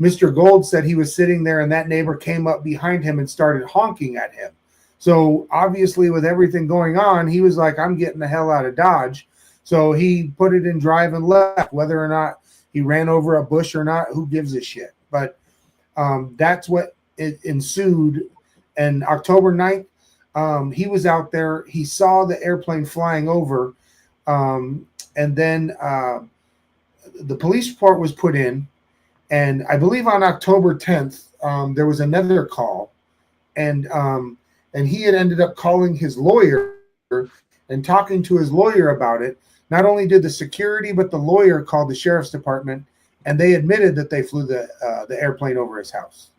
[SPEAKER 2] Mr. Gold said he was sitting there, and that neighbor came up behind him and started honking at him. So obviously, with everything going on, he was like, I'm getting the hell out of Dodge. So he put it in drive and left. Whether or not he ran over a bush or not, who gives a shit? But that's what it ensued. And October 9th, he was out there. He saw the airplane flying over. And then the police report was put in. And I believe on October 10th, there was another call. And he had ended up calling his lawyer and talking to his lawyer about it. Not only did the security, but the lawyer called the sheriff's department, and they admitted that they flew the airplane over his house.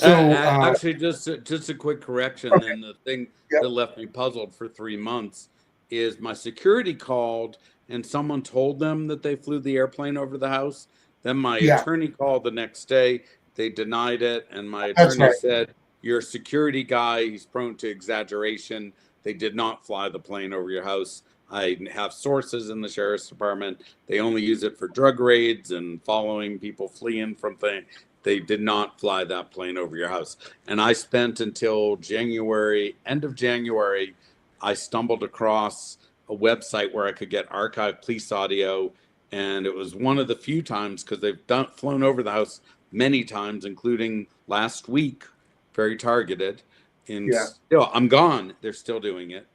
[SPEAKER 7] Actually, just a quick correction. Okay. And the thing that left me puzzled for 3 months is my security called, and someone told them that they flew the airplane over the house. Then my attorney called the next day. They denied it, and my attorney said, "You're a security guy. He's prone to exaggeration. They did not fly the plane over your house. I have sources in the sheriff's department. They only use it for drug raids and following people fleeing from things. They did not fly that plane over your house." And I spent until January, end of January, I stumbled across a website where I could get archived police audio. And it was one of the few times, because they've flown over the house many times, including last week, very targeted. Still, I'm gone. They're still doing it.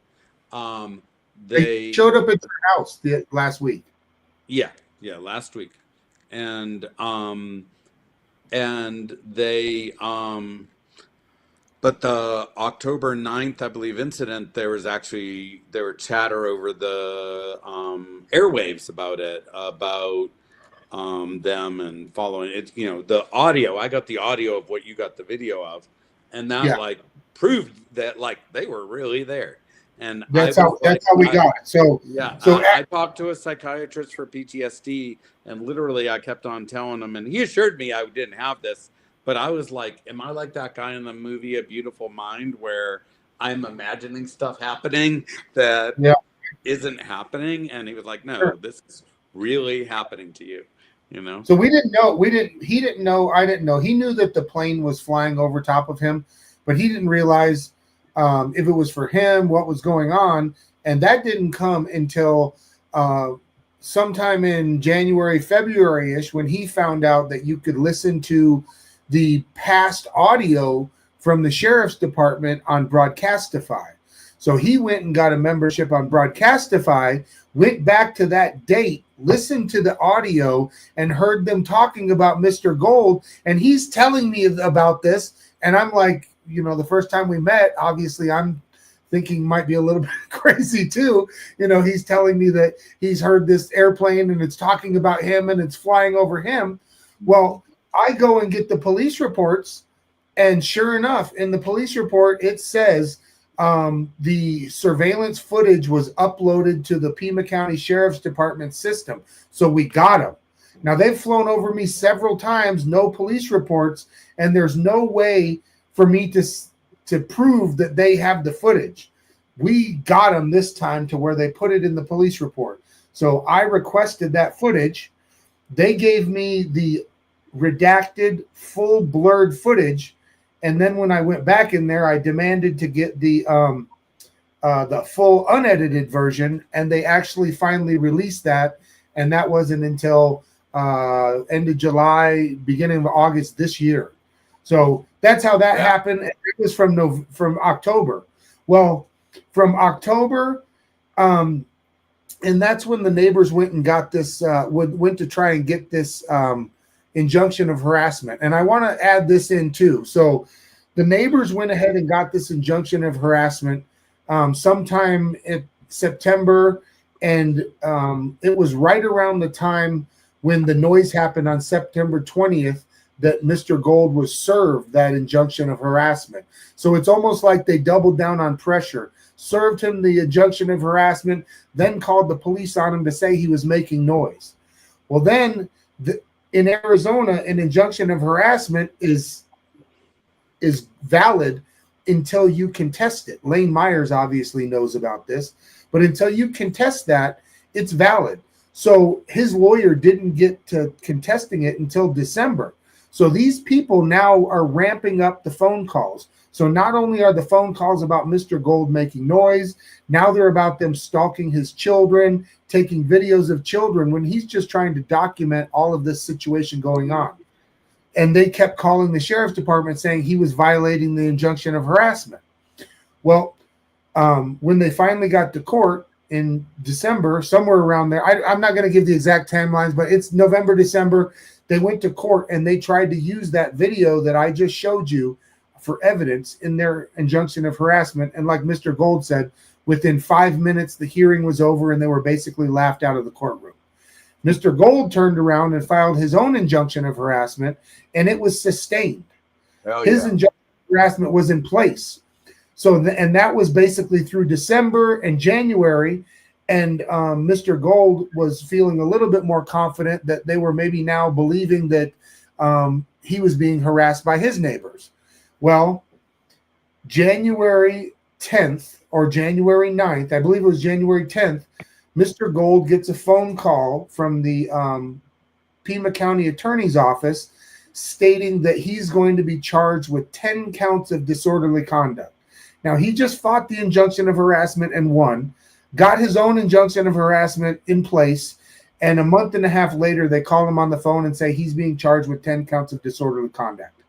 [SPEAKER 7] They
[SPEAKER 2] showed up at their house last week.
[SPEAKER 7] Yeah, last week, and they but the October 9th, I believe, incident, there were chatter over the airwaves about it, about them and following it. You know, the audio. I got the audio of what you got the video of, and that proved that they were really there. And
[SPEAKER 2] that's how we got it. So
[SPEAKER 7] I talked to a psychiatrist for PTSD, and literally I kept on telling him, and he assured me I didn't have this, but I was like, am I like that guy in the movie A Beautiful Mind where I'm imagining stuff happening that isn't happening? And he was like, no, this is really happening to you. You know?
[SPEAKER 2] So we didn't know. He didn't know. I didn't know. He knew that the plane was flying over top of him, but he didn't realize if it was for him, what was going on. And that didn't come until sometime in January, February-ish, when he found out that you could listen to the past audio from the sheriff's department on Broadcastify. So he went and got a membership on Broadcastify, went back to that date, listened to the audio, and heard them talking about Mr. Gold. And he's telling me about this. And I'm like, the first time we met, obviously I'm thinking might be a little bit crazy too. He's telling me that he's heard this airplane and it's talking about him and it's flying over him. Well, I go and get the police reports, and sure enough, in the police report, it says the surveillance footage was uploaded to the Pima County Sheriff's Department system. So we got him.
[SPEAKER 12] Now, they've flown over me several times, no police reports, and there's no way for me to prove that they have the footage. We got them this time to where they put it in the police report. So I requested that footage. They gave me the redacted, full blurred footage, and then when I went back in there, I demanded to get the full unedited version, and they actually finally released that, and that wasn't until end of July, beginning of August this year. So that's how that happened. And it was from October. Well, from October, and that's when the neighbors went and got this, went to try and get this injunction of harassment. And I want to add this in too. So the neighbors went ahead and got this injunction of harassment sometime in September, and it was right around the time when the noise happened on September 20th that Mr. Gold was served that injunction of harassment. So it's almost like they doubled down on pressure, served him the injunction of harassment, then called the police on him to say he was making noise. Well, then in Arizona, an injunction of harassment is valid until you contest it. Lane Myers obviously knows about this, but until you contest that, it's valid. So his lawyer didn't get to contesting it until December. So these people now are ramping up the phone calls. So not only are the phone calls about Mr. Gold making noise, now they're about them stalking his children, taking videos of children when he's just trying to document all of this situation going on. And they kept calling the sheriff's department saying he was violating the injunction of harassment. Well, when they finally got to court in December, somewhere around there, I'm not going to give the exact timelines, but it's November, December. They went to court and they tried to use that video that I just showed you for evidence in their injunction of harassment. And like Mr. Gold said, within 5 minutes, the hearing was over and they were basically laughed out of the courtroom. Mr. Gold turned around and filed his own injunction of harassment, and it was sustained. His injunction of harassment was in place. So, and that was basically through December and January. And Mr. Gold was feeling a little bit more confident that they were maybe now believing that he was being harassed by his neighbors. Well, January 10th or January 9th, I believe it was January 10th, Mr. Gold gets a phone call from the Pima County Attorney's Office stating that he's going to be charged with 10 counts of disorderly conduct. Now, he just fought the injunction of harassment and won, got his own injunction of harassment in place, and a month and a half later, they call him on the phone and say he's being charged with 10 counts of disorderly conduct.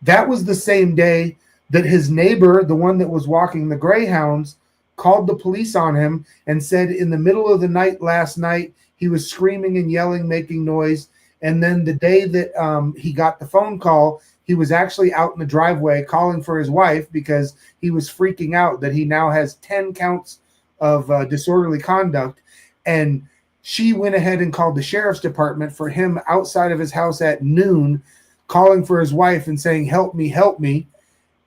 [SPEAKER 12] That was the same day that his neighbor, the one that was walking the greyhounds, called the police on him and said in the middle of the night last night, he was screaming and yelling, making noise. And then the day that he got the phone call, he was actually out in the driveway calling for his wife because he was freaking out that he now has 10 counts of disorderly conduct. And she went ahead and called the sheriff's department for him outside of his house at noon, calling for his wife and saying, "Help me, help me."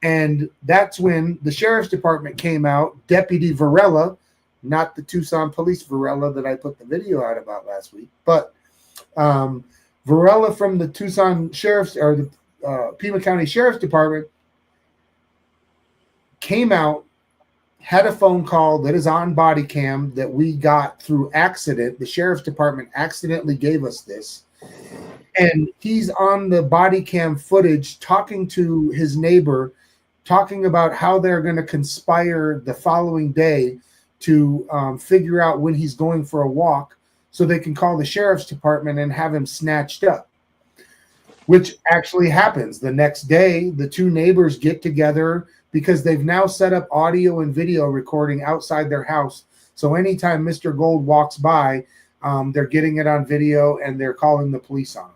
[SPEAKER 12] And that's when the sheriff's department came out, Deputy Varela, not the Tucson Police Varela that I put the video out about last week, but Varela from the Tucson Sheriff's or the Pima County Sheriff's Department came out, had a phone call that is on body cam that we got through accident. The Sheriff's Department accidentally gave us this. And he's on the body cam footage talking to his neighbor, talking about how they're going to conspire the following day to figure out when he's going for a walk so they can call the sheriff's department and have him snatched up, which actually happens. The next day, the two neighbors get together because they've now set up audio and video recording outside their house. So anytime Mr. Gold walks by, they're getting it on video and they're calling the police on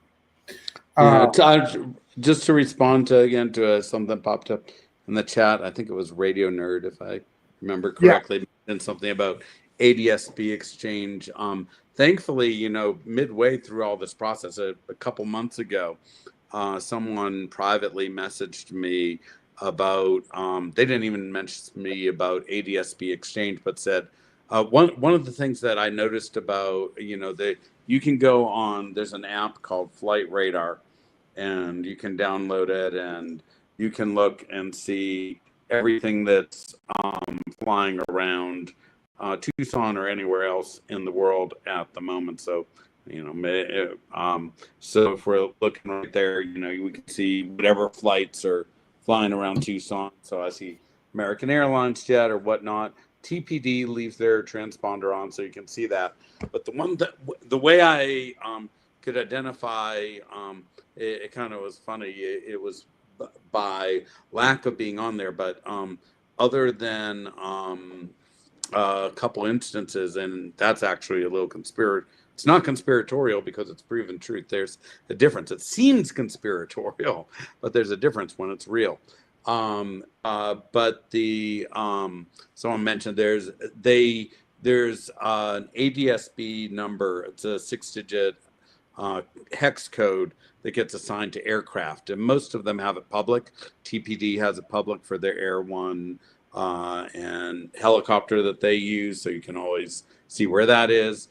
[SPEAKER 12] him.
[SPEAKER 7] Just to respond to something popped up in the chat, I think it was Radio Nerd, if I remember correctly, and something about ADSB exchange. Thankfully, midway through all this process, a couple months ago, someone privately messaged me about, they didn't even mention me about ADSB exchange, but said, One of the things that I noticed about, you can go on, there's an app called Flight Radar, and you can download it, and you can look and see everything that's flying around Tucson or anywhere else in the world at the moment. So, so if we're looking right there, we can see whatever flights are flying around Tucson. So I see American Airlines jet or whatnot. TPD leaves their transponder on, so you can see that. But the way I could identify, it kind of was funny. It was by lack of being on there, but other than a couple instances, and that's actually a little It's not conspiratorial because it's proven truth. There's a difference. It seems conspiratorial, but there's a difference when it's real. But someone mentioned there's an ADSB number. It's a 6-digit hex code that gets assigned to aircraft, and most of them have it public. TPD has it public for their Air One and helicopter that they use, so you can always see where that is.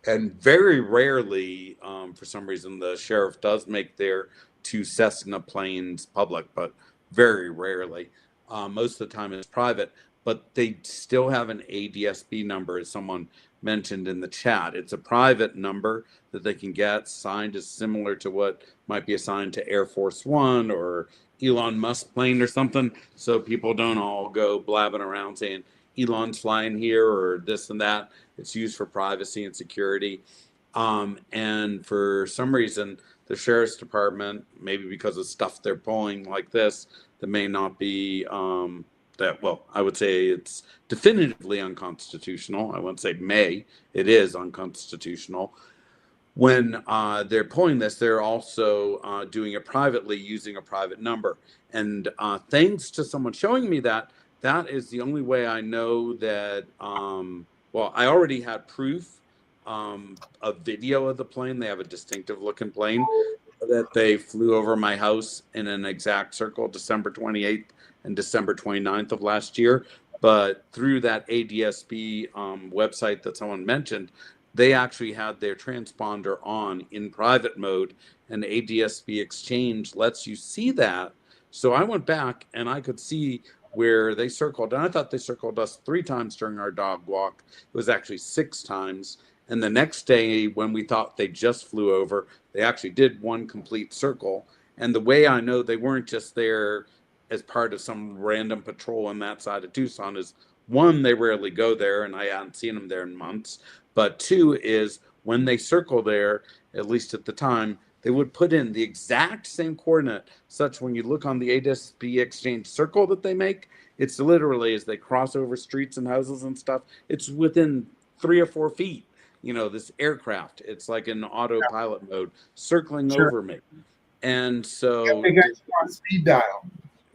[SPEAKER 7] And very rarely, for some reason, the sheriff does make their 2 Cessna planes public, but very rarely. Most of the time it's private, but they still have an ADSB number, as someone mentioned in the chat. It's a private number that they can get. Signed is similar to what might be assigned to Air Force One or Elon Musk plane or something, so people don't all go blabbing around saying Elon's flying here or this and that. It's used for privacy and security. And for some reason, the sheriff's department, maybe because of stuff they're pulling like this, that may not be I would say it's definitively unconstitutional. I wouldn't say may, it is unconstitutional. When they're pulling this, they're also doing it privately using a private number. And thanks to someone showing me that is the only way I know that, I already had proof, a video of the plane. They have a distinctive looking plane that they flew over my house in an exact circle, December 28th and December 29th of last year. But through that ADSB website that someone mentioned, they actually had their transponder on in private mode, and ADSB Exchange lets you see that. So I went back and I could see where they circled, and I thought they circled us 3 times during our dog walk. It was actually 6 times. And the next day, when we thought they just flew over, they actually did 1 complete circle. And the way I know they weren't just there as part of some random patrol on that side of Tucson is, 1, they rarely go there, and I hadn't seen them there in months. But 2 is when they circle there, at least at the time, they would put in the exact same coordinate, such when you look on the ADSB Exchange circle that they make, it's literally, as they cross over streets and houses and stuff, it's within 3 or 4 feet. This aircraft, it's like in autopilot mode, circling over me. And so
[SPEAKER 12] they got you on speed dial.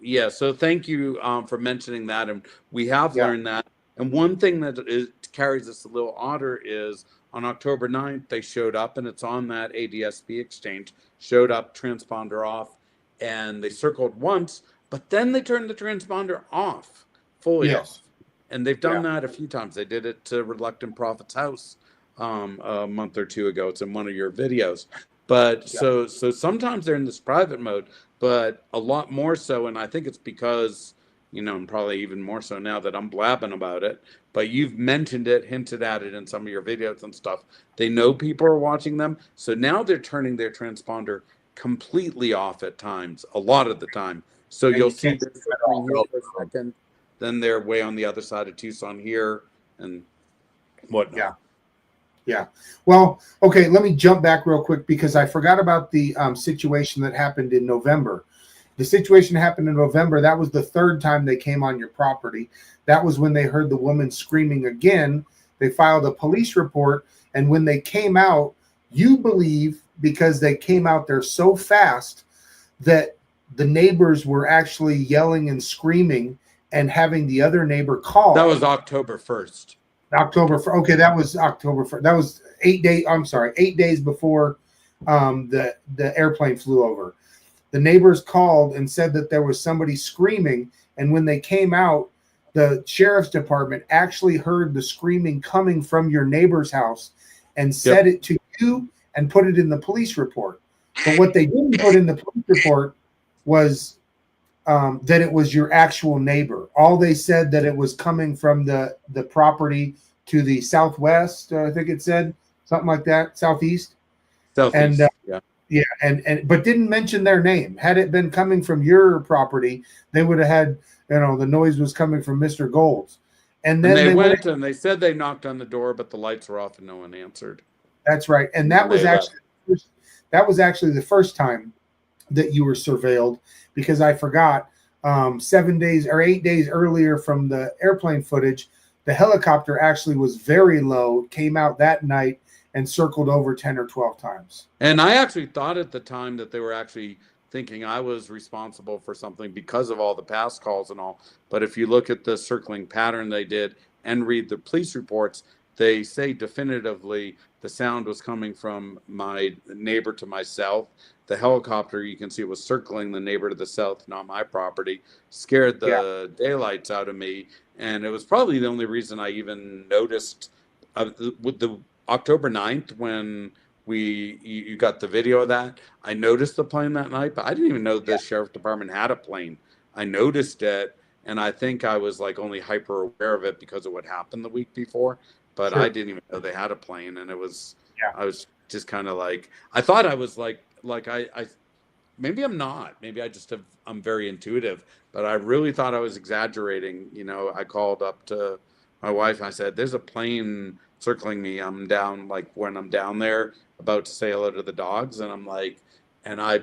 [SPEAKER 7] Yeah, so thank you for mentioning that, and we have learned that. And one thing that carries us a little odder is on October 9th, they showed up, and it's on that ADSB Exchange, showed up, transponder off, and they circled once, but then they turned the transponder off, fully off. And they've done that a few times. They did it to Reluctant Prophet's house a month or 2 ago. It's in one of your videos. But so sometimes they're in this private mode, but a lot more so, and I think it's because, and probably even more so now that I'm blabbing about it, but you've mentioned it, hinted at it in some of your videos and stuff. They know people are watching them, so now they're turning their transponder completely off at times, a lot of the time. So you'll see they're circling here for a second, then they're way on the other side of Tucson here, and whatnot.
[SPEAKER 12] Yeah. Well, okay, let me jump back real quick because I forgot about the situation that happened in November. The situation happened in November. That was the 3rd time they came on your property. That was when they heard the woman screaming again. They filed a police report. And when they came out, you believe, because they came out there so fast, that the neighbors were actually yelling and screaming and having the other neighbor call.
[SPEAKER 7] That was October 1st.
[SPEAKER 12] Okay, that was October 1st. That was 8 days. I'm sorry, 8 days before the airplane flew over. The neighbors called and said that there was somebody screaming, and when they came out, the sheriff's department actually heard the screaming coming from your neighbor's house and said it to you and put it in the police report. But what they didn't put in the police report was that it was your actual neighbor. All they said that it was coming from the property to the southwest. I think it said something like that, southeast.
[SPEAKER 7] Southeast,
[SPEAKER 12] And yeah, and but didn't mention their name. Had it been coming from your property, they would have had, the noise was coming from Mr. Gold's. And then
[SPEAKER 7] they went and they said they knocked on the door, but the lights were off and no one answered.
[SPEAKER 12] That's right. And that was actually the first time that you were surveilled, because I forgot 7 days or 8 days earlier from the airplane footage, the helicopter actually was very low, came out that night and circled over 10 or 12 times.
[SPEAKER 7] And I actually thought at the time that they were actually thinking I was responsible for something because of all the past calls and all. But if you look at the circling pattern they did and read the police reports, they say definitively the sound was coming from my neighbor to my south. The helicopter, you can see, was circling the neighbor to the south, not my property, scared the daylights out of me. And it was probably the only reason I even noticed with the October 9th, when you got the video of that, I noticed the plane that night, but I didn't even know the sheriff department had a plane. I noticed it, and I think I was like only hyper aware of it because of what happened the week before, but I didn't even know they had a plane. And it was, I was just kind of like, I thought I was like I maybe I'm not, maybe I'm very intuitive, but I really thought I was exaggerating. I called up to my wife and I said, there's a plane circling me. I'm down, like when I'm down there about to say hello to the dogs, and I'm like, and I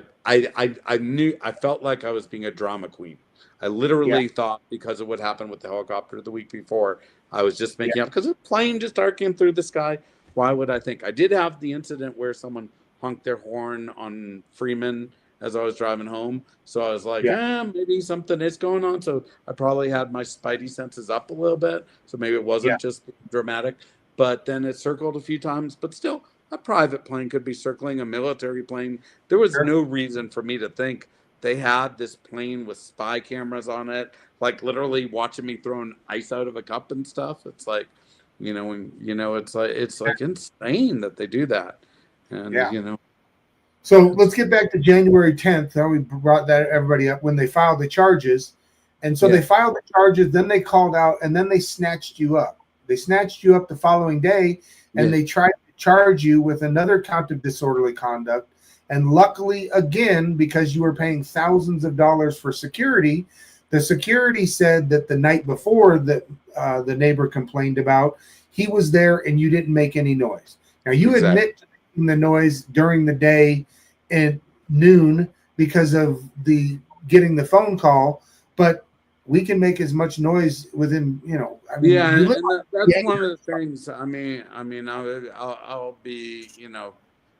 [SPEAKER 7] felt like I was being a drama queen. I literally thought, because of what happened with the helicopter the week before, I was just making up, because a plane just arcing through the sky. Why would I think? I did have the incident where someone honked their horn on Freeman as I was driving home, so I was like, maybe something is going on. So I probably had my spidey senses up a little bit, so maybe it wasn't just dramatic. But then it circled a few times. But still, a private plane could be circling, a military plane. There was no reason for me to think they had this plane with spy cameras on it, like literally watching me throwing ice out of a cup and stuff. It's like, it's like insane that they do that. And
[SPEAKER 12] So let's get back to January 10th. How we brought that everybody up when they filed the charges. And so they filed the charges, then they called out, and then they snatched you up. They snatched you up the following day, and they tried to charge you with another count of disorderly conduct. And luckily, again, because you were paying thousands of dollars for security, the security said that the night before that the neighbor complained about, he was there and you didn't make any noise. Now, you admit to making the noise during the day at noon because of the getting the phone call, but we can make as much noise within,
[SPEAKER 7] that's one of the things. I'll be,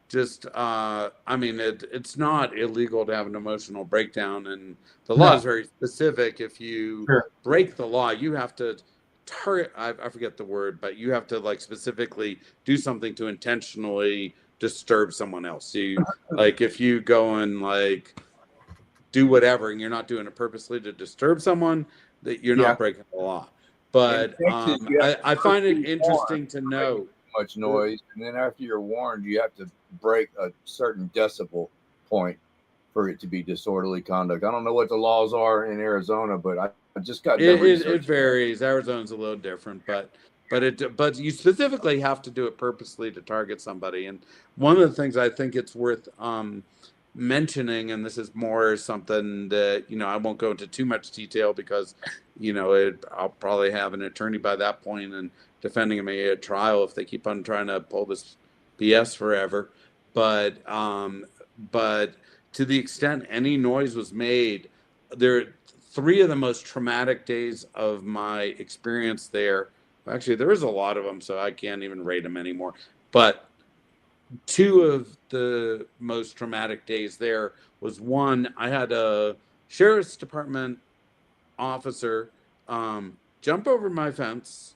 [SPEAKER 7] just, it's not illegal to have an emotional breakdown, and the law is very specific. If you break the law, you have to target, I forget the word, but you have to like specifically do something to intentionally disturb someone else. So like if you go and like do whatever and you're not doing it purposely to disturb someone, that you're not breaking the law. But I find it interesting to know
[SPEAKER 1] much noise, and then after you're warned, you have to break a certain decibel point for it to be disorderly conduct. I don't know what the laws are in Arizona, but I just got
[SPEAKER 7] it varies. Arizona's a little different, but you specifically have to do it purposely to target somebody. And one of the things I think it's worth mentioning, and this is more something that I won't go into too much detail because I'll probably have an attorney by that point and defending me at trial if they keep on trying to pull this BS forever. But to the extent any noise was made, there 3 of the most traumatic days of my experience there. Actually, there is a lot of them, so I can't even rate them anymore. But 2 of the most traumatic days there was one, I had a sheriff's department officer jump over my fence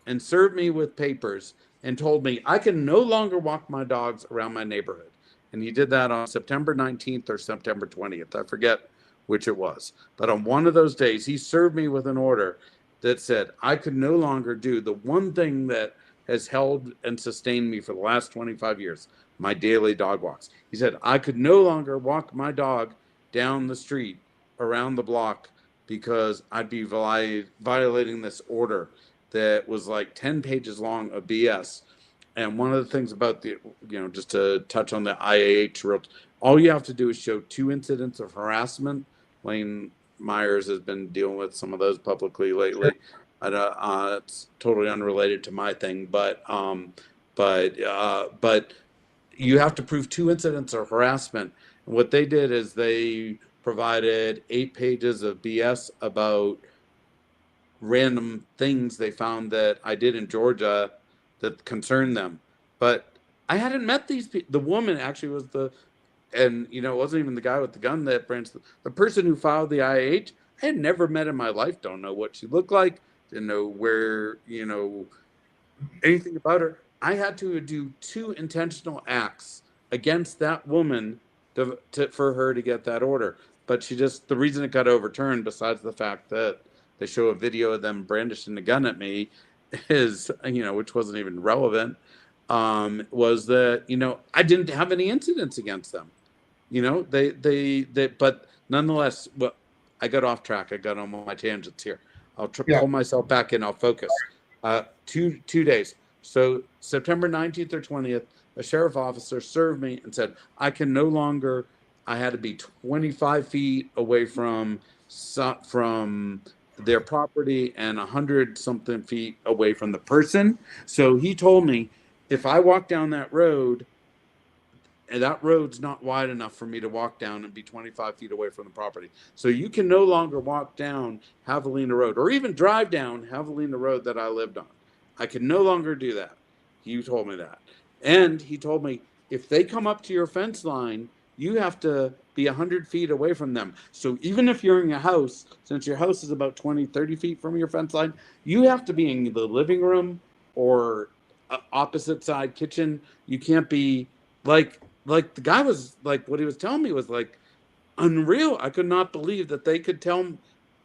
[SPEAKER 7] and serve me with papers and told me I can no longer walk my dogs around my neighborhood. And he did that on September 19th or September 20th. I forget which it was. But on one of those days, he served me with an order that said I could no longer do the one thing that has held and sustained me for the last 25 years, my daily dog walks. He said I could no longer walk my dog down the street around the block because I'd be violating this order that was like 10 pages long of BS. And one of the things about the, just to touch on the IAH rules, all you have to do is show 2 incidents of harassment. Lane Myers has been dealing with some of those publicly lately. It's totally unrelated to my thing, but you have to prove 2 incidents of harassment. And what they did is they provided 8 pages of BS about random things they found that I did in Georgia that concerned them. But I hadn't met these people. The woman actually was and it wasn't even the guy with the gun that branched. The person who filed the IH, I had never met in my life. Don't know what she looked like. Didn't know where, anything about her. I had to do 2 intentional acts against that woman for her to get that order. But the reason it got overturned, besides the fact that they show a video of them brandishing the gun at me, is, which wasn't even relevant, was that, I didn't have any incidents against them. But nonetheless, well, I got off track. I got on my tangents here. I'll pull myself back in. I'll focus. 2 days. So September 19th or 20th, a sheriff officer served me and said, I had to be 25 feet away from their property and 100-something feet away from the person. So he told me if I walk down that road, and that road's not wide enough for me to walk down and be 25 feet away from the property. So you can no longer walk down Javelina Road or even drive down Javelina Road that I lived on. I can no longer do that. He told me that. And he told me, if they come up to your fence line, you have to be 100 feet away from them. So even if you're in a house, since your house is about 20, 30 feet from your fence line, you have to be in the living room or opposite side kitchen. You can't be like the guy was like, what he was telling me was like unreal. I could not believe that they could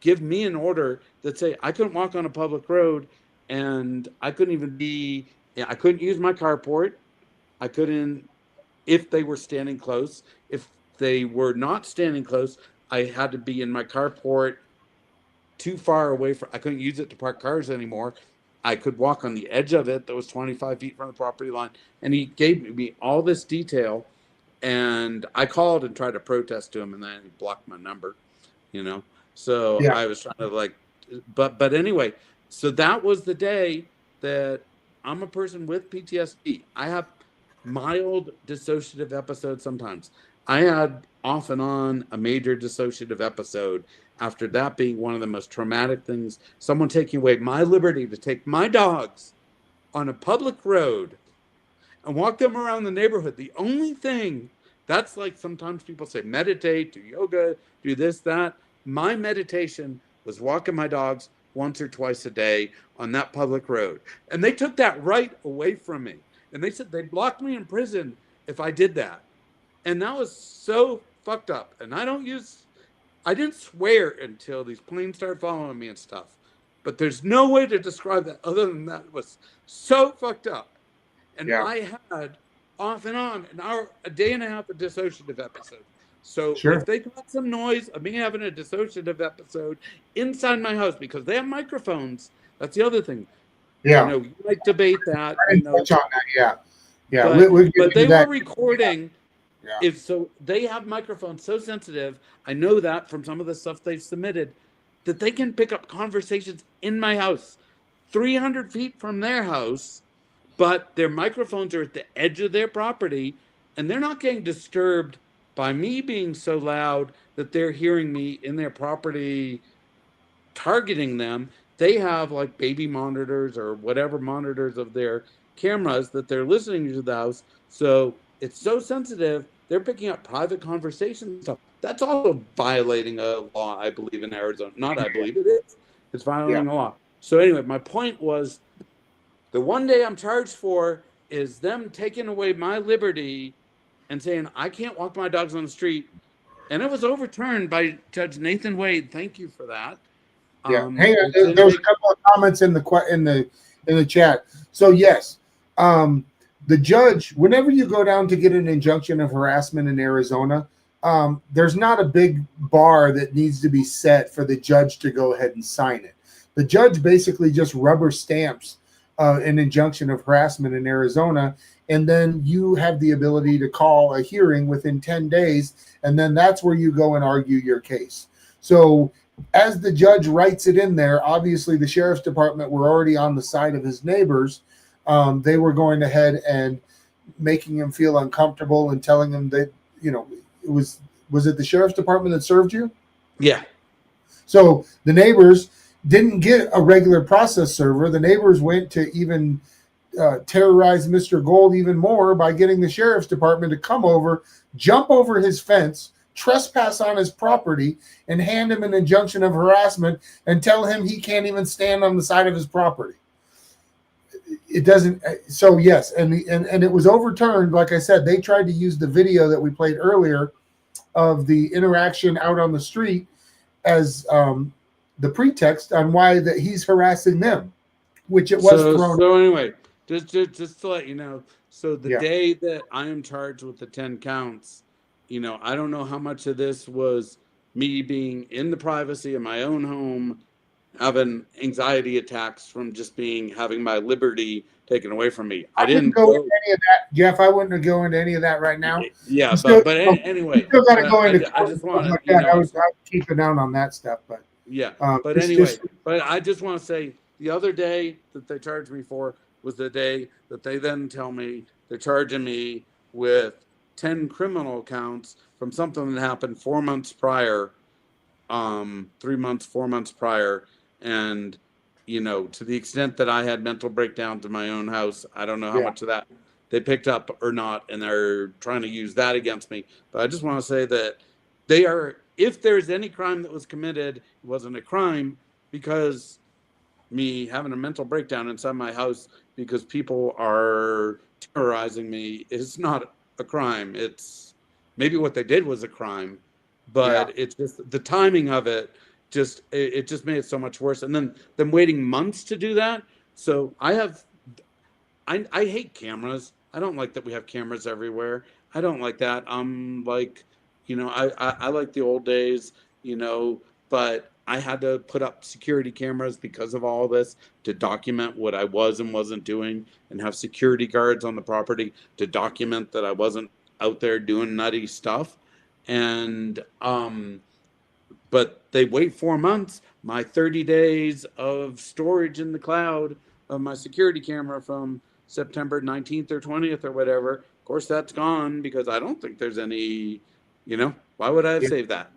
[SPEAKER 7] give me an order that say I couldn't walk on a public road, and I couldn't even I couldn't use my carport. I couldn't, if they were standing close. If they were not standing close, I had to be in my carport too far away I couldn't use it to park cars anymore. I could walk on the edge of it that was 25 feet from the property line. And he gave me all this detail, and I called and tried to protest to him, and then he blocked my number, So I was trying to but anyway, so that was the day that I'm a person with PTSD. I have mild dissociative episodes sometimes. I had off and on a major dissociative episode after that being one of the most traumatic things. Someone taking away my liberty to take my dogs on a public road and walk them around the neighborhood. The only thing, that's like sometimes people say meditate, do yoga, do this, that. My meditation was walking my dogs once or twice a day on that public road. And they took that right away from me. And they said they'd lock me in prison if I did that. And that was so fucked up. And I didn't swear until these planes started following me and stuff. But there's no way to describe that other than that. It was so fucked up. And I had off and on a day and a half of dissociative episode. So if they got some noise of me having a dissociative episode inside my house, because they have microphones, that's the other thing.
[SPEAKER 2] Yeah.
[SPEAKER 7] You might debate that.
[SPEAKER 2] Touch on that. Yeah. Yeah.
[SPEAKER 7] But they were recording. Yeah. So they have microphones so sensitive. I know that from some of the stuff they've submitted, that they can pick up conversations in my house, 300 feet from their house. But their microphones are at the edge of their property, and they're not getting disturbed by me being so loud that they're hearing me in their property targeting them. They have like baby monitors or whatever monitors of their cameras that they're listening to the house. So it's so sensitive, they're picking up private conversations and stuff. That's also violating a law, I believe, in Arizona. Not I believe it is. It's violating a law. So anyway, my point was, the one day I'm charged for is them taking away my liberty and saying I can't walk my dogs on the street and it was overturned by Judge Nathan Wade. Thank you for that.
[SPEAKER 12] Yeah. Hang on. There's a couple of comments in the chat. So yes, the judge, whenever you go down to get an injunction of harassment in Arizona, there's not a big bar that needs to be set for the judge to go ahead and sign it. The judge basically just rubber stamps an injunction of harassment in Arizona, and then you have the ability to call a hearing within 10 days, and then that's where you go and argue your case. So as the judge writes it in there, obviously the sheriff's department were already on the side of his neighbors. They were going ahead and making him feel uncomfortable and telling him that, was it the sheriff's department that served you?
[SPEAKER 7] Yeah.
[SPEAKER 12] So the neighbors didn't get a regular process server. The neighbors went to even terrorize Mr. Gold even more by getting the sheriff's department to come over, jump over his fence, trespass on his property, and hand him an injunction of harassment and tell him he can't even stand on the side of his property. It doesn't. So yes, and it was overturned. Like I said, they tried to use the video that we played earlier of the interaction out on the street as the pretext on why that he's harassing them, which it was thrown.
[SPEAKER 7] So anyway, just to let you know, so the day that I am charged with the 10 counts, I don't know how much of this was me being in the privacy of my own home, having anxiety attacks from just having my liberty taken away from me. I didn't go into
[SPEAKER 12] any of that, Jeff. I wouldn't go into any of that right now.
[SPEAKER 7] Yeah,
[SPEAKER 12] still,
[SPEAKER 7] but anyway,
[SPEAKER 12] you still got to go into.
[SPEAKER 7] I just want to.
[SPEAKER 12] Like that. I was keeping down on that stuff, but
[SPEAKER 7] yeah. But anyway, but I just want to say the other day that they charged me for was the day that they then tell me they're charging me with 10 criminal counts from something that happened 4 months prior, 3 months, 4 months prior. And, to the extent that I had mental breakdowns in my own house, I don't know how much of that they picked up or not, and they're trying to use that against me. But I just want to say that if there's any crime that was committed, it wasn't a crime because me having a mental breakdown inside my house because people are terrorizing me is not a crime. It's maybe what they did was a crime, but it's just the timing of it. It just made it so much worse. And then them waiting months to do that. So I hate cameras. I don't like that we have cameras everywhere. I don't like that. I like the old days, but I had to put up security cameras because of all this to document what I was and wasn't doing and have security guards on the property to document that I wasn't out there doing nutty stuff. And, but they wait 4 months. My 30 days of storage in the cloud of my security camera from September 19th or 20th or whatever, of course, that's gone because I don't think there's any, why would I have saved that?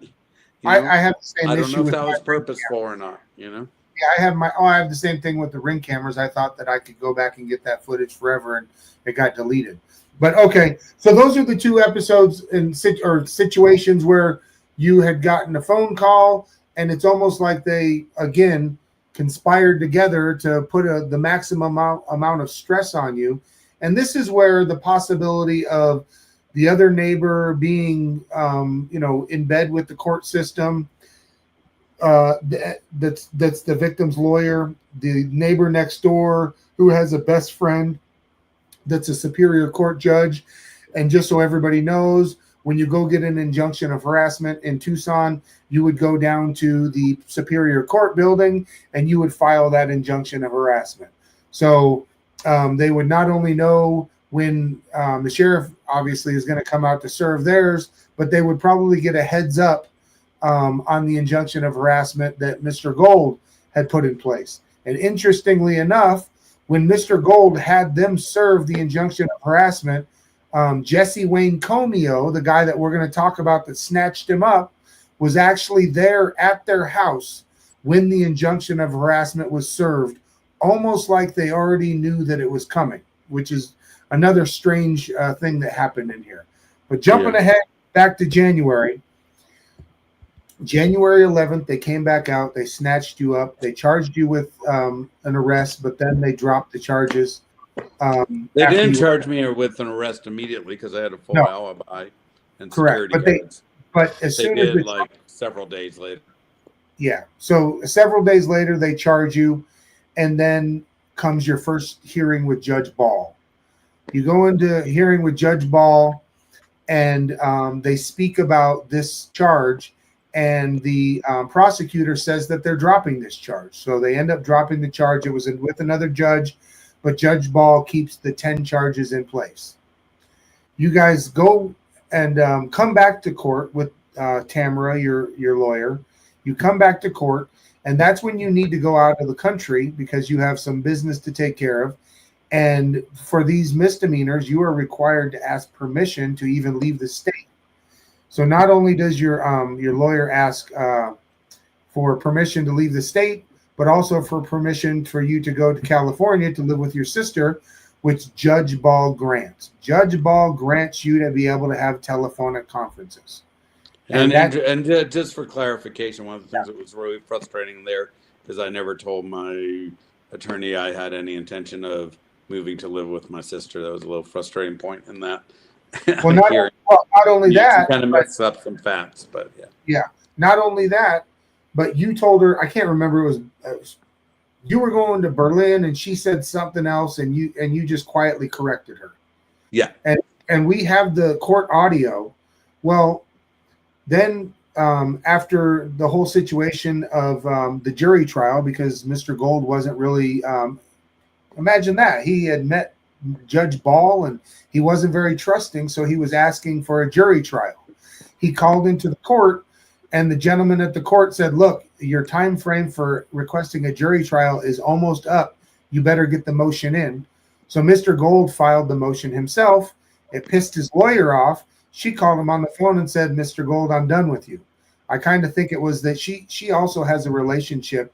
[SPEAKER 12] I have the same issue.
[SPEAKER 7] I don't know if
[SPEAKER 12] with
[SPEAKER 7] that was purposeful or not,
[SPEAKER 12] Yeah, I have the same thing with the Ring cameras. I thought that I could go back and get that footage forever, and it got deleted. But okay, so those are the two episodes or situations where you had gotten a phone call, and it's almost like they again conspired together to put the maximum amount of stress on you. And this is where the possibility of the other neighbor being, in bed with the court system, that's the victim's lawyer, the neighbor next door who has a best friend that's a superior court judge. And just so everybody knows, when you go get an injunction of harassment in Tucson, you would go down to the Superior Court building and you would file that injunction of harassment. So they would not only know when the sheriff obviously is going to come out to serve theirs, but they would probably get a heads up on the injunction of harassment that Mr. Gold had put in place. And interestingly enough, when Mr. Gold had them serve the injunction of harassment, Jesse Wayne Comio, the guy that we're going to talk about that snatched him up, was actually there at their house when the injunction of harassment was served, almost like they already knew that it was coming, which is another strange thing that happened in here. But jumping ahead back to January 11th, they came back out, they snatched you up, they charged you with an arrest, but then they dropped the charges.
[SPEAKER 7] They didn't charge me with an arrest immediately because I had a full alibi and security guards.
[SPEAKER 12] But as
[SPEAKER 7] They
[SPEAKER 12] soon as
[SPEAKER 7] did like several days later.
[SPEAKER 12] yeah, so several days later they charge you, and then comes your first hearing with Judge Ball. You go into hearing with Judge Ball, and they speak about this charge, and the prosecutor says that they're dropping this charge. So they end up dropping the charge. It was with another judge, but Judge Ball keeps the 10 charges in place. You guys go and come back to court with Tamara, your lawyer. You come back to court, and that's when you need to go out of the country because you have some business to take care of. And for these misdemeanors, you are required to ask permission to even leave the state. So not only does your lawyer ask for permission to leave the state, but also for permission for you to go to California to live with your sister, which Judge Ball grants. Judge Ball grants you to be able to have telephonic conferences.
[SPEAKER 7] And just for clarification, one of the things that was really frustrating there is I never told my attorney I had any intention of moving to live with my sister. That was a little frustrating point in that.
[SPEAKER 12] Well, not only that,
[SPEAKER 7] kind of messed up some facts, but yeah.
[SPEAKER 12] Yeah, not only that, but you told her, I can't remember, it was you were going to Berlin and she said something else, and you just quietly corrected her.
[SPEAKER 7] Yeah.
[SPEAKER 12] And we have the court audio. Well, then after the whole situation of the jury trial, because Mr. Gold wasn't really imagine that he had met Judge Ball and he wasn't very trusting, so he was asking for a jury trial. He called into the court, and the gentleman at the court said, look, your time frame for requesting a jury trial is almost up. You better get the motion in. So Mr. Gold filed the motion himself. It pissed his lawyer off. She called him on the phone and said, Mr. Gold, I'm done with you. I kind of think it was that she also has a relationship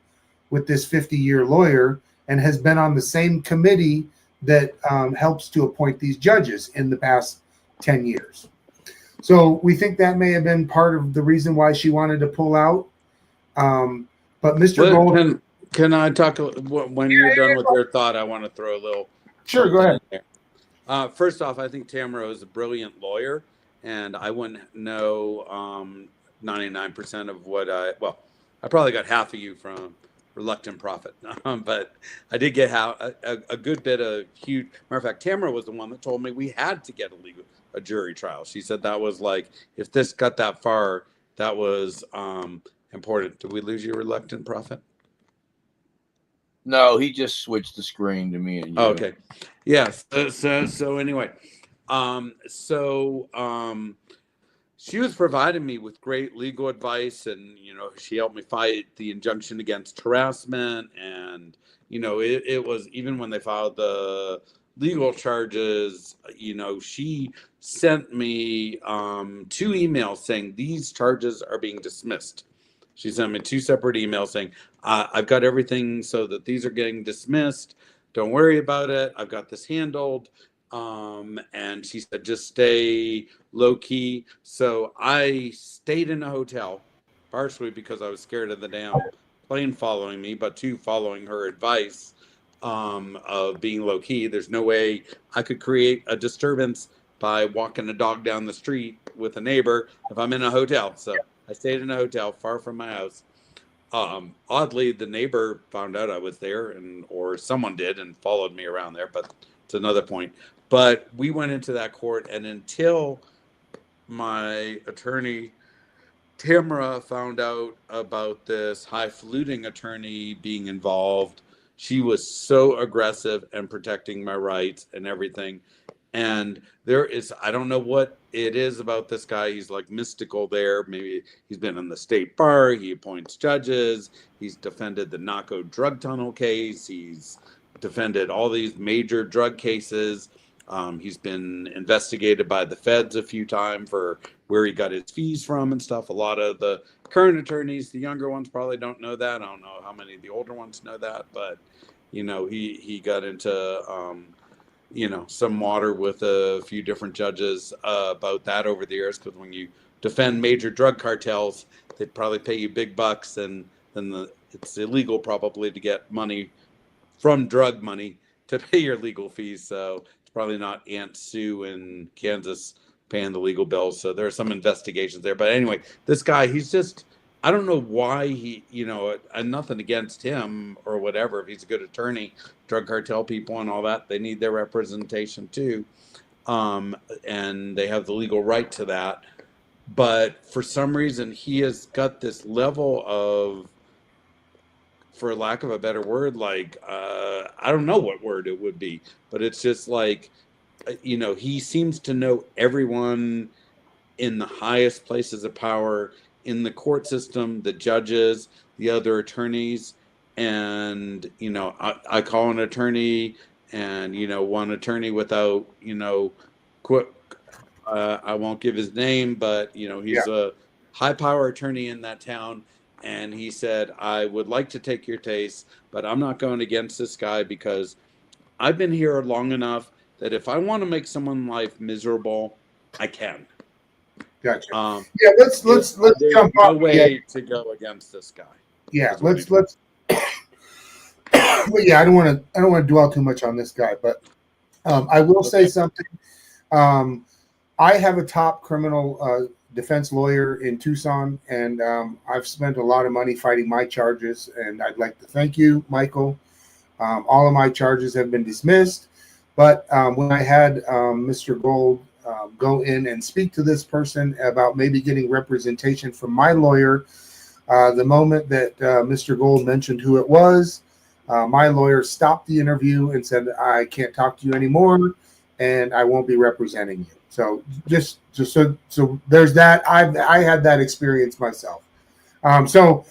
[SPEAKER 12] with this 50-year lawyer and has been on the same committee that helps to appoint these judges in the past 10 years. So we think that may have been part of the reason why she wanted to pull out. But Mr. Gold...
[SPEAKER 7] Can I talk, when you're done with your thought, I want to throw a little...
[SPEAKER 12] Sure, go ahead.
[SPEAKER 7] There. First off, I think Tamara is a brilliant lawyer, and I wouldn't know 99% of what I probably got half of you from Reluctant Prophet, but I did get a good bit of huge. Matter of fact, Tamara was the one that told me we had to get a jury trial. She said that was like, if this got that far, that was important. Did we lose you, Reluctant Prophet?
[SPEAKER 1] No, he just switched the screen to me and you.
[SPEAKER 7] Okay. Yes. So anyway, she was providing me with great legal advice, and she helped me fight the injunction against harassment, and it was, even when they filed the legal charges, she sent me 2 emails saying these charges are being dismissed. She sent me 2 separate emails saying, I've got everything so that these are getting dismissed. Don't worry about it. I've got this handled. And she said, just stay low key. So I stayed in a hotel, partially because I was scared of the damn plane following me, but 2, following her advice of being low key. There's no way I could create a disturbance by walking a dog down the street with a neighbor if I'm in a hotel. So I stayed in a hotel far from my house. Oddly, the neighbor found out I was there, or someone did, and followed me around there, but it's another point. But we went into that court, and until my attorney Tamara found out about this highfalutin attorney being involved, she was so aggressive and protecting my rights and everything. And I don't know what it is about this guy. He's like mystical there. Maybe he's been in the state bar. He appoints judges. He's defended the Naco drug tunnel case. He's defended all these major drug cases. He's been investigated by the feds a few times for where he got his fees from and stuff. A lot of the current attorneys, the younger ones, probably don't know that. I don't know how many of the older ones know that, but he got into some water with a few different judges about that over the years, because when you defend major drug cartels, they probably pay you big bucks, and then it's illegal probably to get money from drug money to pay your legal fees. So it's probably not Aunt Sue in Kansas paying the legal bills. So there are some investigations there. But anyway, this guy, he's just, I don't know why he, nothing against him or whatever. If he's a good attorney, drug cartel people and all that, they need their representation too. And they have the legal right to that. But for some reason, he has got this level of, for lack of a better word, like, I don't know what word it would be, but it's just like, he seems to know everyone in the highest places of power in the court system, the judges, the other attorneys. And, I call an attorney and, one attorney without, I won't give his name, but, he's a high power attorney in that town. And he said, I would like to take your case, but I'm not going against this guy because I've been here long enough that if I want to make someone's life miserable, I can.
[SPEAKER 12] Gotcha. Yeah, let's
[SPEAKER 7] there's
[SPEAKER 12] jump
[SPEAKER 7] no
[SPEAKER 12] off.
[SPEAKER 7] way to go against this guy.
[SPEAKER 12] Yeah, let's. But yeah, I don't want to dwell too much on this guy, but I will say something. I have a top criminal defense lawyer in Tucson, and I've spent a lot of money fighting my charges, and I'd like to thank you, Michael. All of my charges have been dismissed, but when I had Mr. Gold go in and speak to this person about maybe getting representation from my lawyer, the moment that Mr. Gold mentioned who it was, my lawyer stopped the interview and said, I can't talk to you anymore, and I won't be representing you. So just so there's that. I had that experience myself. So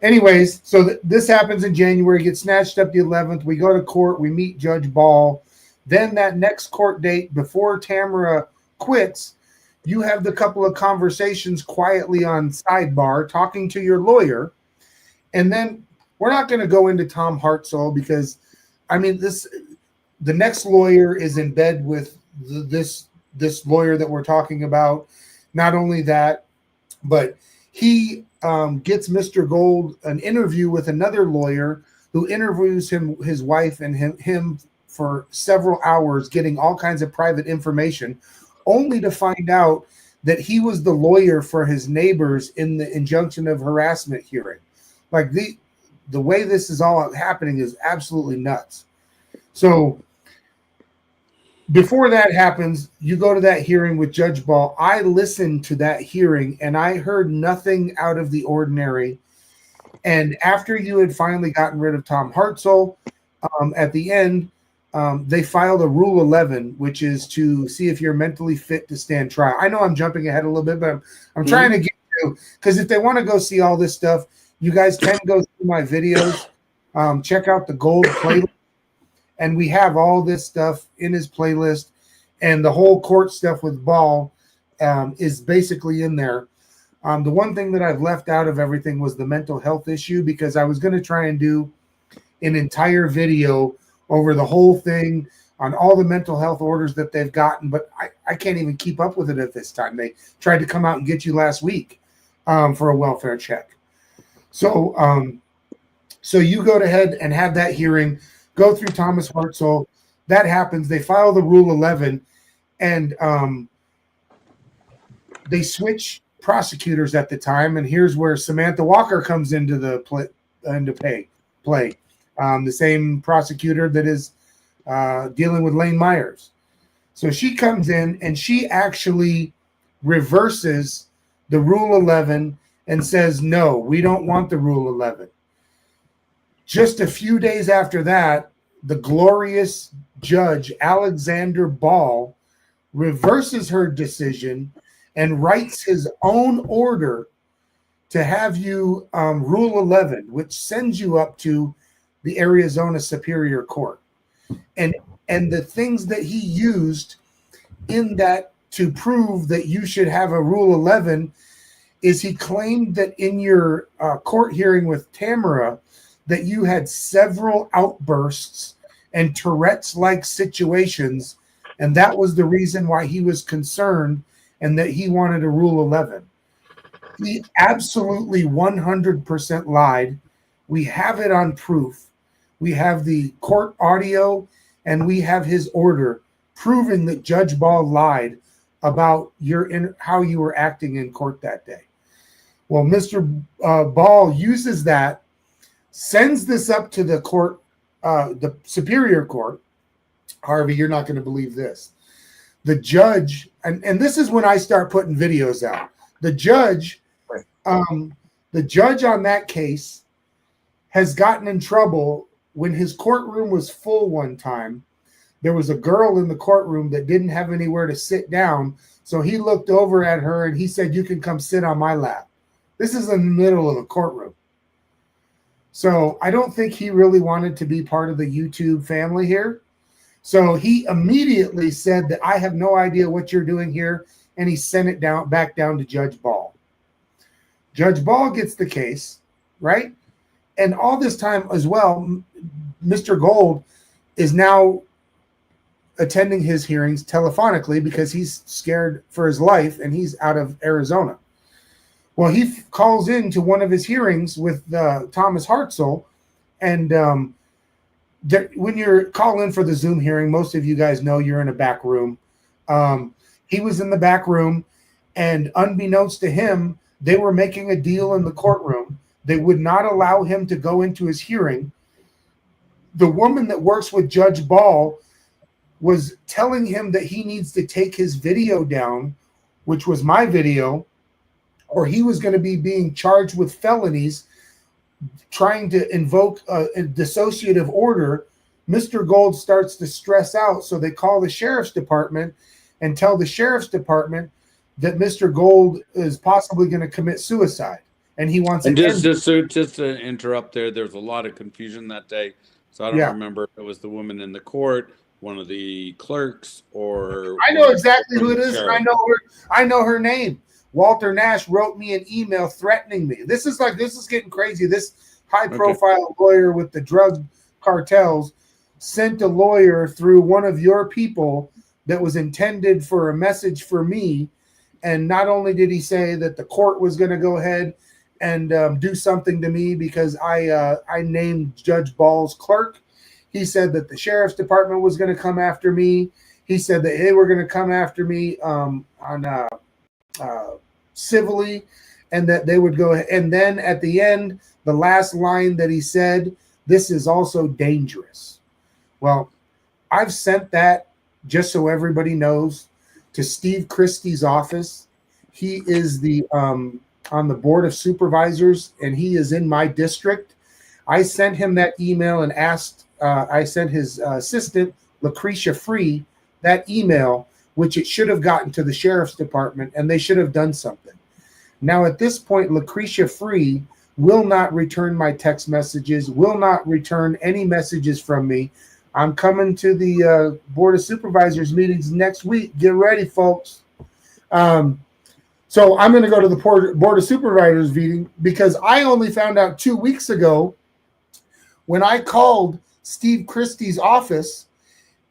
[SPEAKER 12] anyways, so this happens in January, gets snatched up the 11th. We go to court. We meet Judge Ball. Then that next court date before Tamara quits, you have the couple of conversations quietly on sidebar talking to your lawyer. And then we're not going to go into Tom Hartzell because, I mean, the next lawyer is in bed with this lawyer that we're talking about. Not only that, but he gets Mr. Gold an interview with another lawyer who interviews his wife and him for several hours, getting all kinds of private information, only to find out that he was the lawyer for his neighbors in the injunction of harassment hearing. Like the way this is all happening is absolutely nuts. So before that happens, you go to that hearing with Judge Ball. I listened to that hearing and I heard nothing out of the ordinary. And after you had finally gotten rid of Tom Hartzell, at the end, they filed a Rule 11, which is to see if you're mentally fit to stand trial. I know I'm jumping ahead a little bit, but I'm trying to get to, because if they want to go see all this stuff, you guys can go through my videos. Check out the Gold playlist. And we have all this stuff in his playlist, and the whole court stuff with Ball is basically in there. The one thing that I've left out of everything was the mental health issue, because I was going to try and do an entire video over the whole thing on all the mental health orders that they've gotten, but I can't even keep up with it at this time. They tried to come out and get you last week for a welfare check. So you go ahead and have that hearing. Go through Thomas Hartzell. That happens. They file the Rule 11, and they switch prosecutors at the time. And here's where Samantha Walker comes into the play. The same prosecutor that is dealing with Lane Myers. So she comes in and she actually reverses the Rule 11 and says, no, we don't want the Rule 11. Just a few days after that, the glorious Judge Alexander Ball reverses her decision and writes his own order to have you Rule 11, which sends you up to the Arizona Superior Court. And the things that he used in that to prove that you should have a Rule 11 is he claimed that in your court hearing with Tamara, that you had several outbursts and Tourette's-like situations, and that was the reason why he was concerned and that he wanted a Rule 11. He absolutely 100% lied. We have it on proof. We have the court audio, and we have his order proving that Judge Ball lied about how you were acting in court that day. Well, Mr. Ball uses that, sends this up to the court, the Superior Court. Harvey, you're not going to believe this. The judge, and this is when I start putting videos out. The judge on that case has gotten in trouble when his courtroom was full one time. There was a girl in the courtroom that didn't have anywhere to sit down. So he looked over at her and he said, "You can come sit on my lap." This is in the middle of the courtroom. So I don't think he really wanted to be part of the YouTube family here. So he immediately said that I have no idea what you're doing here. And he sent it back down to Judge Ball. Judge Ball gets the case, right? And all this time as well, Mr. Gold is now attending his hearings telephonically because he's scared for his life and he's out of Arizona. Well, he calls into one of his hearings with Thomas Hartzell, and when you're calling for the Zoom hearing, most of you guys know you're in a back room. He was in the back room, and unbeknownst to him, they were making a deal in the courtroom. They would not allow him to go into his hearing. The woman that works with Judge Ball was telling him that he needs to take his video down, which was my video, or he was going to be being charged with felonies, trying to invoke a dissociative order. Mr. Gold starts to stress out, so they call the sheriff's department and tell the sheriff's department that Mr. Gold is possibly going to commit suicide, and he wants.
[SPEAKER 7] And just to interrupt there's a lot of confusion that day, so I don't remember if it was the woman in the court, one of the clerks, or
[SPEAKER 12] I know exactly who it is, and I know her name. Walter Nash wrote me an email threatening me. This is getting crazy. This high-profile lawyer with the drug cartels sent a lawyer through one of your people that was intended for a message for me. And not only did he say that the court was going to go ahead and do something to me because I named Judge Ball's clerk, he said that the sheriff's department was going to come after me. He said that they were going to come after me civilly, and that they would go ahead. And then at the end, the last line that he said, "This is also dangerous." Well, I've sent that, just so everybody knows, to Steve Christie's office. He is the on the board of supervisors, and he is in my district. I sent him that email and asked, I sent his assistant, Lucretia Free, that email, which it should have gotten to the sheriff's department, and they should have done something. Now, at this point, Lucretia Free will not return my text messages, will not return any messages from me. I'm coming to the Board of Supervisors meetings next week. Get ready, folks. So I'm going to go to the Board of Supervisors meeting because I only found out 2 weeks ago when I called Steve Christie's office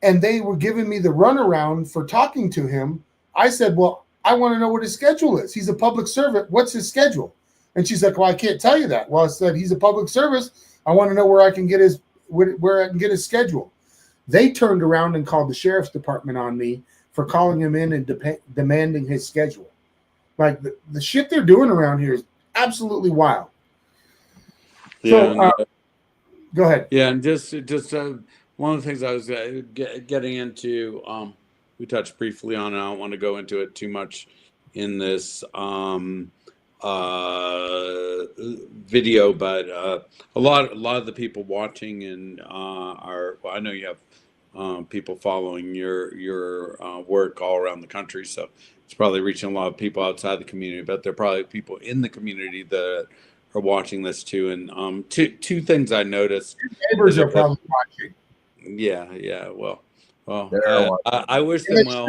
[SPEAKER 12] and they were giving me the runaround for talking to him. I said, "Well, I want to know what his schedule is. He's a public servant. What's his schedule?" And she's like, "Well, I can't tell you that." Well, I said, "He's a public service. I want to know where I can get his schedule." They turned around and called the sheriff's department on me for calling him in and demanding his schedule. Like the shit they're doing around here is absolutely wild.
[SPEAKER 7] Yeah,
[SPEAKER 12] so, go ahead.
[SPEAKER 7] Yeah, and just one of the things I was getting into, we touched briefly on it. I don't want to go into it too much in this video, but a lot of the people watching and I know you have people following your work all around the country, so it's probably reaching a lot of people outside the community, but there are probably people in the community that are watching this too. And two things I noticed.
[SPEAKER 12] Your neighbors are probably watching.
[SPEAKER 7] Yeah. Well, I wish them well.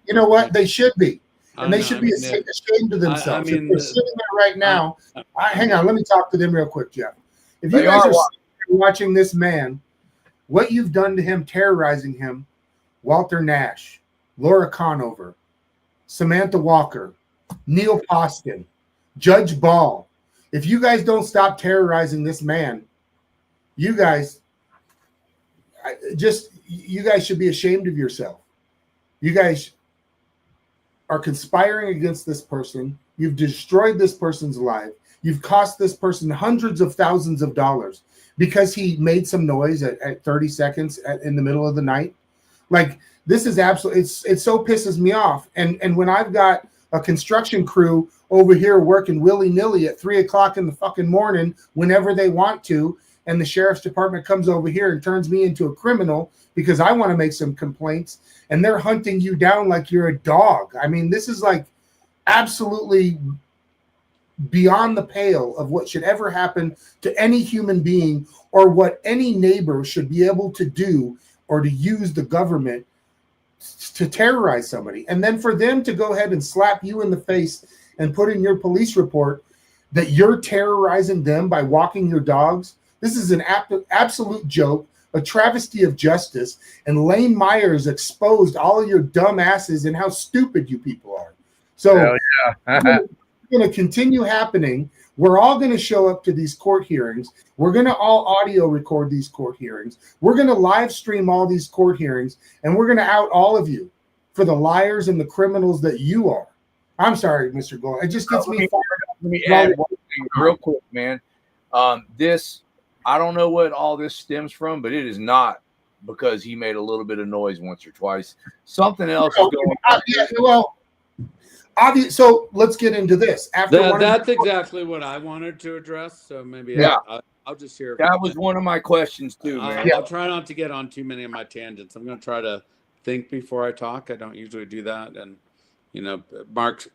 [SPEAKER 12] You know what? They should be. And they should be ashamed of themselves. If they're sitting there right now, hang on, let me talk to them real quick, Jeff. If you guys are watching this man, what you've done to him, terrorizing him, Walter Nash, Laura Conover, Samantha Walker, Neil Poston, Judge Ball, if you guys don't stop terrorizing this man, you guys should be ashamed of yourself. You guys, are conspiring against this person. You've destroyed this person's life. You've cost this person hundreds of thousands of dollars because he made some noise at 30 seconds in the middle of the night. Like, this is absolutely, it so pisses me off. And when I've got a construction crew over here working willy-nilly at 3 o'clock in the fucking morning whenever they want to, and the sheriff's department comes over here and turns me into a criminal because I want to make some complaints, and they're hunting you down like you're a dog. I mean, this is like absolutely beyond the pale of what should ever happen to any human being, or what any neighbor should be able to do, or to use the government to terrorize somebody. And then for them to go ahead and slap you in the face and put in your police report that you're terrorizing them by walking your dogs. This is an absolute joke, a travesty of justice. And Lane Myers exposed all of your dumb asses and how stupid you people are. So it's going to continue happening. We're all going to show up to these court hearings. We're going to all audio record these court hearings. We're going to live stream all these court hearings, and we're going to out all of you for the liars and the criminals that you are. I'm sorry, Mr. Gold. It just gets me fired up.
[SPEAKER 1] Let me add one thing real quick, man. I don't know what all this stems from, but it is not because he made a little bit of noise once or twice. Something else is going on.
[SPEAKER 12] Yeah, well, obvious. So let's get into this.
[SPEAKER 7] That's exactly what I wanted to address. So maybe I'll just share.
[SPEAKER 1] That was one of my questions too, man.
[SPEAKER 7] I'll try not to get on too many of my tangents. I'm going to try to think before I talk. I don't usually do that, and Mark,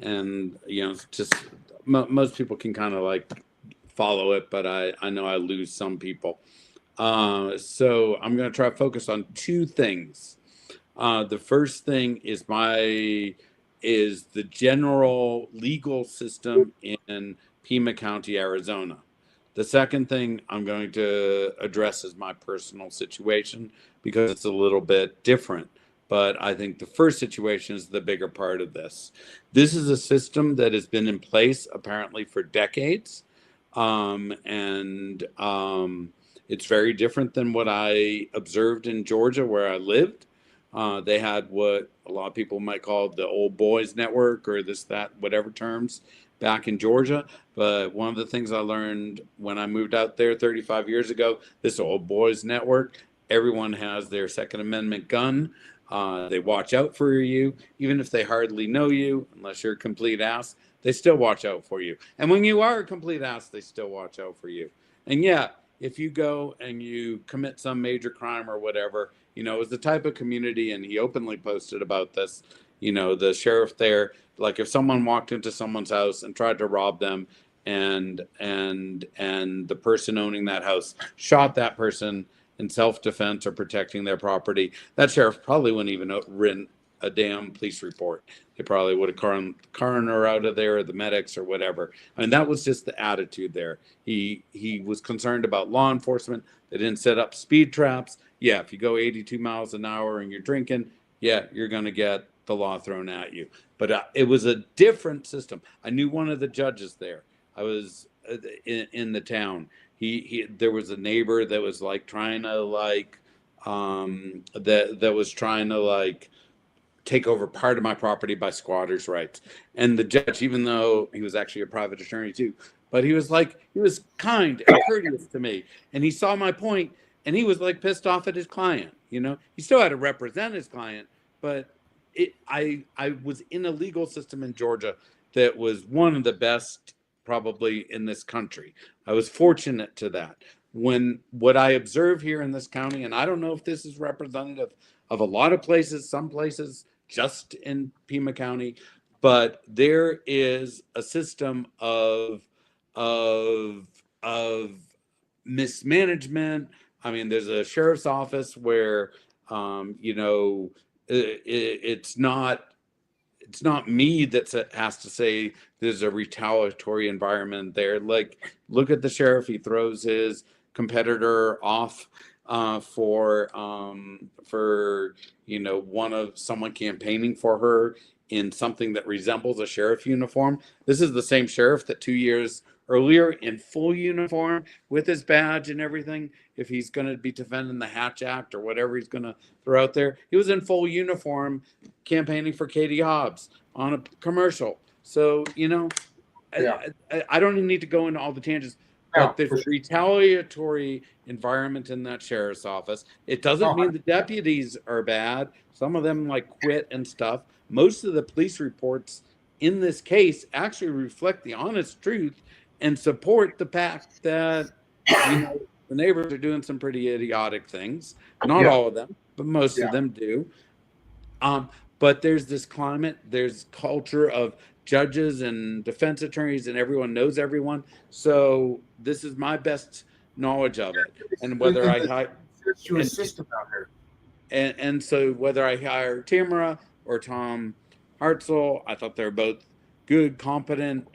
[SPEAKER 7] and just most people can kind of like follow it, but I know I lose some people. So I'm going to try to focus on two things. The first thing is the general legal system in Pima County, Arizona. The second thing I'm going to address is my personal situation because it's a little bit different. But I think the first situation is the bigger part of this. This is a system that has been in place apparently for decades. It's very different than what I observed in Georgia where I lived. They had what a lot of people might call the old boys network or this, that, whatever terms back in Georgia. But one of the things I learned when I moved out there 35 years ago, this old boys network, everyone has their Second Amendment gun. They watch out for you, even if they hardly know you, unless you're a complete ass, they still watch out for you. And when you are a complete ass, they still watch out for you. And yeah, if you go and you commit some major crime or whatever, it was the type of community, and he openly posted about this, the sheriff there, like if someone walked into someone's house and tried to rob them and the person owning that house shot that person in self-defense or protecting their property, that sheriff probably wouldn't even written a damn police report. They probably would have coroner out of there, or the medics or whatever. I mean, that was just the attitude there. He was concerned about law enforcement. They didn't set up speed traps. Yeah, if you go 82 miles an hour and you're drinking, yeah, you're going to get the law thrown at you. But it was a different system. I knew one of the judges there. I was in the town. There was a neighbor that was like trying to that was trying to take over part of my property by squatters' rights. And the judge, even though he was actually a private attorney too, but he was kind and courteous to me. And he saw my point, and he was pissed off at his client. He still had to represent his client, but I was in a legal system in Georgia that was one of the best probably in this country. I was fortunate to that. What I observe here in this county, and I don't know if this is representative of a lot of places, some places just in Pima County, but there is a system of mismanagement. I mean, there's a sheriff's office where it's not me that has to say there's a retaliatory environment there. Look at the sheriff. He throws his competitor off for someone campaigning for her in something that resembles a sheriff uniform. This is the same sheriff that 2 years earlier in full uniform with his badge and everything. If he's going to be defending the Hatch Act or whatever he's going to throw out there, he was in full uniform campaigning for Katie Hobbs on a commercial. So, you know,
[SPEAKER 2] Yeah.
[SPEAKER 7] I don't even need to go into all the tangents,
[SPEAKER 2] No,
[SPEAKER 7] but there's
[SPEAKER 2] for
[SPEAKER 7] a
[SPEAKER 2] sure.
[SPEAKER 7] retaliatory environment in that sheriff's office. It doesn't
[SPEAKER 2] Oh,
[SPEAKER 7] mean the deputies are bad. Some of them like quit and stuff. Most of the police reports in this case actually reflect the honest truth and support the fact that, you know, the neighbors are doing some pretty idiotic things. Not
[SPEAKER 2] Yeah.
[SPEAKER 7] all of them, but most
[SPEAKER 2] Yeah.
[SPEAKER 7] of them do. But there's this climate, there's culture of judges and defense attorneys, and everyone knows everyone. So this is my best knowledge of it. And whether I hire
[SPEAKER 2] to a system out here.
[SPEAKER 7] and so whether I hire Tamara or Tom Hartzell, I thought they're both good, competent,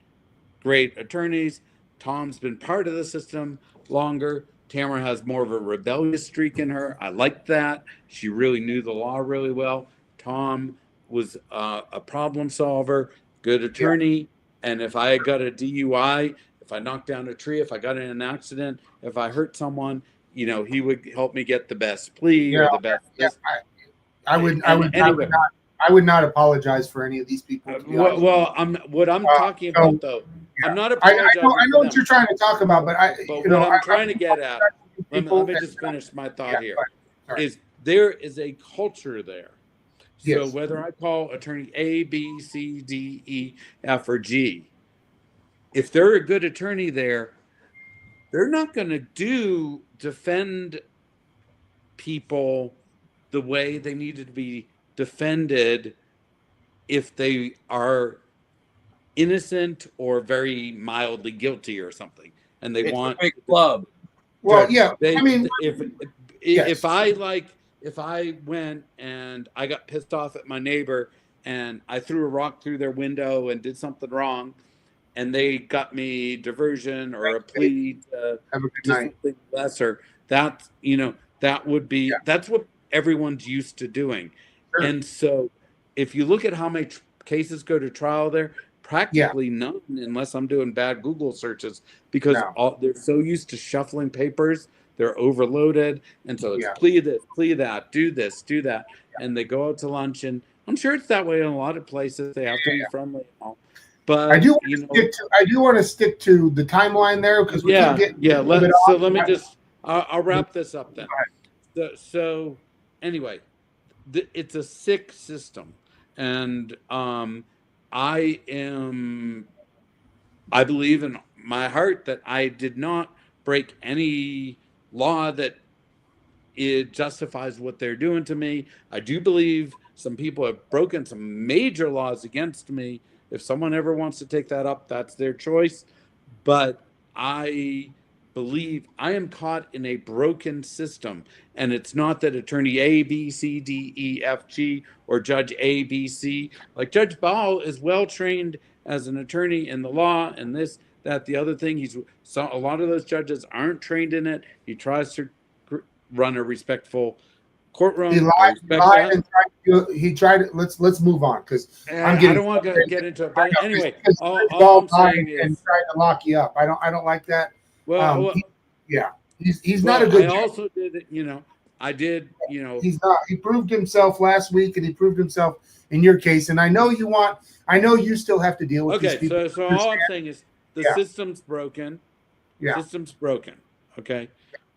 [SPEAKER 7] great attorneys. Tom's been part of the system longer. Tamara has more of a rebellious streak in her. I liked that. She really knew the law really well. Tom was a problem solver, good attorney. And if I got a DUI, if I knocked down a tree, if I got in an accident, if I hurt someone, you know, he would help me get the best plea or the best.
[SPEAKER 12] I would not apologize for any of these people.
[SPEAKER 7] What I'm talking about though. Yeah. I'm not apologizing.
[SPEAKER 12] I know what you're trying to talk about, but
[SPEAKER 7] I'm trying to get at. Let me just finish my thought here. Is there is a culture there. So whether I call attorney A, B, C, D, E, F, or G, if they're a good attorney there, they're not going to defend people the way they needed to be defended if they are innocent or very mildly guilty or something, and they want
[SPEAKER 1] a big club.
[SPEAKER 12] Well, yeah.
[SPEAKER 7] If I went and I got pissed off at my neighbor and I threw a rock through their window and did something wrong, and they got me diversion or a plea to something lesser, that's that would be that's what everyone's used to doing. Sure. And so if you look at how many cases go to trial there, practically none, unless I'm doing bad Google searches, because they're so used to shuffling papers, they're overloaded, and so it's plea this, plea that, do this, do that, and they go out to lunch, and I'm sure it's that way in a lot of places. They have to be friendly and all. But
[SPEAKER 12] I do want to stick to the timeline there because
[SPEAKER 7] let me just I'll wrap this up then. So anyway, it's a sick system, and I believe in my heart that I did not break any law that it justifies what they're doing to me. I do believe some people have broken some major laws against me. If someone ever wants to take that up, that's their choice. But I believe I am caught in a broken system. And it's not that attorney A, B, C, D, E, F, G, or judge A, B, C. Like Judge Ball is well trained as an attorney in the law and this, that, the other thing. A lot of those judges aren't trained in it. He tries to run a respectful courtroom.
[SPEAKER 12] He tried it. Let's move on because
[SPEAKER 7] I don't want to get into it. But anyway, all I'm saying is
[SPEAKER 12] trying to lock you up. I don't like that.
[SPEAKER 7] Well,
[SPEAKER 12] he's not a good.
[SPEAKER 7] I also did it.
[SPEAKER 12] He's not. He proved himself last week, and he proved himself in your case. And I know you still have to deal with these people.
[SPEAKER 7] Okay, so all I'm saying is the system's broken.
[SPEAKER 12] Yeah.
[SPEAKER 7] System's broken. Okay.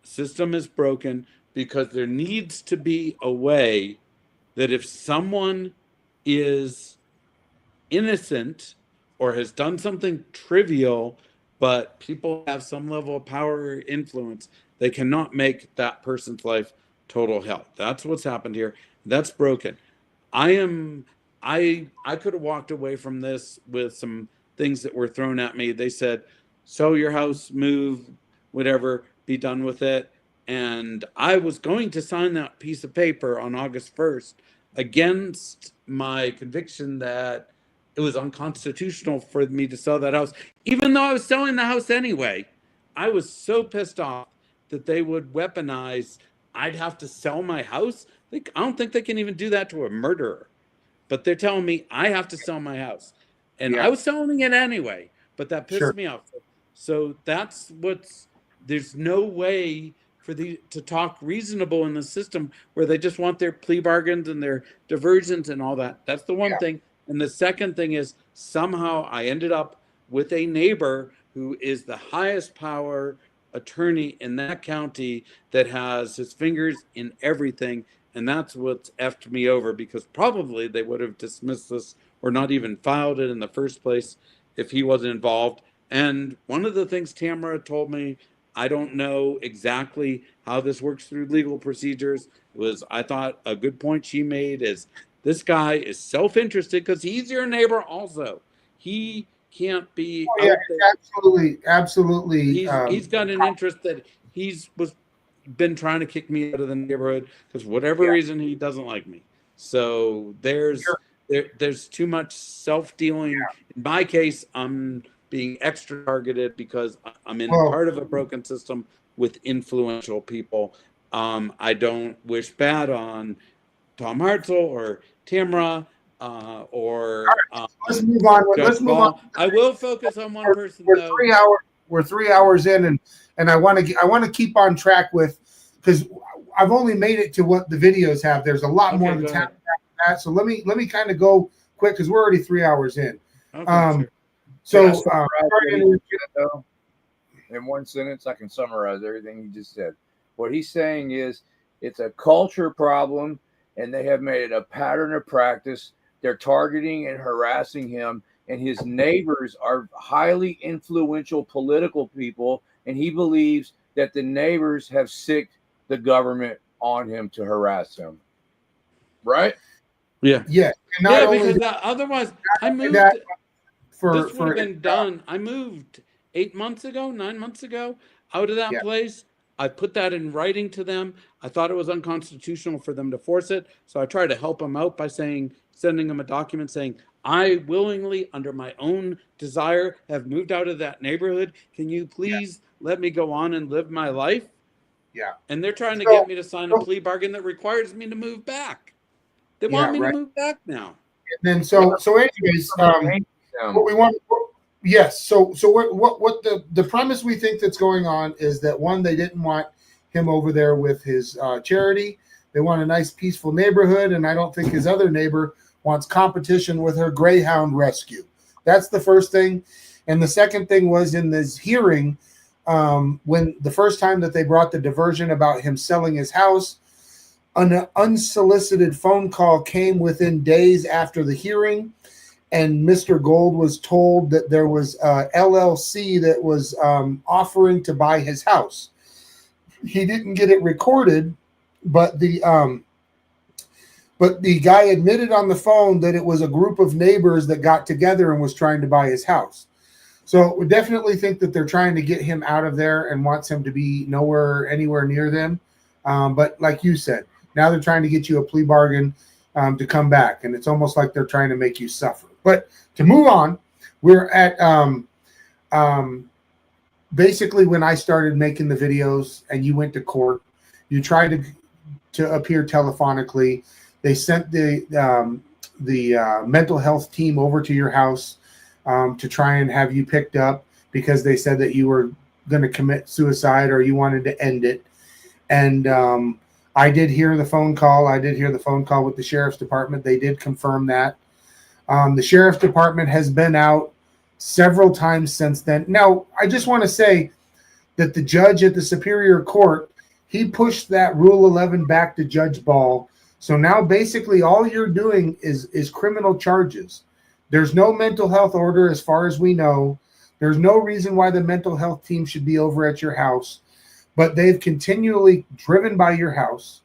[SPEAKER 7] System is broken because there needs to be a way that if someone is innocent or has done something trivial, but people have some level of power or influence, they cannot make that person's life total hell. That's what's happened here. That's broken. I could have walked away from this with some things that were thrown at me. They said, sell your house, move, whatever, be done with it. And I was going to sign that piece of paper on August 1st against my conviction that it was unconstitutional for me to sell that house, even though I was selling the house anyway. I was so pissed off that they would weaponize, I'd have to sell my house. I don't think they can even do that to a murderer. But they're telling me I have to sell my house. And I was selling it anyway, but that pissed me off. So that's there's no way for to talk reasonable in the system where they just want their plea bargains and their diversions and all that. That's the one thing. And the second thing is somehow I ended up with a neighbor who is the highest power attorney in that county that has his fingers in everything. And that's what's effed me over, because probably they would have dismissed this or not even filed it in the first place if he wasn't involved. And one of the things Tamara told me, I don't know exactly how this works through legal procedures, was I thought a good point she made is this guy is self-interested because he's your neighbor also. He can't be out there.
[SPEAKER 12] Absolutely.
[SPEAKER 7] He's got an interest that been trying to kick me out of the neighborhood because whatever reason he doesn't like me. So there's too much self-dealing. In my case, I'm being extra targeted because I'm in part of a broken system with influential people. I don't wish bad on Tom Hartzell or Tamara
[SPEAKER 12] let's move on. Let's move on.
[SPEAKER 7] I will focus on one person though.
[SPEAKER 12] We're 3 hours in, and I want to keep on track with, because I've only made it to what the videos have. There's a lot more that's happening after that. So let me kind of go quick because we're already 3 hours in.
[SPEAKER 7] Okay,
[SPEAKER 1] So, in one sentence, I can summarize everything he just said. What he's saying is it's a culture problem, and they have made it a pattern of practice. They're targeting and harassing him, and his neighbors are highly influential political people, and he believes that the neighbors have sicked the government on him to harass him. Right?
[SPEAKER 12] Yeah.
[SPEAKER 7] Because otherwise, I moved. This would have been done. I moved 9 months ago, out of that place. I put that in writing to them. I thought it was unconstitutional for them to force it. So I tried to help them out by sending them a document saying, I willingly, under my own desire, have moved out of that neighborhood. Can you please let me go on and live my life?
[SPEAKER 12] Yeah.
[SPEAKER 7] And they're trying to get me to sign a plea bargain that requires me to move back. They want me to move back now.
[SPEAKER 12] And then anyways, what we want. Yes. So what the premise we think that's going on is that, one, they didn't want him over there with his charity. They want a nice, peaceful neighborhood, and I don't think his other neighbor wants competition with her greyhound rescue. That's the first thing. And the second thing was, in this hearing, when the first time that they brought the diversion about him selling his house, an unsolicited phone call came within days after the hearing, and Mr. Gold was told that there was a LLC that was offering to buy his house. He didn't get it recorded, but the guy admitted on the phone that it was a group of neighbors that got together and was trying to buy his house. So we definitely think that they're trying to get him out of there and wants him to be anywhere near them. But like you said, now they're trying to get you a plea bargain to come back, and it's almost like they're trying to make you suffer. But to move on, we're at basically when I started making the videos and you went to court, you tried to appear telephonically. They sent the mental health team over to your house to try and have you picked up because they said that you were going to commit suicide or you wanted to end it. And I did hear the phone call. I did hear the phone call with the sheriff's department. They did confirm that. The sheriff's department has been out several times since then. Now, I just want to say that the judge at the Superior Court, he pushed that Rule 11 back to Judge Ball. So now basically all you're doing is criminal charges. There's no mental health order as far as we know. There's no reason why the mental health team should be over at your house. But they've continually driven by your house.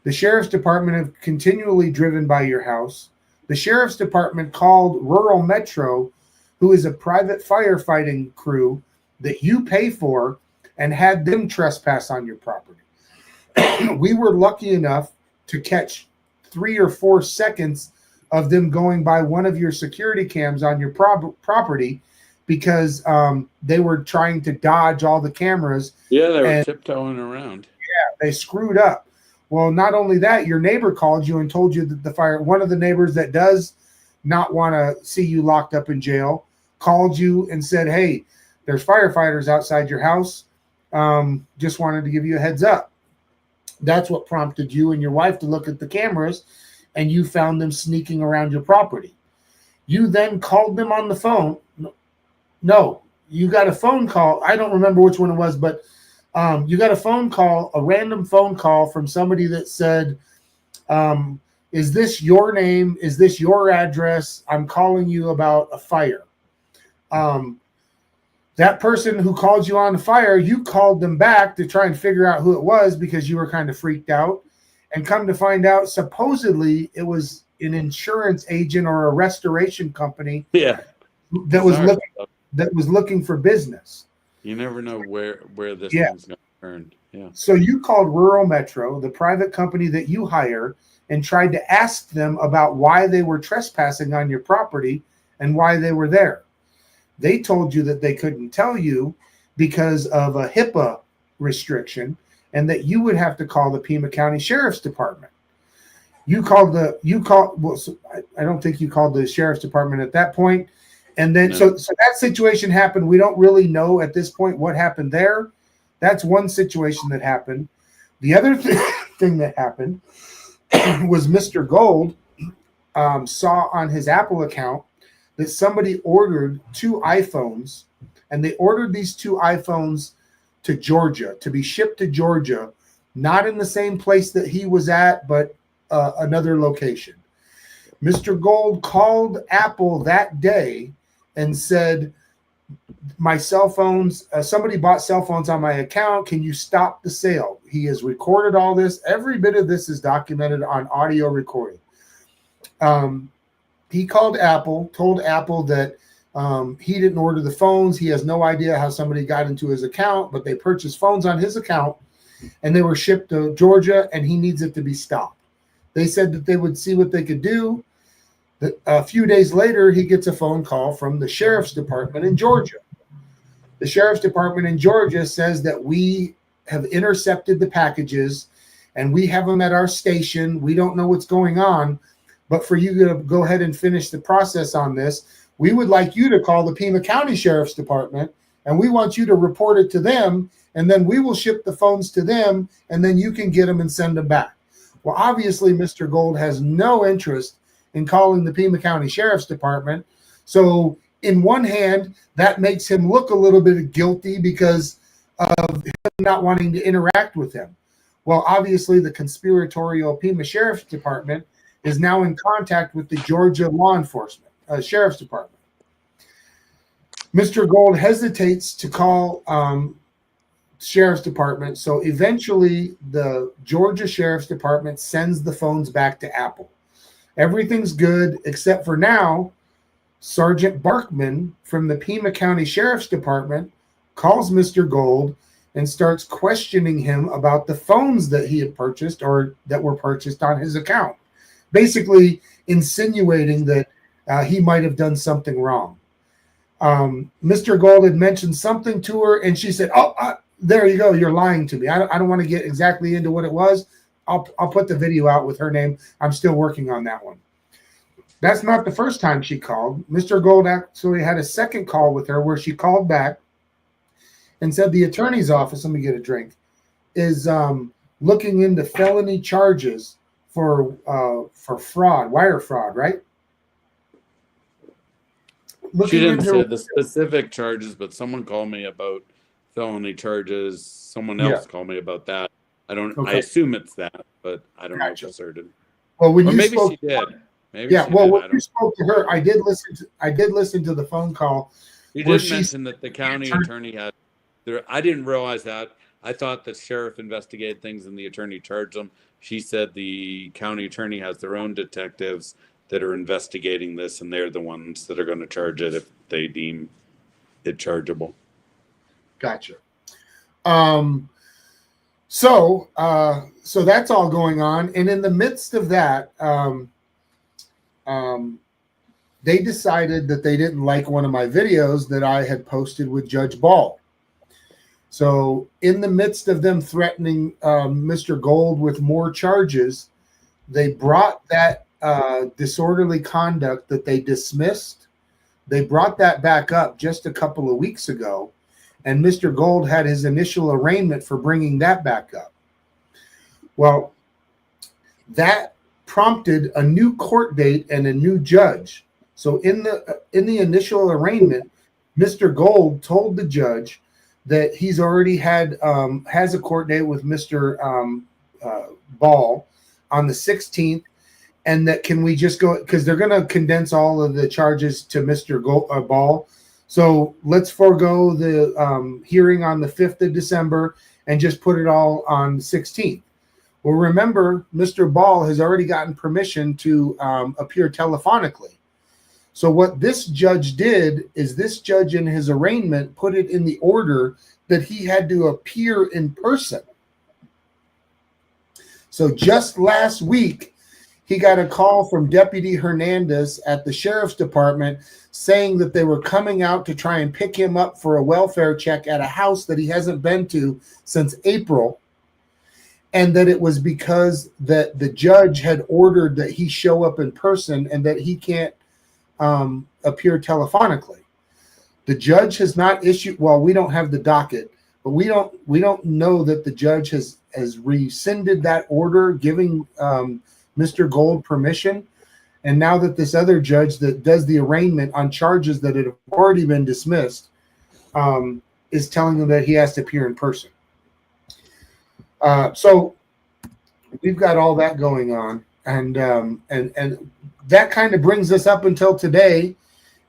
[SPEAKER 12] The sheriff's department have continually driven by your house. The sheriff's department called Rural Metro, who is a private firefighting crew that you pay for, and had them trespass on your property. We were lucky enough to catch 3 or 4 seconds of them going by one of your security cams on your property because they were trying to dodge all the cameras.
[SPEAKER 7] Yeah, they were tiptoeing around.
[SPEAKER 12] Yeah, they screwed up. Well, not only that, your neighbor called you and told you that one of the neighbors that does not want to see you locked up in jail called you and said, hey, There's firefighters outside your house. Just wanted to give you a heads up. That's what prompted you and your wife to look at the cameras, and you found them sneaking around your property. You then called them on the phone. No, you got a phone call. I don't remember which one it was, but you got a phone call, a random phone call from somebody that said, is this your name? Is this your address? I'm calling you about a fire. That person who called you on the fire, you called them back to try and figure out who it was because you were kind of freaked out. And come to find out, supposedly it was an insurance agent or a restoration company that was looking for business.
[SPEAKER 7] You never know where this
[SPEAKER 12] Yeah.
[SPEAKER 7] thing's going to turn. Yeah.
[SPEAKER 12] So you called Rural Metro, the private company that you hire, and tried to ask them about why they were trespassing on your property and why they were there. They told you that they couldn't tell you because of a HIPAA restriction and that you would have to call the Pima County Sheriff's Department. I don't think you called the Sheriff's Department at that point. And then, so that situation happened. We don't really know at this point what happened there. That's one situation that happened. The other thing that happened was Mr. Gold saw on his Apple account that somebody ordered 2 iPhones, and they ordered these 2 iPhones to Georgia, to be shipped to Georgia, not in the same place that he was at, but another location. Mr. Gold called Apple that day and said, my cell phones, somebody bought cell phones on my account. Can you stop the sale? He has recorded all this. Every bit of this is documented on audio recording. He called Apple, told Apple that he didn't order the phones. He has no idea how somebody got into his account, but they purchased phones on his account and they were shipped to Georgia, and he needs it to be stopped. They said that they would see what they could do. A few days later, he gets a phone call from the Sheriff's Department in Georgia. The Sheriff's Department in Georgia says that we have intercepted the packages and we have them at our station. We don't know what's going on, but for you to go ahead and finish the process on this, we would like you to call the Pima County Sheriff's Department, and we want you to report it to them, and then we will ship the phones to them, and then you can get them and send them back. Well, obviously, Mr. Gold has no interest in calling the Pima County Sheriff's Department. So in one hand, that makes him look a little bit guilty because of him not wanting to interact with him. Well, obviously, the conspiratorial Pima Sheriff's Department is now in contact with the Georgia law enforcement, Sheriff's Department. Mr. Gold hesitates to call Sheriff's Department. So eventually, the Georgia Sheriff's Department sends the phones back to Apple. Everything's good, except for now, Sergeant Barkman from the Pima County Sheriff's Department calls Mr. Gold and starts questioning him about the phones that he had purchased or that were purchased on his account, basically insinuating that he might have done something wrong. Mr. Gold had mentioned something to her, and she said, there you go, you're lying to me. I don't want to get exactly into what it was. I'll put the video out with her name. I'm still working on that one. That's not the first time she called. Mr. Gold actually had a second call with her where she called back and said the attorney's office, let me get a drink, is looking into felony charges for fraud, wire fraud, right?
[SPEAKER 7] She didn't say the specific charges, but someone called me about felony charges. Someone else called me about that. I assume it's that, but I don't know for certain.
[SPEAKER 12] Well, when
[SPEAKER 7] or
[SPEAKER 12] you
[SPEAKER 7] maybe
[SPEAKER 12] spoke,
[SPEAKER 7] she did. Maybe
[SPEAKER 12] yeah.
[SPEAKER 7] she
[SPEAKER 12] Well,
[SPEAKER 7] did.
[SPEAKER 12] when you spoke to her, I did listen to the phone call.
[SPEAKER 7] You did mention that the county attorney had. I didn't realize that. I thought the sheriff investigated things and the attorney charged them. She said the county attorney has their own detectives that are investigating this, and they're the ones that are going to charge it if they deem it chargeable.
[SPEAKER 12] Gotcha. So that's all going on, and in the midst of that, they decided that they didn't like one of my videos that I had posted with Judge Ball. So in the midst of them threatening Mr. Gold with more charges, they brought that disorderly conduct that they dismissed They brought that back up just a couple of weeks ago, and Mr. Gold had his initial arraignment for bringing that back up. Well, that prompted a new court date and a new judge. So in the initial arraignment, Mr. Gold told the judge that he's already had has a court date with Mr. Ball on the 16th, and that can we just go, because they're going to condense all of the charges to Mr. Ball. So let's forego the hearing on the 5th of December and just put it all on the 16th. Well, remember, Mr. Ball has already gotten permission to appear telephonically. So what this judge did is this judge in his arraignment put it in the order that he had to appear in person. So just last week, he got a call from Deputy Hernandez at the Sheriff's Department saying that they were coming out to try and pick him up for a welfare check at a house that he hasn't been to since April, and that it was because that the judge had ordered that he show up in person and that he can't appear telephonically. The judge has not issued, well, we don't have the docket, but we don't know that the judge has rescinded that order giving Mr. Gold permission. And now that this other judge that does the arraignment on charges that have already been dismissed is telling him that he has to appear in person. So we've got all that going on, and that kind of brings us up until today.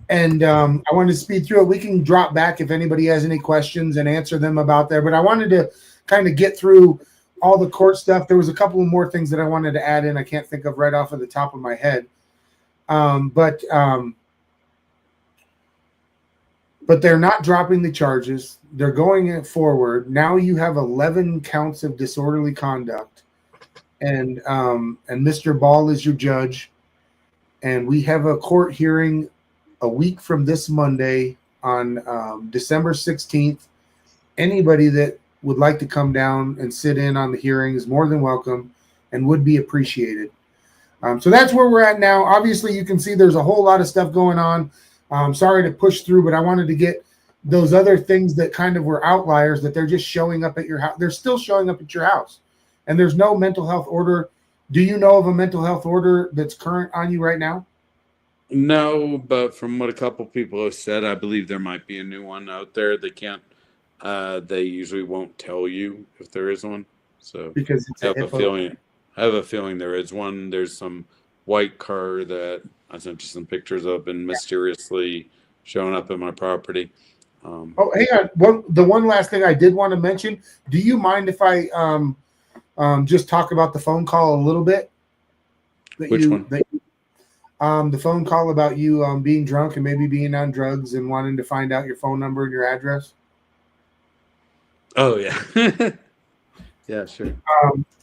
[SPEAKER 12] And I wanted to speed through it. We can drop back if anybody has any questions and answer them about there. But I wanted to kind of get through all the court stuff. There was a couple of more things that I wanted to add in. I can't think of right off of the top of my head. But they're not dropping the charges. They're going forward. Now you have 11 counts of disorderly conduct, and Mr. Ball is your judge. And we have a court hearing a week from this Monday on December 16th. Anybody that would like to come down and sit in on the hearing is more than welcome and would be appreciated. So that's where we're at now. Obviously, you can see there's a whole lot of stuff going on. I'm sorry to push through, but I wanted to get those other things that kind of were outliers, that they're just showing up at your house. They're still showing up at your house, and there's no mental health order. Do you know of a mental health order that's current on you right now?
[SPEAKER 7] No, but from what a couple people have said, I believe there might be a new one out there. They can't. They usually won't tell you if there is one. So
[SPEAKER 12] because it's
[SPEAKER 7] I have a feeling there is one. There's some white car that I sent you some pictures of and mysteriously showing up at my property.
[SPEAKER 12] Hang on. The one last thing I did want to mention. Do you mind if I just talk about the phone call a little bit?
[SPEAKER 7] Which one?
[SPEAKER 12] The phone call about you being drunk and maybe being on drugs and wanting to find out your phone number and your address.
[SPEAKER 7] Oh yeah. Yeah, sure.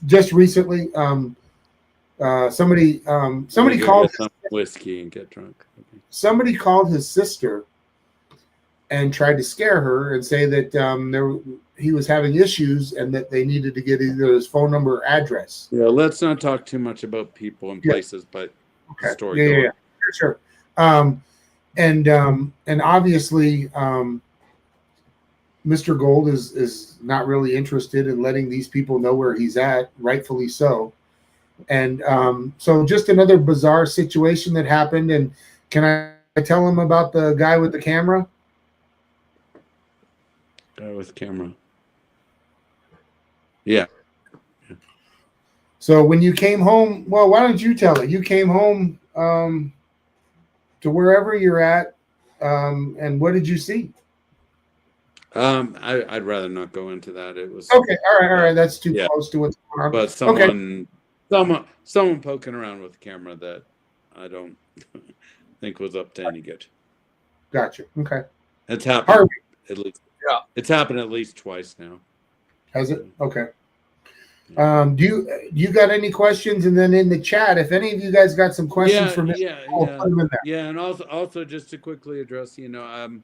[SPEAKER 12] Just recently, somebody called
[SPEAKER 7] get some whiskey and get drunk. Okay.
[SPEAKER 12] Somebody called his sister and tried to scare her and say that he was having issues and that they needed to get either his phone number or address.
[SPEAKER 7] Yeah, let's not talk too much about people and places, but
[SPEAKER 12] okay.
[SPEAKER 7] Story.
[SPEAKER 12] Yeah, sure. And obviously, Mr. Gold is not really interested in letting these people know where he's at, rightfully so. And so just another bizarre situation that happened. And can I tell him about the guy with the camera?
[SPEAKER 7] Guy with camera. Yeah.
[SPEAKER 12] So when you came home, well, why don't you tell it? You came home to wherever you're at, and what did you see?
[SPEAKER 7] I'd rather not go into that. It was
[SPEAKER 12] okay. All right. That's too close to what's going on.
[SPEAKER 7] But someone poking around with the camera that I don't think was up to any good.
[SPEAKER 12] Gotcha. Okay.
[SPEAKER 7] It's happened at least.
[SPEAKER 1] Yeah.
[SPEAKER 7] It's happened at least twice now.
[SPEAKER 12] Has it? Okay. Do you got any questions? And then in the chat, if any of you guys got some questions for me,
[SPEAKER 7] put them in there. Yeah, and also just to quickly address, I'm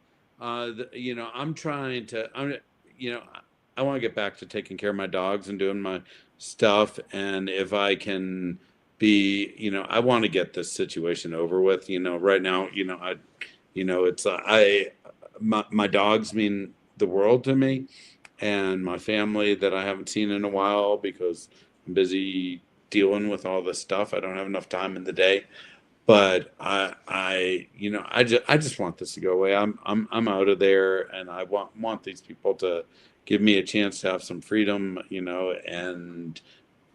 [SPEAKER 7] trying to, I want to get back to taking care of my dogs and doing my stuff, and if I can be, I want to get this situation over with. Right now, it's my dogs mean the world to me, and my family that I haven't seen in a while because I'm busy dealing with all this stuff. I don't have enough time in the day. But I just want this to go away. I'm out of there, and I want these people to give me a chance to have some freedom, and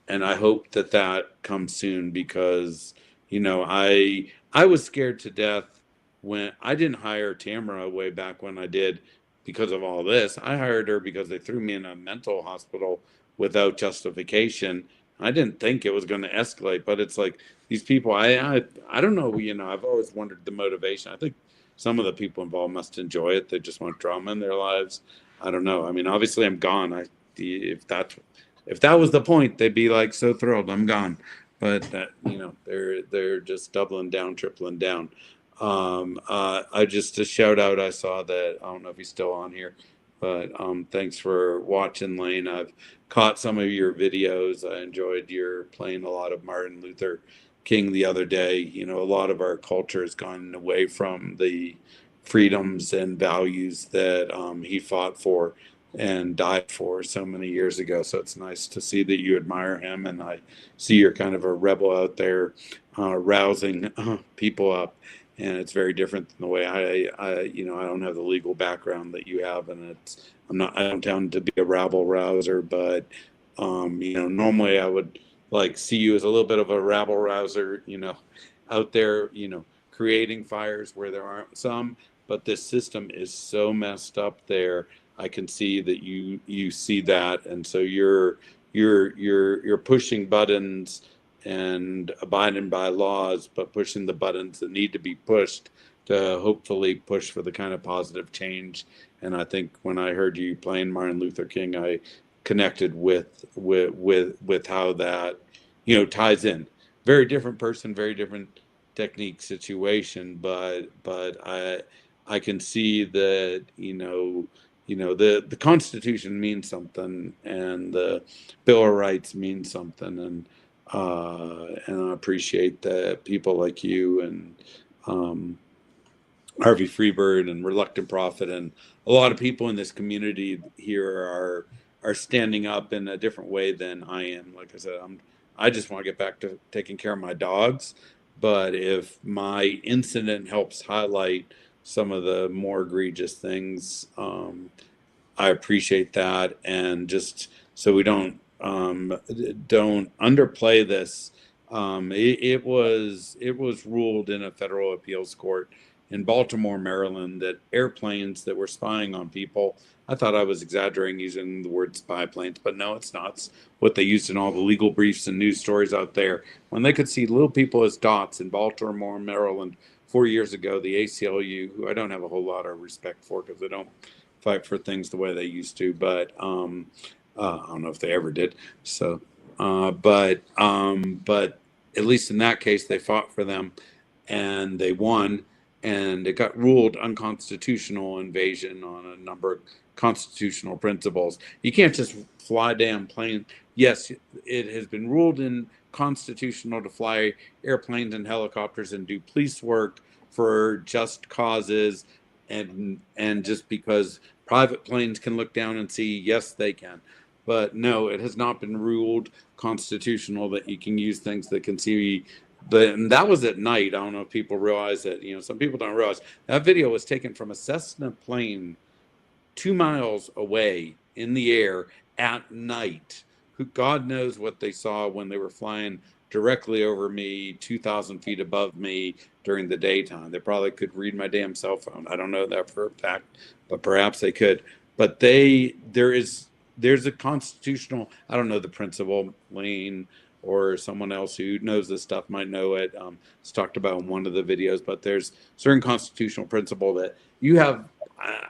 [SPEAKER 7] I hope that comes soon because I was scared to death when I didn't hire Tamara way back when I did because of all this. I hired her because they threw me in a mental hospital without justification. I didn't think it was going to escalate, but it's like these people. I don't know. I've always wondered the motivation. I think some of the people involved must enjoy it. They just want drama in their lives. I don't know. I mean, obviously, I'm gone. If that was the point, they'd be like so thrilled I'm gone. But they're just doubling down, tripling down. I just a shout out. I saw that. I don't know if he's still on here, but thanks for watching, Lane. I've caught some of your videos. I enjoyed your playing a lot of Martin Luther King the other day. A lot of our culture has gone away from the freedoms and values that he fought for and died for so many years ago. So it's nice to see that you admire him, and I see you're kind of a rebel out there, rousing people up. And it's very different than the way I don't have the legal background that you have, and I don't tend to be a rabble rouser, but normally I would like see you as a little bit of a rabble rouser, out there, creating fires where there aren't some. But this system is so messed up there. I can see that you see that, and so you're pushing buttons and abiding by laws, but pushing the buttons that need to be pushed to hopefully push for the kind of positive change. And I think when I heard you playing Martin Luther King, I connected with how that ties in. Very different person, very different technique situation, but I can see that the Constitution means something, and the Bill of Rights means something, and I appreciate that people like you and Harvey Freebird and Reluctant Prophet and a lot of people in this community here are standing up in a different way than I am. Like I said, I just want to get back to taking care of my dogs, but if my incident helps highlight some of the more egregious things, I appreciate that, and just so we don't underplay this. It was ruled in a federal appeals court in Baltimore, Maryland, that airplanes that were spying on people. I thought I was exaggerating using the word spy planes, but no, it's not. It's what they used in all the legal briefs and news stories out there. When they could see little people as dots in Baltimore, Maryland, 4 years ago, the ACLU, who I don't have a whole lot of respect for because they don't fight for things the way they used to, but I don't know if they ever did. So, but at least in that case, they fought for them, and they won, and it got ruled unconstitutional invasion on a number of constitutional principles. You can't just fly damn plane. Yes, it has been ruled constitutional to fly airplanes and helicopters and do police work for just causes, and just because private planes can look down and see, yes, they can. But no, it has not been ruled constitutional that you can use things that can see. And that was at night. I don't know if people realize that. Some people don't realize that video was taken from a Cessna plane 2 miles away in the air at night. God knows what they saw when they were flying directly over me, 2,000 feet above me during the daytime. They probably could read my damn cell phone. I don't know that for a fact, but perhaps they could. But there's a constitutional, I don't know the principle, Lane or someone else who knows this stuff might know it. It's talked about in one of the videos, but there's certain constitutional principle that you have,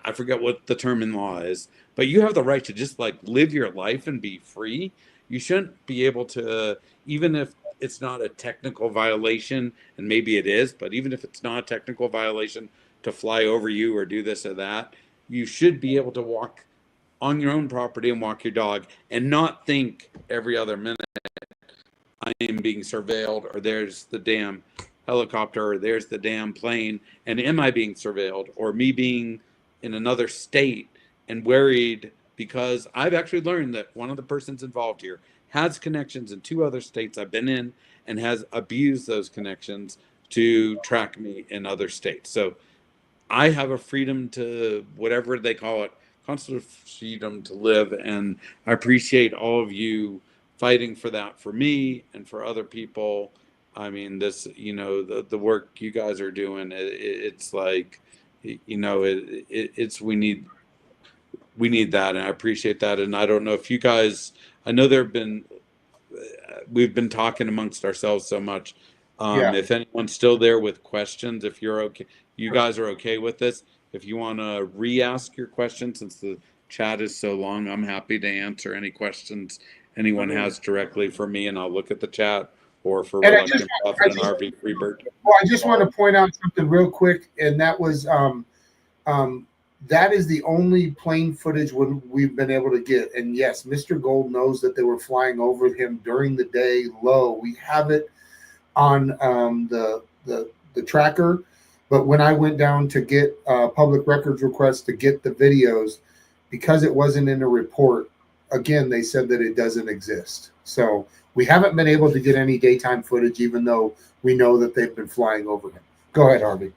[SPEAKER 7] I forget what the term in law is, but you have the right to just like live your life and be free. You shouldn't be able to, even if it's not a technical violation, and maybe it is, but even if it's not a technical violation to fly over you or do this or that, you should be able to walk on your own property and walk your dog and not think every other minute I am being surveilled or there's the damn helicopter, or there's the damn plane, and am I being surveilled, or me being in another state and worried because I've actually learned that one of the persons involved here has connections in 2 other states I've been in and has abused those connections to track me in other states. So I have a freedom to, whatever they call it, constitutional freedom to live, and I appreciate all of you fighting for that for me and for other people. I mean, this, the work you guys are doing, it's like, it's we need that, and I appreciate that. And I don't know if you guys, I know we've been talking amongst ourselves so much.
[SPEAKER 12] Yeah.
[SPEAKER 7] If anyone's still there with questions, if you're okay, you guys are okay with this. If you want to re-ask your question, since the chat is so long, I'm happy to answer any questions anyone has directly for me, and I'll look at the chat, or for
[SPEAKER 12] And
[SPEAKER 7] Reluctant Prophet and RV Freebird.
[SPEAKER 12] Well, I just want to point out something real quick, and that was that is the only plane footage we've been able to get. And yes, Mr. Gold knows that they were flying over him during the day low. We have it on the tracker, but when I went down to get public records request to get the videos, because it wasn't in a report, again, they said that it doesn't exist. So we haven't been able to get any daytime footage, even though we know that they've been flying over him. Go ahead, Harvey.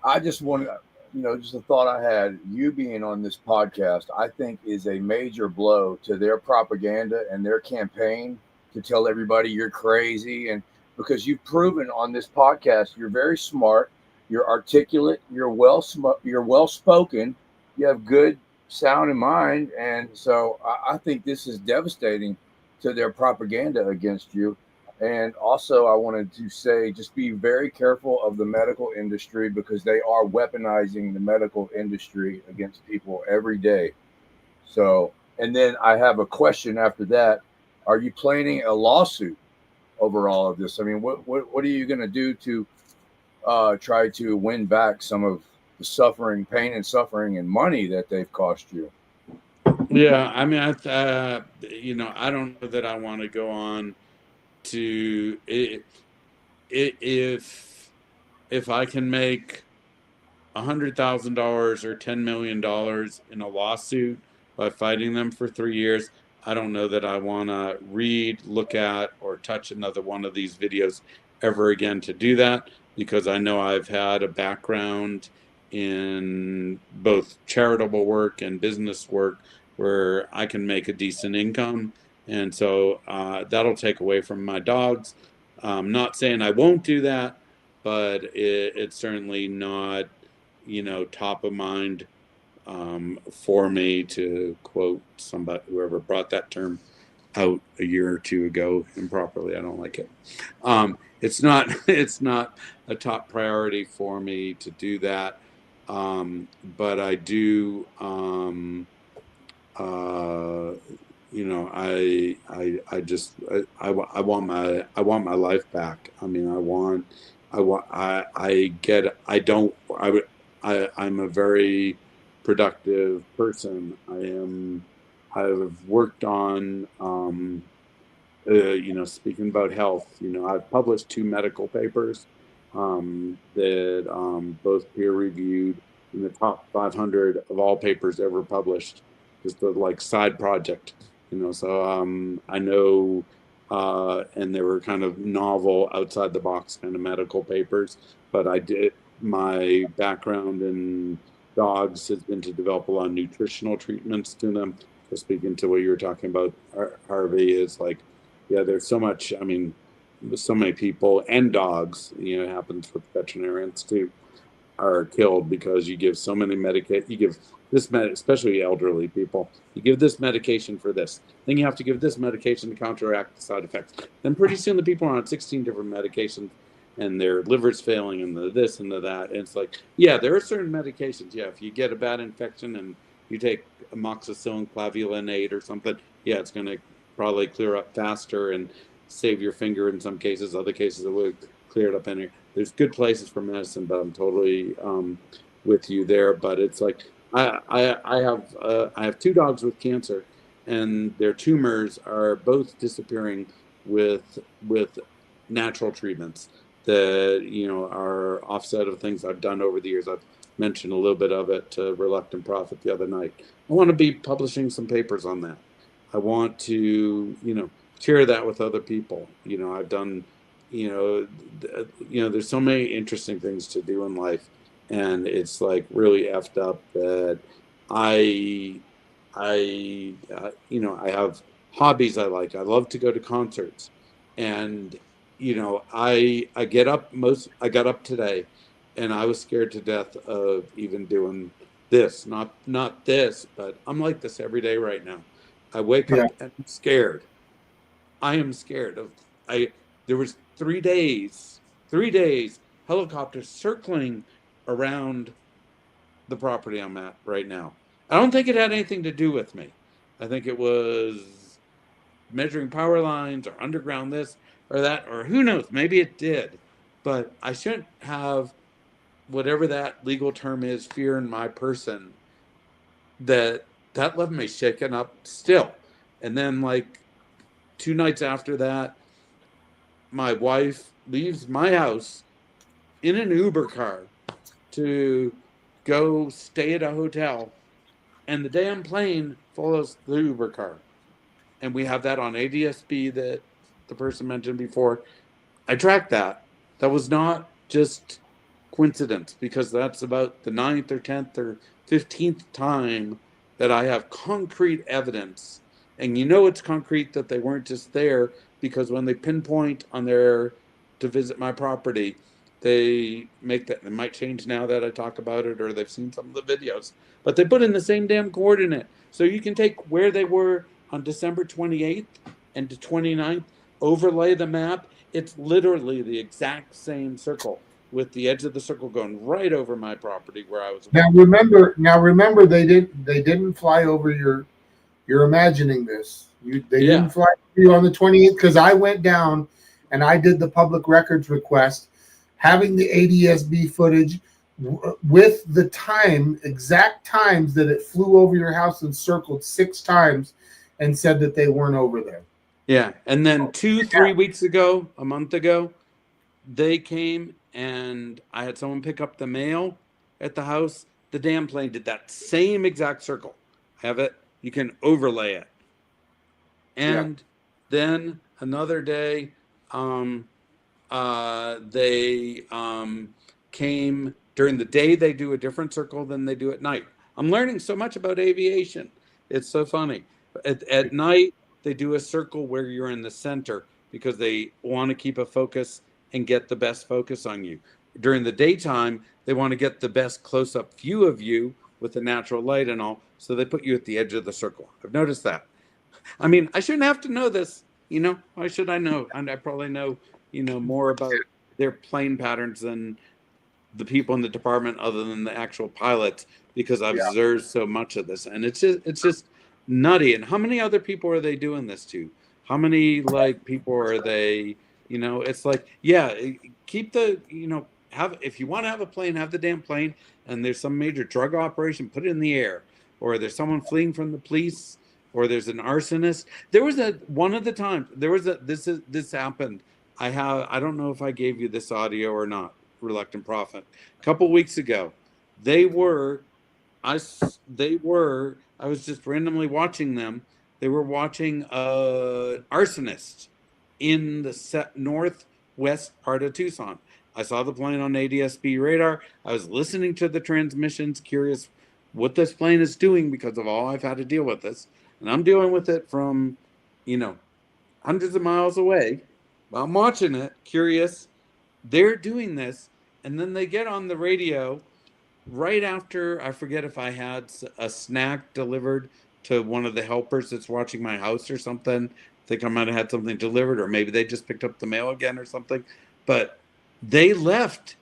[SPEAKER 1] I just wanted, just a thought I had. You being on this podcast, I think, is a major blow to their propaganda and their campaign to tell everybody you're crazy. And because you've proven on this podcast, you're very smart, you're articulate, you're well spoken, you have good sound in mind. And so I think this is devastating to their propaganda against you. And also, I wanted to say, just be very careful of the medical industry, because they are weaponizing the medical industry against people every day. So, and then I have a question after that. Are you planning a lawsuit over all of this? I mean, what are you going to do to try to win back some of the pain and suffering and money that they've cost you?
[SPEAKER 7] Yeah, I mean, I don't know that I want to go on to if I can make $100,000 or $10 million in a lawsuit by fighting them for 3 years. I don't know that I want to read, look at, or touch another one of these videos ever again to do that, because I know I've had a background in both charitable work and business work where I can make a decent income. And so that'll take away from my dogs. I'm not saying I won't do that, but it's certainly not, top of mind for me, to quote somebody, whoever brought that term out a year or two ago improperly. I don't like it. It's not a top priority for me to do that. But I do, I want my life back. I mean, I'm a very productive person. I've worked on, speaking about health, I've published 2 medical papers that both peer reviewed in the top 500 of all papers ever published, just a like side project, so I know, and they were kind of novel, outside the box kind of medical papers, but my background in dogs has been to develop a lot of nutritional treatments to them. So speaking to what you were talking about, Harvey, is like, yeah, there's so much, I mean, so many people and dogs, it happens with veterinarians too, are killed because you give so many you give this especially elderly people, you give this medication for this, then you have to give this medication to counteract the side effects. Then pretty soon the people are on 16 different medications and their liver's failing and the this and the that. And it's like, yeah, there are certain medications. Yeah, if you get a bad infection and you take amoxicillin clavulanate or something, yeah, it's going to probably clear up faster and save your finger in some cases. Other cases it would clear it up anyway. There's good places for medicine, but I'm totally with you there. But it's like I have 2 dogs with cancer, and their tumors are both disappearing with natural treatments. that, you know, are offset of things I've done over the years. I've mentioned a little bit of it to Reluctant Prophet the other night. I want to be publishing some papers on that. I want to, you know, share that with other people. You know, I've done, you know, there's so many interesting things to do in life, and it's like really effed up that I, you know, I have hobbies I like. I love to go to concerts, and you know, I got up today, and I was scared to death of even doing this. Not this, but I'm like this every day right now. I wake
[SPEAKER 12] Yeah.
[SPEAKER 7] up and I'm scared. I am scared of I there was 3 days helicopters circling around the property I'm at right now. I don't think it had anything to do with me. I think it was measuring power lines or underground this or that, or who knows, maybe it did. But I shouldn't have, whatever that legal term is, fear in my person. That left me shaken up still. And then like 2 nights after that, my wife leaves my house in an Uber car to go stay at a hotel, and the damn plane follows the Uber car. And we have that on ADSB that the person mentioned before. I tracked that. That was not just coincidence, because that's about the 9th or 10th or 15th time that I have concrete evidence. And you know it's concrete that they weren't just there, because when they pinpoint on their to visit my property, they make that. It might change now that I talk about it, or they've seen some of the videos, but they put in the same damn coordinate. So you can take where they were on December 28th and the 29th, overlay the map. It's literally the exact same circle, with the edge of the circle going right over my property where I was walking.
[SPEAKER 12] Now remember, they didn't fly over your. You're imagining this. They
[SPEAKER 7] Yeah.
[SPEAKER 12] didn't fly over you on the 28th, because I went down and I did the public records request, having the ADSB footage with the exact times that it flew over your house and circled 6 times, and said that they weren't over there.
[SPEAKER 7] Yeah. And then 3 weeks ago, a month ago, they came and I had someone pick up the mail at the house. The damn plane did that same exact circle. Have it. You can overlay it. And then another day, they came during the day. They do a different circle than they do at night. I'm learning so much about aviation. It's so funny. At night, they do a circle where you're in the center, because they want to keep a focus and get the best focus on you. During the daytime, they want to get the best close-up view of you with the natural light and all, so they put you at the edge of the circle. I've noticed that. I mean, I shouldn't have to know this, you know. Why should I know? And I probably know, you know, more about their plane patterns than the people in the department, other than the actual pilots, because I've observed so much of this. And it's just nutty. And how many other people are they doing this to? How many like people are they, you know, it's like, yeah, keep the, you know, have, if you want to have a plane, have the damn plane, and there's some major drug operation, put it in the air. Or there's someone fleeing from the police, or there's an arsonist. There was one of the times this happened. I don't know if I gave you this audio or not, Reluctant Prophet. A couple weeks ago, I was just randomly watching them. They were watching an arsonist in the northwest part of Tucson. I saw the plane on ADSB radar. I was listening to the transmissions, curious what this plane is doing, because of all I've had to deal with this. And I'm dealing with it from, you know, hundreds of miles away. I'm watching it, curious. They're doing this, and then they get on the radio right after, I forget if I had a snack delivered to one of the helpers that's watching my house or something. I think I might have had something delivered, or maybe they just picked up the mail again or something. But they left,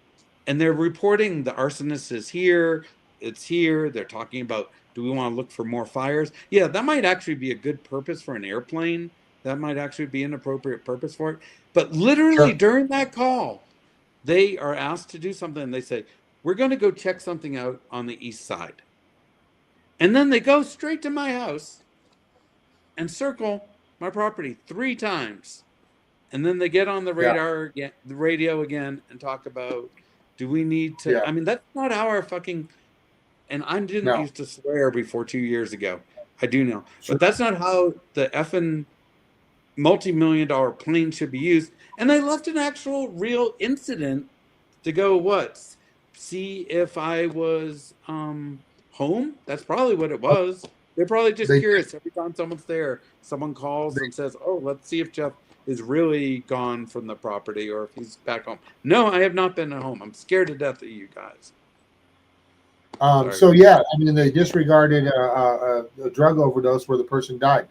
[SPEAKER 7] and they're reporting the arsonist is here. It's here. They're talking about, do we want to look for more fires? Yeah, that might actually be a good purpose for an airplane. That might actually be an appropriate purpose for it. But literally during that call, they are asked to do something, and they say, we're going to go check something out on the east side. And then they go straight to my house and circle my property 3 times. And then they get on the radio again, and talk about, do we need to?
[SPEAKER 12] Yeah.
[SPEAKER 7] I mean, that's not how our fucking. And I didn't
[SPEAKER 12] No.
[SPEAKER 7] used to swear before 2 years ago. I do now, but that's not how the effing multi-million-dollar plane should be used. And they left an actual real incident to go see if I was home. That's probably what it was. They're probably just curious. Every time someone's there, someone calls and says, "Oh, let's see if Jeff is really gone from the property or if he's back home." No, I have not been at home. I'm scared to death of you guys.
[SPEAKER 12] So yeah, I mean, they disregarded a drug overdose where the person died.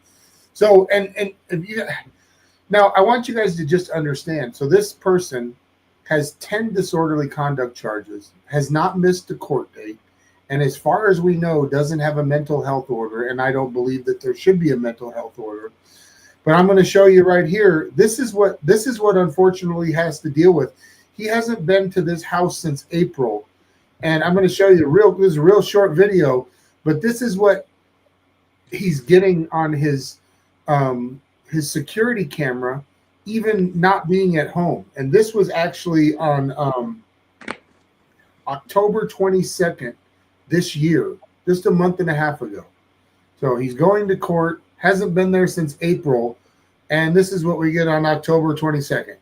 [SPEAKER 12] So and now I want you guys to just understand. So this person has 10 disorderly conduct charges, has not missed a court date, and as far as we know, doesn't have a mental health order. And I don't believe that there should be a mental health order. But I'm going to show you right here. This is what unfortunately he has to deal with. He hasn't been to this house since April. And I'm going to show you this is a real short video, but this is what he's getting on his security camera, even not being at home. And this was actually on October 22nd this year, just a month and a half ago. So he's going to court, hasn't been there since April, and this is what we get on October 22nd.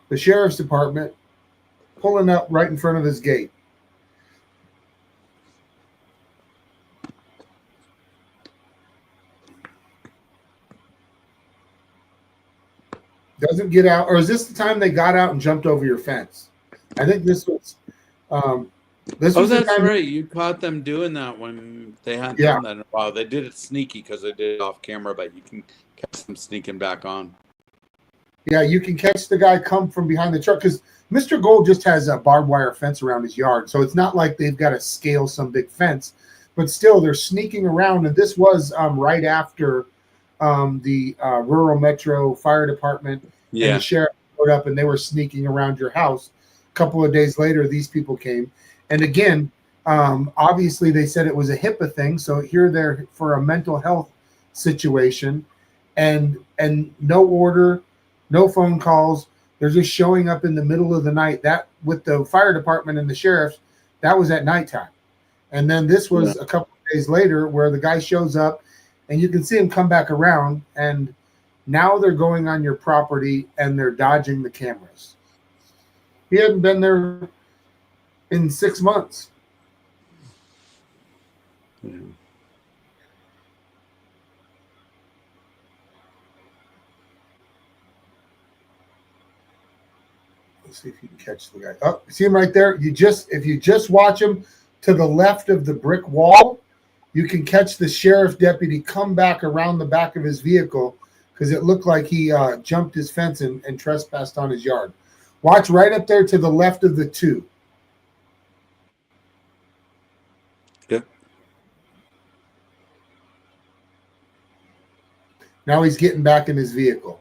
[SPEAKER 12] The sheriff's department pulling up right in front of his gate. Doesn't get out, or is this the time they got out and jumped over your fence? I think this was. This was
[SPEAKER 7] that's right. You caught them doing that when they hadn't done that in a while. They did it sneaky because they did it off camera, but you can catch them sneaking back on.
[SPEAKER 12] Yeah, you can catch the guy come from behind the truck because Mr. Gold just has a barbed wire fence around his yard. So it's not like they've got to scale some big fence, but still they're sneaking around. And this was right after the rural metro fire department and the sheriff showed up, and they were sneaking around your house. A couple of days later, these people came. And again, obviously they said it was a HIPAA thing. So here they're for a mental health situation and no order, no phone calls. They're just showing up in the middle of the night. That with the fire department and the sheriffs, that was at nighttime. And then this was a couple of days later where the guy shows up and you can see him come back around, and now they're going on your property and they're dodging the cameras. He hadn't been there in 6 months.
[SPEAKER 7] Yeah.
[SPEAKER 12] See if you can catch the guy. Oh, see him right there? If you just watch him to the left of the brick wall, you can catch the sheriff deputy come back around the back of his vehicle because it looked like he jumped his fence and trespassed on his yard. Watch right up there to the left of the two.
[SPEAKER 7] Yep.
[SPEAKER 12] Now he's getting back in his vehicle.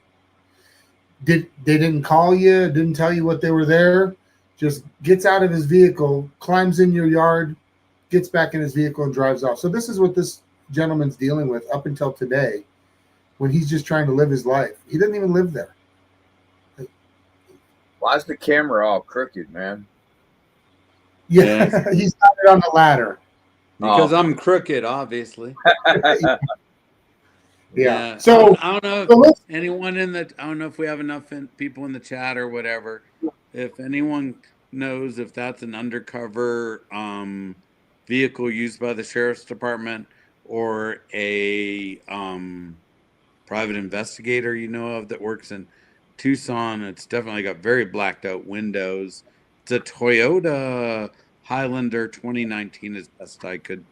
[SPEAKER 12] They didn't call you, didn't tell you what they were there, just gets out of his vehicle, climbs in your yard, gets back in his vehicle and drives off. So this is what this gentleman's dealing with up until today when he's just trying to live his life. He didn't even live there.
[SPEAKER 1] Why is the camera all crooked, man?
[SPEAKER 12] Yeah, he's got it on the ladder.
[SPEAKER 7] Because I'm crooked, obviously.
[SPEAKER 12] Yeah. So
[SPEAKER 7] I don't know if anyone I don't know if we have enough people in the chat or whatever. If anyone knows if that's an undercover vehicle used by the sheriff's department or a private investigator you know of that works in Tucson, it's definitely got very blacked out windows. It's a Toyota Highlander 2019 as best I could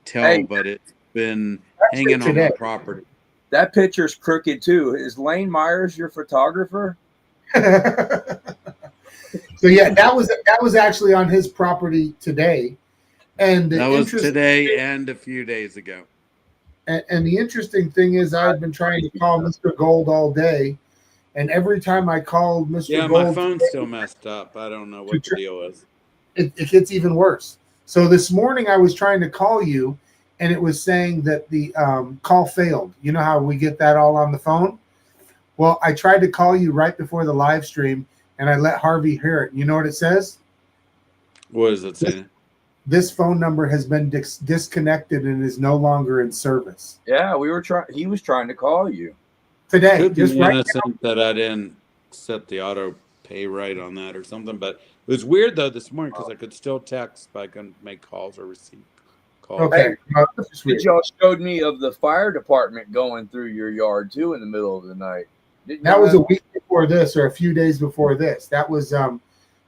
[SPEAKER 7] tell, but it's been hanging on the property.
[SPEAKER 1] That picture's crooked too. Is Lane Myers your photographer?
[SPEAKER 12] So yeah, that was actually on his property today, and
[SPEAKER 7] that was today and a few days ago.
[SPEAKER 12] And the interesting thing is, I've been trying to call Mr. Gold all day, and every time I called Mr. Gold,
[SPEAKER 7] my phone's still messed up. I don't know what the deal is.
[SPEAKER 12] It gets even worse. So this morning I was trying to call you, and it was saying that the call failed. You know how we get that all on the phone? Well, I tried to call you right before the live stream, and I let Harvey hear it. You know what it says?
[SPEAKER 7] What does it say?
[SPEAKER 12] This phone number has been disconnected and is no longer in service.
[SPEAKER 1] Yeah, he was trying to call you
[SPEAKER 12] Today.
[SPEAKER 7] Could
[SPEAKER 12] Just
[SPEAKER 7] be
[SPEAKER 12] right
[SPEAKER 7] innocent that I didn't set the auto pay right on that or something. But it was weird though this morning because I could still text, but I couldn't make calls or receive calls.
[SPEAKER 12] Okay.
[SPEAKER 1] Did y'all showed me of the fire department going through your yard too in the middle of the night?
[SPEAKER 12] That was a week before this, or a few days before this. That was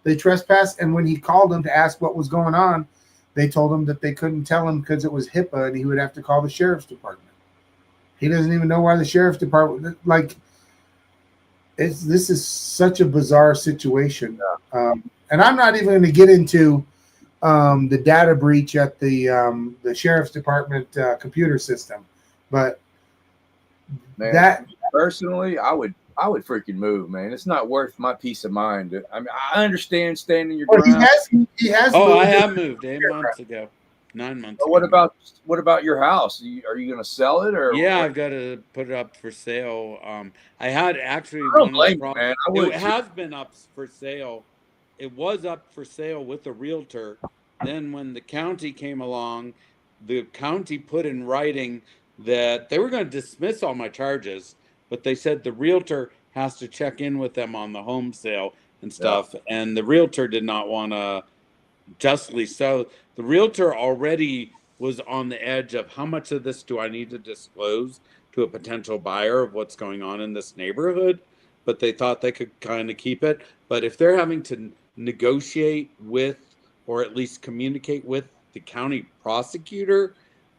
[SPEAKER 12] they trespassed, and when he called them to ask what was going on, they told him that they couldn't tell him because it was HIPAA, and he would have to call the sheriff's department. He doesn't even know why the sheriff's department this is such a bizarre situation. And I'm not even going to get into the data breach at the sheriff's department computer system, but
[SPEAKER 1] Man, personally, I would freaking move, man. It's not worth my peace of mind. I mean, I understand standing your ground.
[SPEAKER 12] He has.
[SPEAKER 7] Oh, I have moved 8 months ago, 9 months.
[SPEAKER 1] What about your house? Are you going to sell it or?
[SPEAKER 7] Yeah, I've got to put it up for sale. I had actually it has been up for sale. It was up for sale with a realtor. Then when the county came along, the county put in writing that they were going to dismiss all my charges, but they said the realtor has to check in with them on the home sale and stuff. Yeah. And the realtor did not want to, justly so. The realtor already was on the edge of how much of this do I need to disclose to a potential buyer of what's going on in this neighborhood, but they thought they could kind of keep it. But if they're having to negotiate with, or at least communicate with, the county prosecutor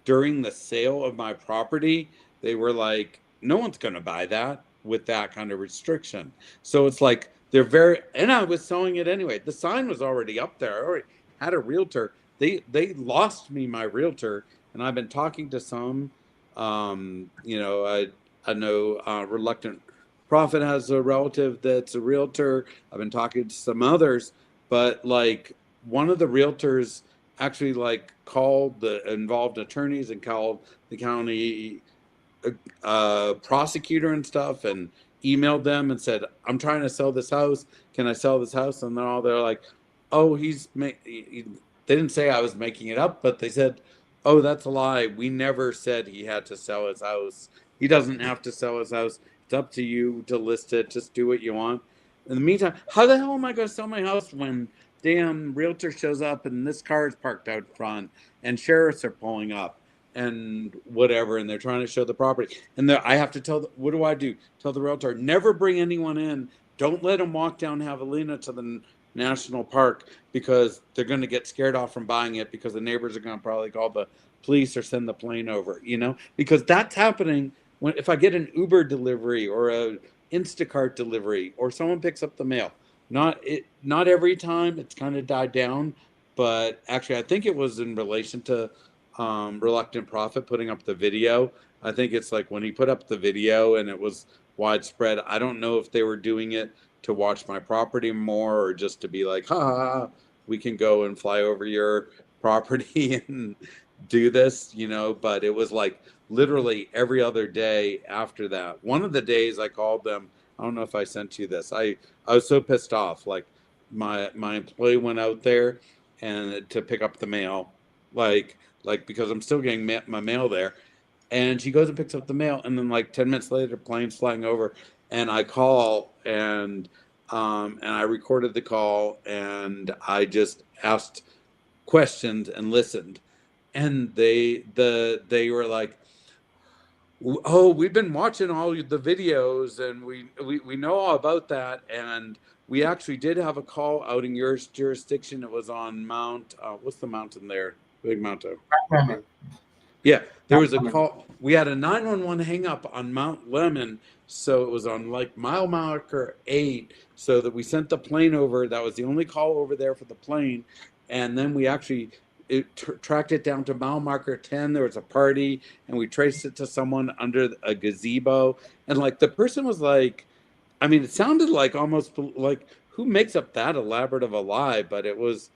[SPEAKER 7] during the sale of my property, they were like, no one's going to buy that with that kind of restriction. So it's like and I was selling it anyway. The sign was already up there. I already had a realtor. They lost me my realtor, and I've been talking to some. I know Reluctant Prophet has a relative that's a realtor. I've been talking to some others, but like one of the realtors actually called the involved attorneys and called the county prosecutor and stuff and emailed them and said, I'm trying to sell this house. Can I sell this house? And they're like, oh, they didn't say I was making it up, but they said, oh, that's a lie. We never said he had to sell his house. He doesn't have to sell his house. It's up to you to list it. Just do what you want. In the meantime, how the hell am I going to sell my house when damn realtor shows up and this car is parked out front and sheriffs are pulling up and whatever, and they're trying to show the property? And I have to what do I do? Tell the realtor, never bring anyone in. Don't let them walk down Javelina to the national park, because they're going to get scared off from buying it, because the neighbors are going to probably call the police or send the plane over, because that's happening if I get an Uber delivery or a Instacart delivery or someone picks up the mail. Not every time. It's kind of died down, but actually I think it was in relation to Reluctant Prophet putting up the video. I think it's like when he put up the video and it was widespread. I don't know if they were doing it to watch my property more or just to be like, ha, we can go and fly over your property and do this, but it was like literally every other day after that. One of the days I called them, I don't know if I sent you this. I was so pissed off. Like my employee went out there and to pick up the mail, like because I'm still getting my mail there. And she goes and picks up the mail, and then 10 minutes later, plane's flying over, and I call and I recorded the call, and I just asked questions and listened, and they were like, oh, we've been watching all the videos, and we know all about that, and we actually did have a call out in your jurisdiction. It was on Mount, what's the mountain there? Big mountain. Yeah, there was a call. We had a 911 hang up on Mount Lemon, so it was on mile marker 8, so that we sent the plane over. That was the only call over there for the plane, and then we actually tracked it down to mile marker 10. There was a party, and we traced it to someone under a gazebo, and the person was like, I mean, it sounded like almost like, who makes up that elaborate of a lie? But it was,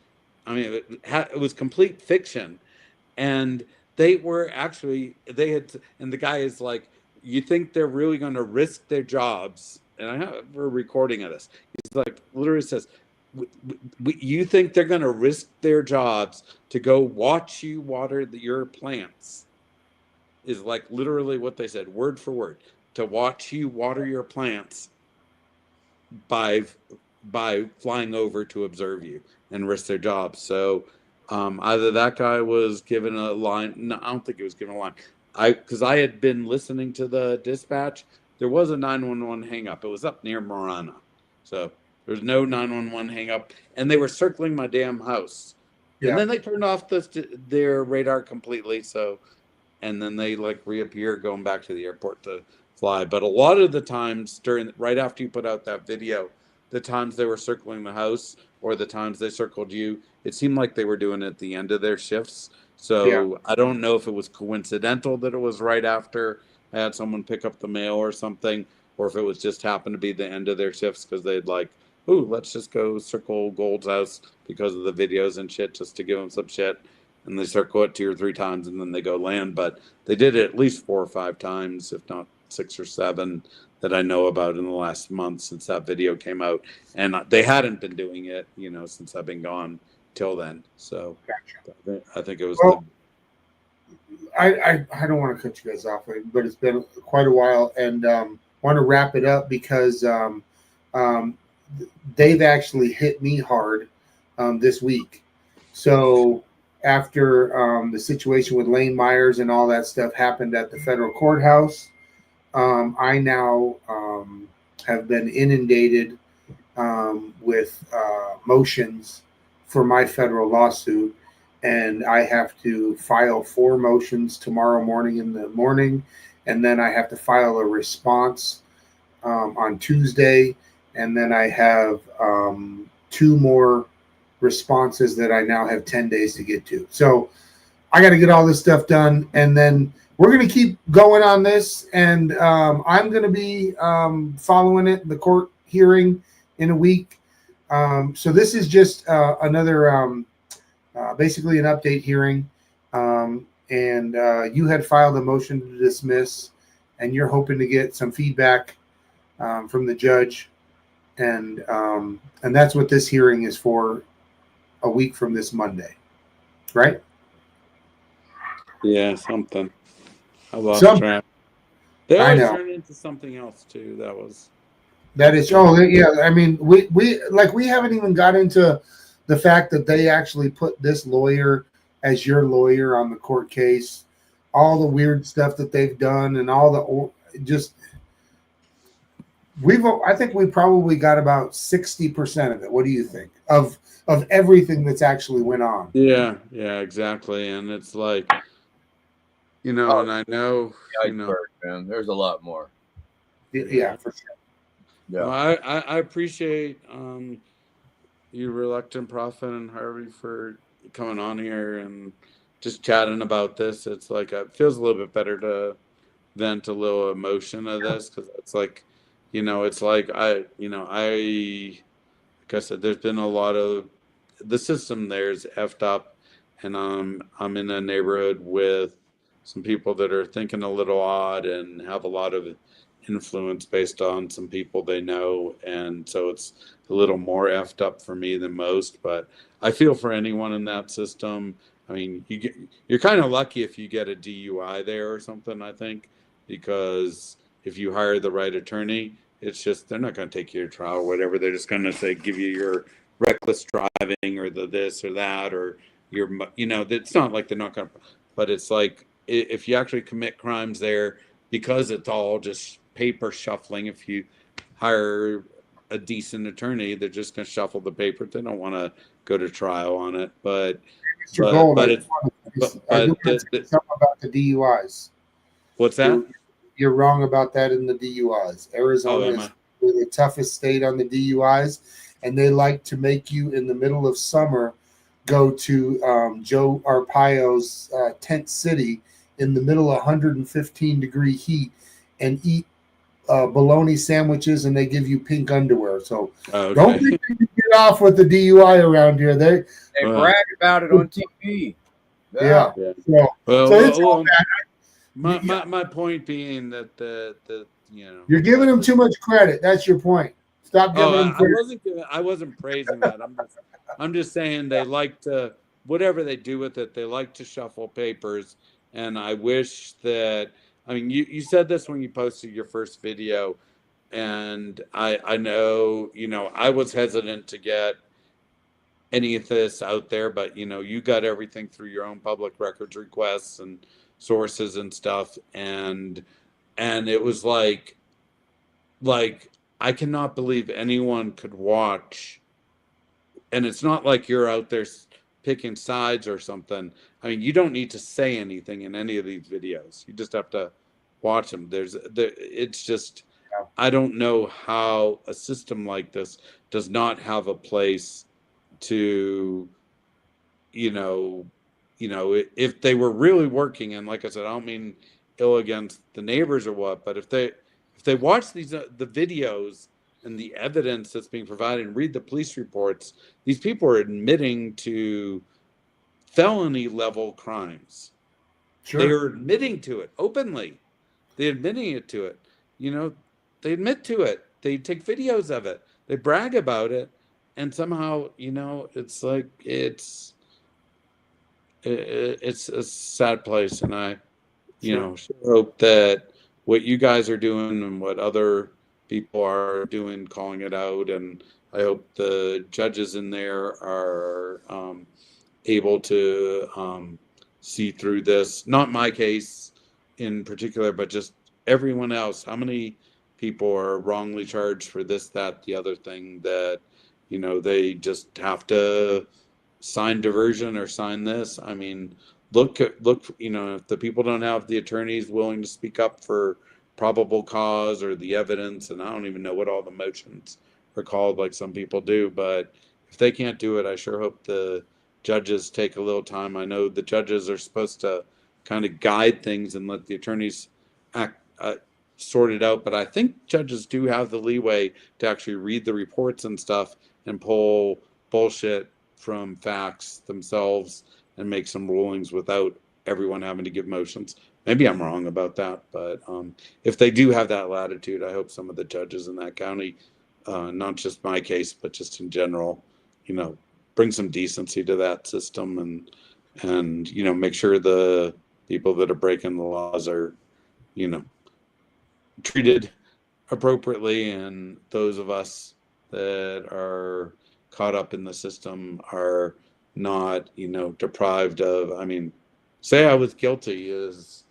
[SPEAKER 7] I mean, it was complete fiction. And they were actually, they had, and the guy is like, you think they're really going to risk their jobs? And I have a recording of this. He's like, literally says, you think they're going to risk their jobs to go watch you water your plants? Is like literally what they said, word for word, to watch you water your plants by flying over to observe you and risk their jobs. So either that guy was given a line. No, I don't think he was given a line. Because I had been listening to the dispatch. There was a 911 hang up. It was up near Marana. So there was no 911 hang up. And they were circling my damn house.
[SPEAKER 12] Yeah.
[SPEAKER 7] And then they turned off their radar completely. So, and then they like reappear going back to the airport to fly. But a lot of the times right after you put out that video, the times they were circling the house or the times they circled you, it seemed like they were doing it at the end of their shifts. So I don't know if it was coincidental that it was right after I had someone pick up the mail or something, or if it was just happened to be the end of their shifts because they'd like, ooh, let's just go circle Gold's house because of the videos and shit, just to give them some shit. And they circle it 2 or 3 times and then they go land. But they did it at least 4 or 5 times, if not 6 or 7, that I know about in the last month since that video came out. And they hadn't been doing it, since I've been gone till then. So gotcha. I think it was
[SPEAKER 12] I don't want to cut you guys off, but it's been quite a while, and want to wrap it up because they've actually hit me hard this week. So after the situation with Lane Myers and all that stuff happened at the federal courthouse, I now have been inundated with motions for my federal lawsuit. And I have to file 4 motions tomorrow morning in the morning. And then I have to file a response on Tuesday. And then I have 2 more responses that I now have 10 days to get to. So I got to get all this stuff done. And then we're going to keep going on this. And I'm going to be following it, the court hearing in a week. So this is just another... basically an update hearing, and you had filed a motion to dismiss, and you're hoping to get some feedback from the judge, and that's what this hearing is for, a week from this Monday, right?
[SPEAKER 7] Yeah, something. I lost track. They always turn into something else too. That is.
[SPEAKER 12] Oh yeah. I mean, we haven't even got into the fact that they actually put this lawyer as your lawyer on the court case, all the weird stuff that they've done, and all the I think we probably got about 60% of it. What do you think of everything that's actually went on?
[SPEAKER 7] Yeah, exactly. And it's like, and I know,
[SPEAKER 1] man, there's a lot more.
[SPEAKER 12] Yeah, for sure.
[SPEAKER 7] Yeah, well, I appreciate you, Reluctant Prophet, and Harvey for coming on here and just chatting about this. It's like it feels a little bit better to vent a little emotion of this, because it's like, it's like like I said, there's been a lot of the system there's effed up, and I'm in a neighborhood with some people that are thinking a little odd and have a lot of influence based on some people they know, and so it's a little more effed up for me than most. But I feel for anyone in that system. I mean, you're kind of lucky if you get a DUI there or something, I think, because if you hire the right attorney, it's just they're not going to take you to trial or whatever. They're just going to say give you your reckless driving or the this or that, or your it's not like they're not going to, but it's like if you actually commit crimes there, because it's all just paper shuffling. If you hire a decent attorney, they're just going to shuffle the paper. They don't want to go to trial on it. But
[SPEAKER 12] something about the DUIs.
[SPEAKER 7] What's that?
[SPEAKER 12] You're wrong about that in the DUIs. Arizona is the toughest state on the DUIs, and they like to make you in the middle of summer go to Joe Arpaio's tent city in the middle of 115-degree heat and eat bologna sandwiches, and they give you pink underwear. So don't think you can get off with the DUI around here. They
[SPEAKER 1] brag about it on TV.
[SPEAKER 12] Yeah.
[SPEAKER 7] Yeah.
[SPEAKER 12] So,
[SPEAKER 7] Well,
[SPEAKER 12] so it's all
[SPEAKER 7] well,
[SPEAKER 12] bad.
[SPEAKER 7] my point being that the
[SPEAKER 12] You're giving them too much credit. That's your point. Stop
[SPEAKER 7] Oh,
[SPEAKER 12] giving them credit.
[SPEAKER 7] I wasn't praising that. I'm just saying they like to, whatever they do with it, they like to shuffle papers. And I wish that, I mean, you said this when you posted your first video, and I know, I was hesitant to get any of this out there, but you got everything through your own public records requests and sources and stuff, and it was like I cannot believe anyone could watch, and it's not like you're out there picking sides or something. I mean, you don't need to say anything in any of these videos. You just have to watch them. It's just, I don't know how a system like this does not have a place to, you know, if they were really working, and like I said, I don't mean ill against the neighbors or what, but if they watch these the videos and the evidence that's being provided and read the police reports, these people are admitting to felony level crimes.
[SPEAKER 12] Sure.
[SPEAKER 7] They are admitting to it openly. They're admitting it to it. They admit to it. They take videos of it. They brag about it, and somehow, it's like it's a sad place, and I
[SPEAKER 12] Sure.
[SPEAKER 7] sure hope that what you guys are doing and what other people are doing, calling it out, and I hope the judges in there are able to see through this. Not my case in particular, but just everyone else. How many people are wrongly charged for this, that, the other thing that they just have to sign diversion or sign this? I mean, look, if the people don't have the attorneys willing to speak up for probable cause or the evidence, and I don't even know what all the motions are called, like some people do, but if they can't do it, I sure hope the judges take a little time. I know the judges are supposed to kind of guide things and let the attorneys act, sort it out, but I think judges do have the leeway to actually read the reports and stuff and pull bullshit from facts themselves and make some rulings without everyone having to give motions. Maybe I'm wrong about that, but if they do have that latitude, I hope some of the judges in that county, not just my case, but just in general, bring some decency to that system, and make sure the people that are breaking the laws are, treated appropriately, and those of us that are caught up in the system are not, deprived of. I mean, say I was guilty is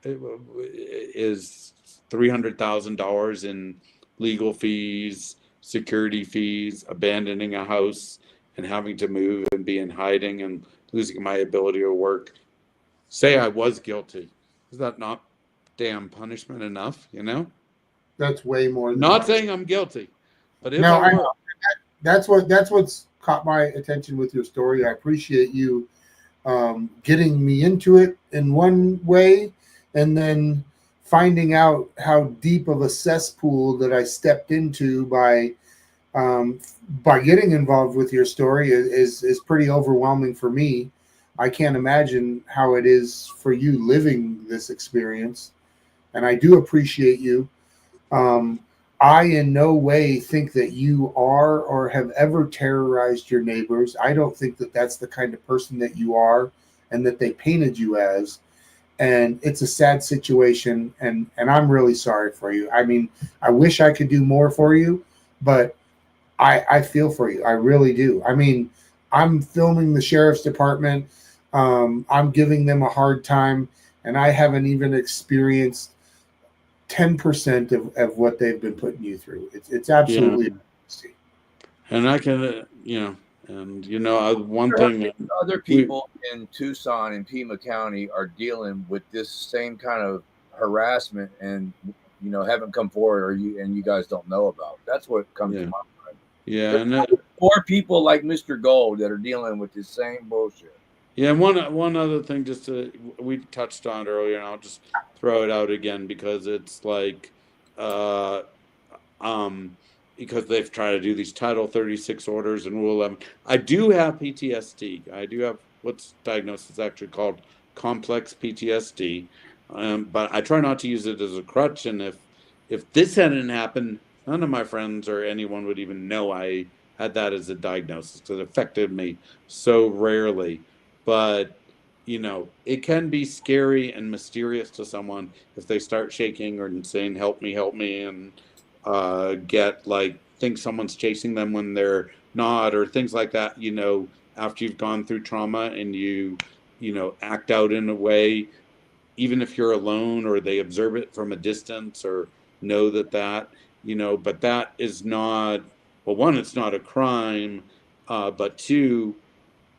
[SPEAKER 7] $300,000 in legal fees, security fees, abandoning a house and having to move and be in hiding and losing my ability to work. Say I was guilty. Is that not damn punishment enough,
[SPEAKER 12] That's way more than
[SPEAKER 7] Not
[SPEAKER 12] enough.
[SPEAKER 7] saying I'm guilty, but if
[SPEAKER 12] No,
[SPEAKER 7] I
[SPEAKER 12] I
[SPEAKER 7] were,
[SPEAKER 12] know. That's what's caught my attention with your story. I appreciate you getting me into it in one way, and then finding out how deep of a cesspool that I stepped into by getting involved with your story is pretty overwhelming for me. I can't imagine how it is for you living this experience, and I do appreciate you. Um, I in no way think that you are or have ever terrorized your neighbors. I don't think that that's the kind of person that you are and that they painted you as. And it's a sad situation, and I'm really sorry for you. I mean, I wish I could do more for you, but I feel for you. I really do. I mean, I'm filming the sheriff's department. I'm giving them a hard time, and I haven't even experienced 10% of what they've been putting you through. It's absolutely
[SPEAKER 7] yeah. And I can, one thing.
[SPEAKER 1] Other people in Tucson and Pima County are dealing with this same kind of harassment and, haven't come forward, or you guys don't know about. That's what comes to my mind.
[SPEAKER 7] Yeah.
[SPEAKER 1] There's
[SPEAKER 7] And
[SPEAKER 1] more people like Mr. Gold that are dealing with this same bullshit.
[SPEAKER 7] Yeah, and one other thing, we touched on it earlier, and I'll just throw it out again because it's like, because they've tried to do these Title 36 orders and Rule 11. I do have PTSD. I do have what's diagnosed is actually called complex PTSD. But I try not to use it as a crutch. And if this hadn't happened, none of my friends or anyone would even know I had that as a diagnosis because it affected me so rarely. But it can be scary and mysterious to someone if they start shaking or saying, help me, and get like, think someone's chasing them when they're not, or things like that, after you've gone through trauma and act out in a way, even if you're alone or they observe it from a distance or know but that is not, well, one, it's not a crime, but two,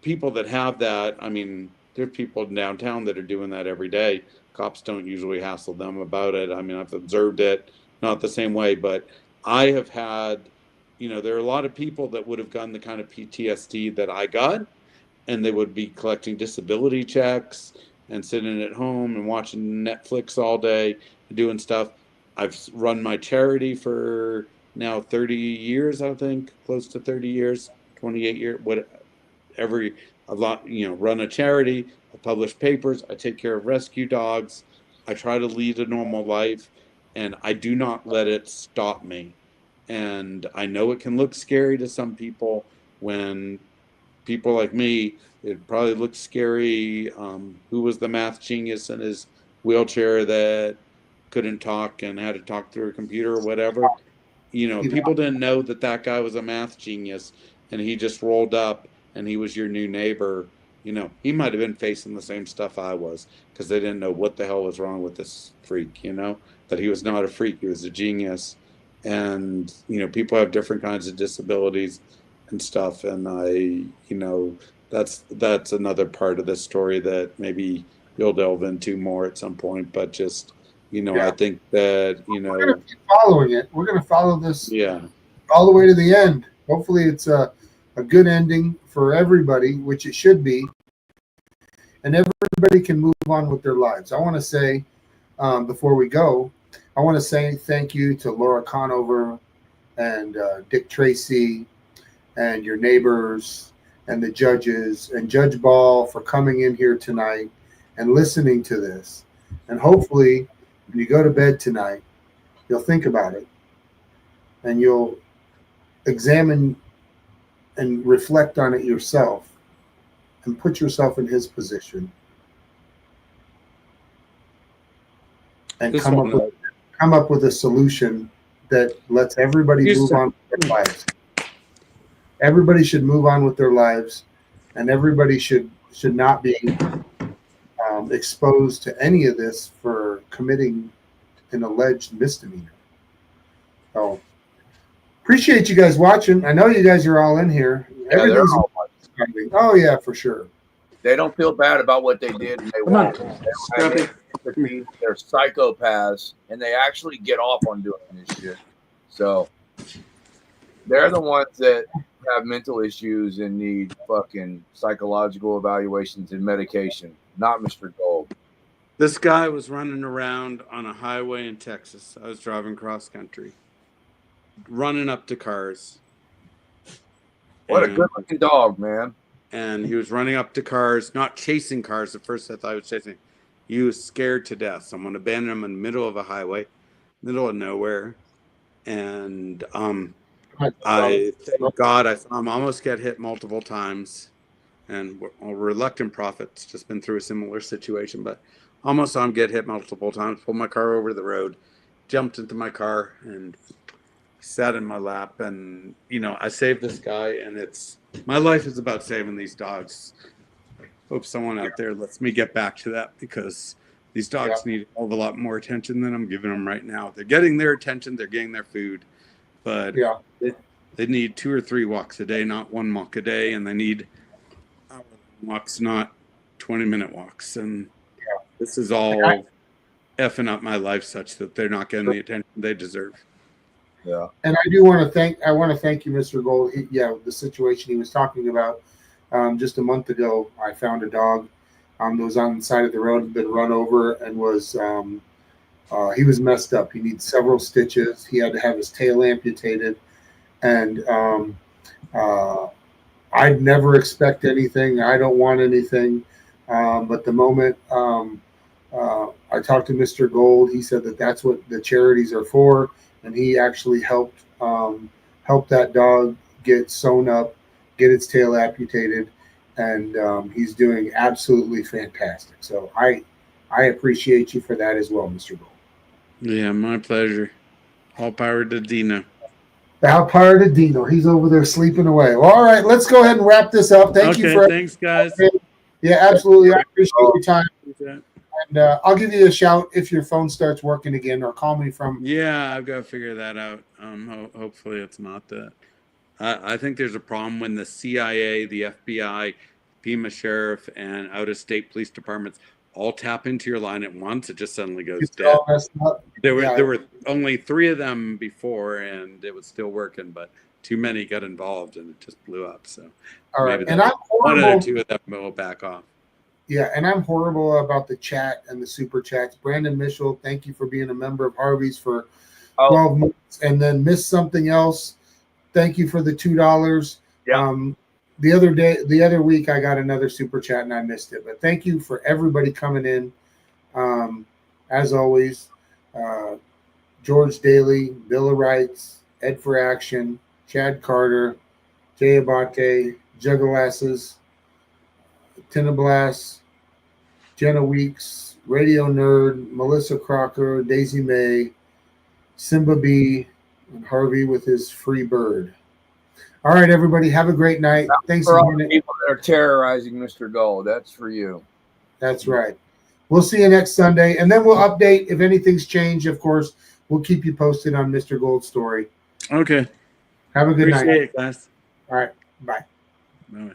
[SPEAKER 7] people that have that, I mean, there's people downtown that are doing that every day. Cops don't usually hassle them about it. I mean, I've observed it, not the same way, but I have had, there are a lot of people that would have gotten the kind of PTSD that I got, and they would be collecting disability checks and sitting at home and watching Netflix all day, doing stuff. I've run my charity for now 30 years, I think, close to 30 years, 28 years, run a charity, I publish papers, I take care of rescue dogs, I try to lead a normal life, and I do not let it stop me. And I know it can look scary to some people when people like me, it probably looks scary. Who was the math genius in his wheelchair that couldn't talk and had to talk through a computer or whatever? People didn't know that guy was a math genius, and he just rolled up and he was your new neighbor. He might have been facing the same stuff I was because they didn't know what the hell was wrong with this freak, that he was not a freak, he was a genius. And, people have different kinds of disabilities and stuff. And that's another part of this story that maybe you'll delve into more at some point, but just, I think that,
[SPEAKER 2] we're going to keep following it. We're going to follow this
[SPEAKER 7] yeah,
[SPEAKER 2] all the way to the end. Hopefully it's a good ending for everybody, which it should be. And everybody can move on with their lives. I want to say, before we go, I want to say thank you to Laura Conover and Dick Tracy and your neighbors and the judges and Judge Ball for coming in here tonight and listening to this. And hopefully, when you go to bed tonight, you'll think about it and you'll examine and reflect on it yourself and put yourself in his position and come up with a solution that lets everybody move on with their lives. Everybody should move on with their lives, and everybody should not be exposed to any of this for committing an alleged misdemeanor. So appreciate you guys watching. I know you guys are all in here.
[SPEAKER 1] Yeah,
[SPEAKER 2] Everything's oh yeah, for sure.
[SPEAKER 1] They don't feel bad about what they did. And they won't. They're psychopaths, and they actually get off on doing this shit. So they're the ones that have mental issues and need fucking psychological evaluations and medication, not Mr. Gold.
[SPEAKER 7] This guy was running around on a highway in Texas. I was driving cross country, running up to cars.
[SPEAKER 1] What a good looking dog, man.
[SPEAKER 7] And he was running up to cars, not chasing cars. At first I thought he was chasing. He was scared to death. Someone abandoned him in the middle of a highway, middle of nowhere. And I thank God I saw him almost get hit multiple times. And a reluctant prophet's just been through a similar situation, but almost saw him get hit multiple times. Pulled my car over the road, jumped into my car, and sat in my lap. And I saved this guy, and my life is about saving these dogs. Hope someone out there lets me get back to that, because these dogs need a whole lot more attention than I'm giving them right now. They're getting their attention, they're getting their food, but they need 2 or 3 walks a day, not 1 walk a day, and they need hour walks, not 20-minute walks. And this is all effing up my life such that they're not getting the attention they deserve.
[SPEAKER 2] Yeah. And I want to thank you, Mr. Gold. The situation he was talking about. Just a month ago, I found a dog that was on the side of the road, had been run over, and was he was messed up. He needs several stitches. He had to have his tail amputated, and I'd never expect anything. I don't want anything. But the moment I talked to Mr. Gold, he said that that's what the charities are for, and he actually helped that dog get sewn up, get its tail amputated, and he's doing absolutely fantastic. So I appreciate you for that as well, Mr. Gold.
[SPEAKER 7] Yeah, my pleasure. All power to Dino.
[SPEAKER 2] All power to Dino. He's over there sleeping away. Well, all right, let's go ahead and wrap this up. Thank you for.
[SPEAKER 7] Thanks, guys.
[SPEAKER 2] Yeah, absolutely. I appreciate your time. And I'll give you a shout if your phone starts working again, or call me from.
[SPEAKER 7] Yeah, I've got to figure that out. Hopefully, it's not that. I think there's a problem when the CIA, the FBI, FEMA sheriff, and out-of-state police departments all tap into your line at once. It just suddenly goes dead.
[SPEAKER 2] All messed up.
[SPEAKER 7] There were only 3 of them before, and it was still working, but too many got involved, and it just blew up. So
[SPEAKER 2] all right,
[SPEAKER 7] maybe
[SPEAKER 2] and I'm horrible.
[SPEAKER 7] 1 or 2 of them will back off.
[SPEAKER 2] Yeah, and I'm horrible about the chat and the super chats. Brandon Mitchell, thank you for being a member of Harvey's for 12 months, and then missed something else. Thank you for the $2.
[SPEAKER 1] Yeah.
[SPEAKER 2] The other week, I got another super chat and I missed it. But thank you for everybody coming in. As always, George Daly, Bill of Rights, Ed for Action, Chad Carter, Jay Abate, Juggalasses, Tinnablast, Jenna Weeks, Radio Nerd, Melissa Crocker, Daisy May, Simba B, and Harvey with his free bird. All right, everybody, have a great night. Thanks
[SPEAKER 1] for all
[SPEAKER 2] again.
[SPEAKER 1] the people that are terrorizing Mr. Gold. That's for you.
[SPEAKER 2] That's right. We'll see you next Sunday, and then we'll update if anything's changed. Of course, we'll keep you posted on Mr. Gold's story.
[SPEAKER 7] Okay.
[SPEAKER 2] Have a good night.
[SPEAKER 7] Appreciate it, guys.
[SPEAKER 2] All right. Bye.
[SPEAKER 7] Bye.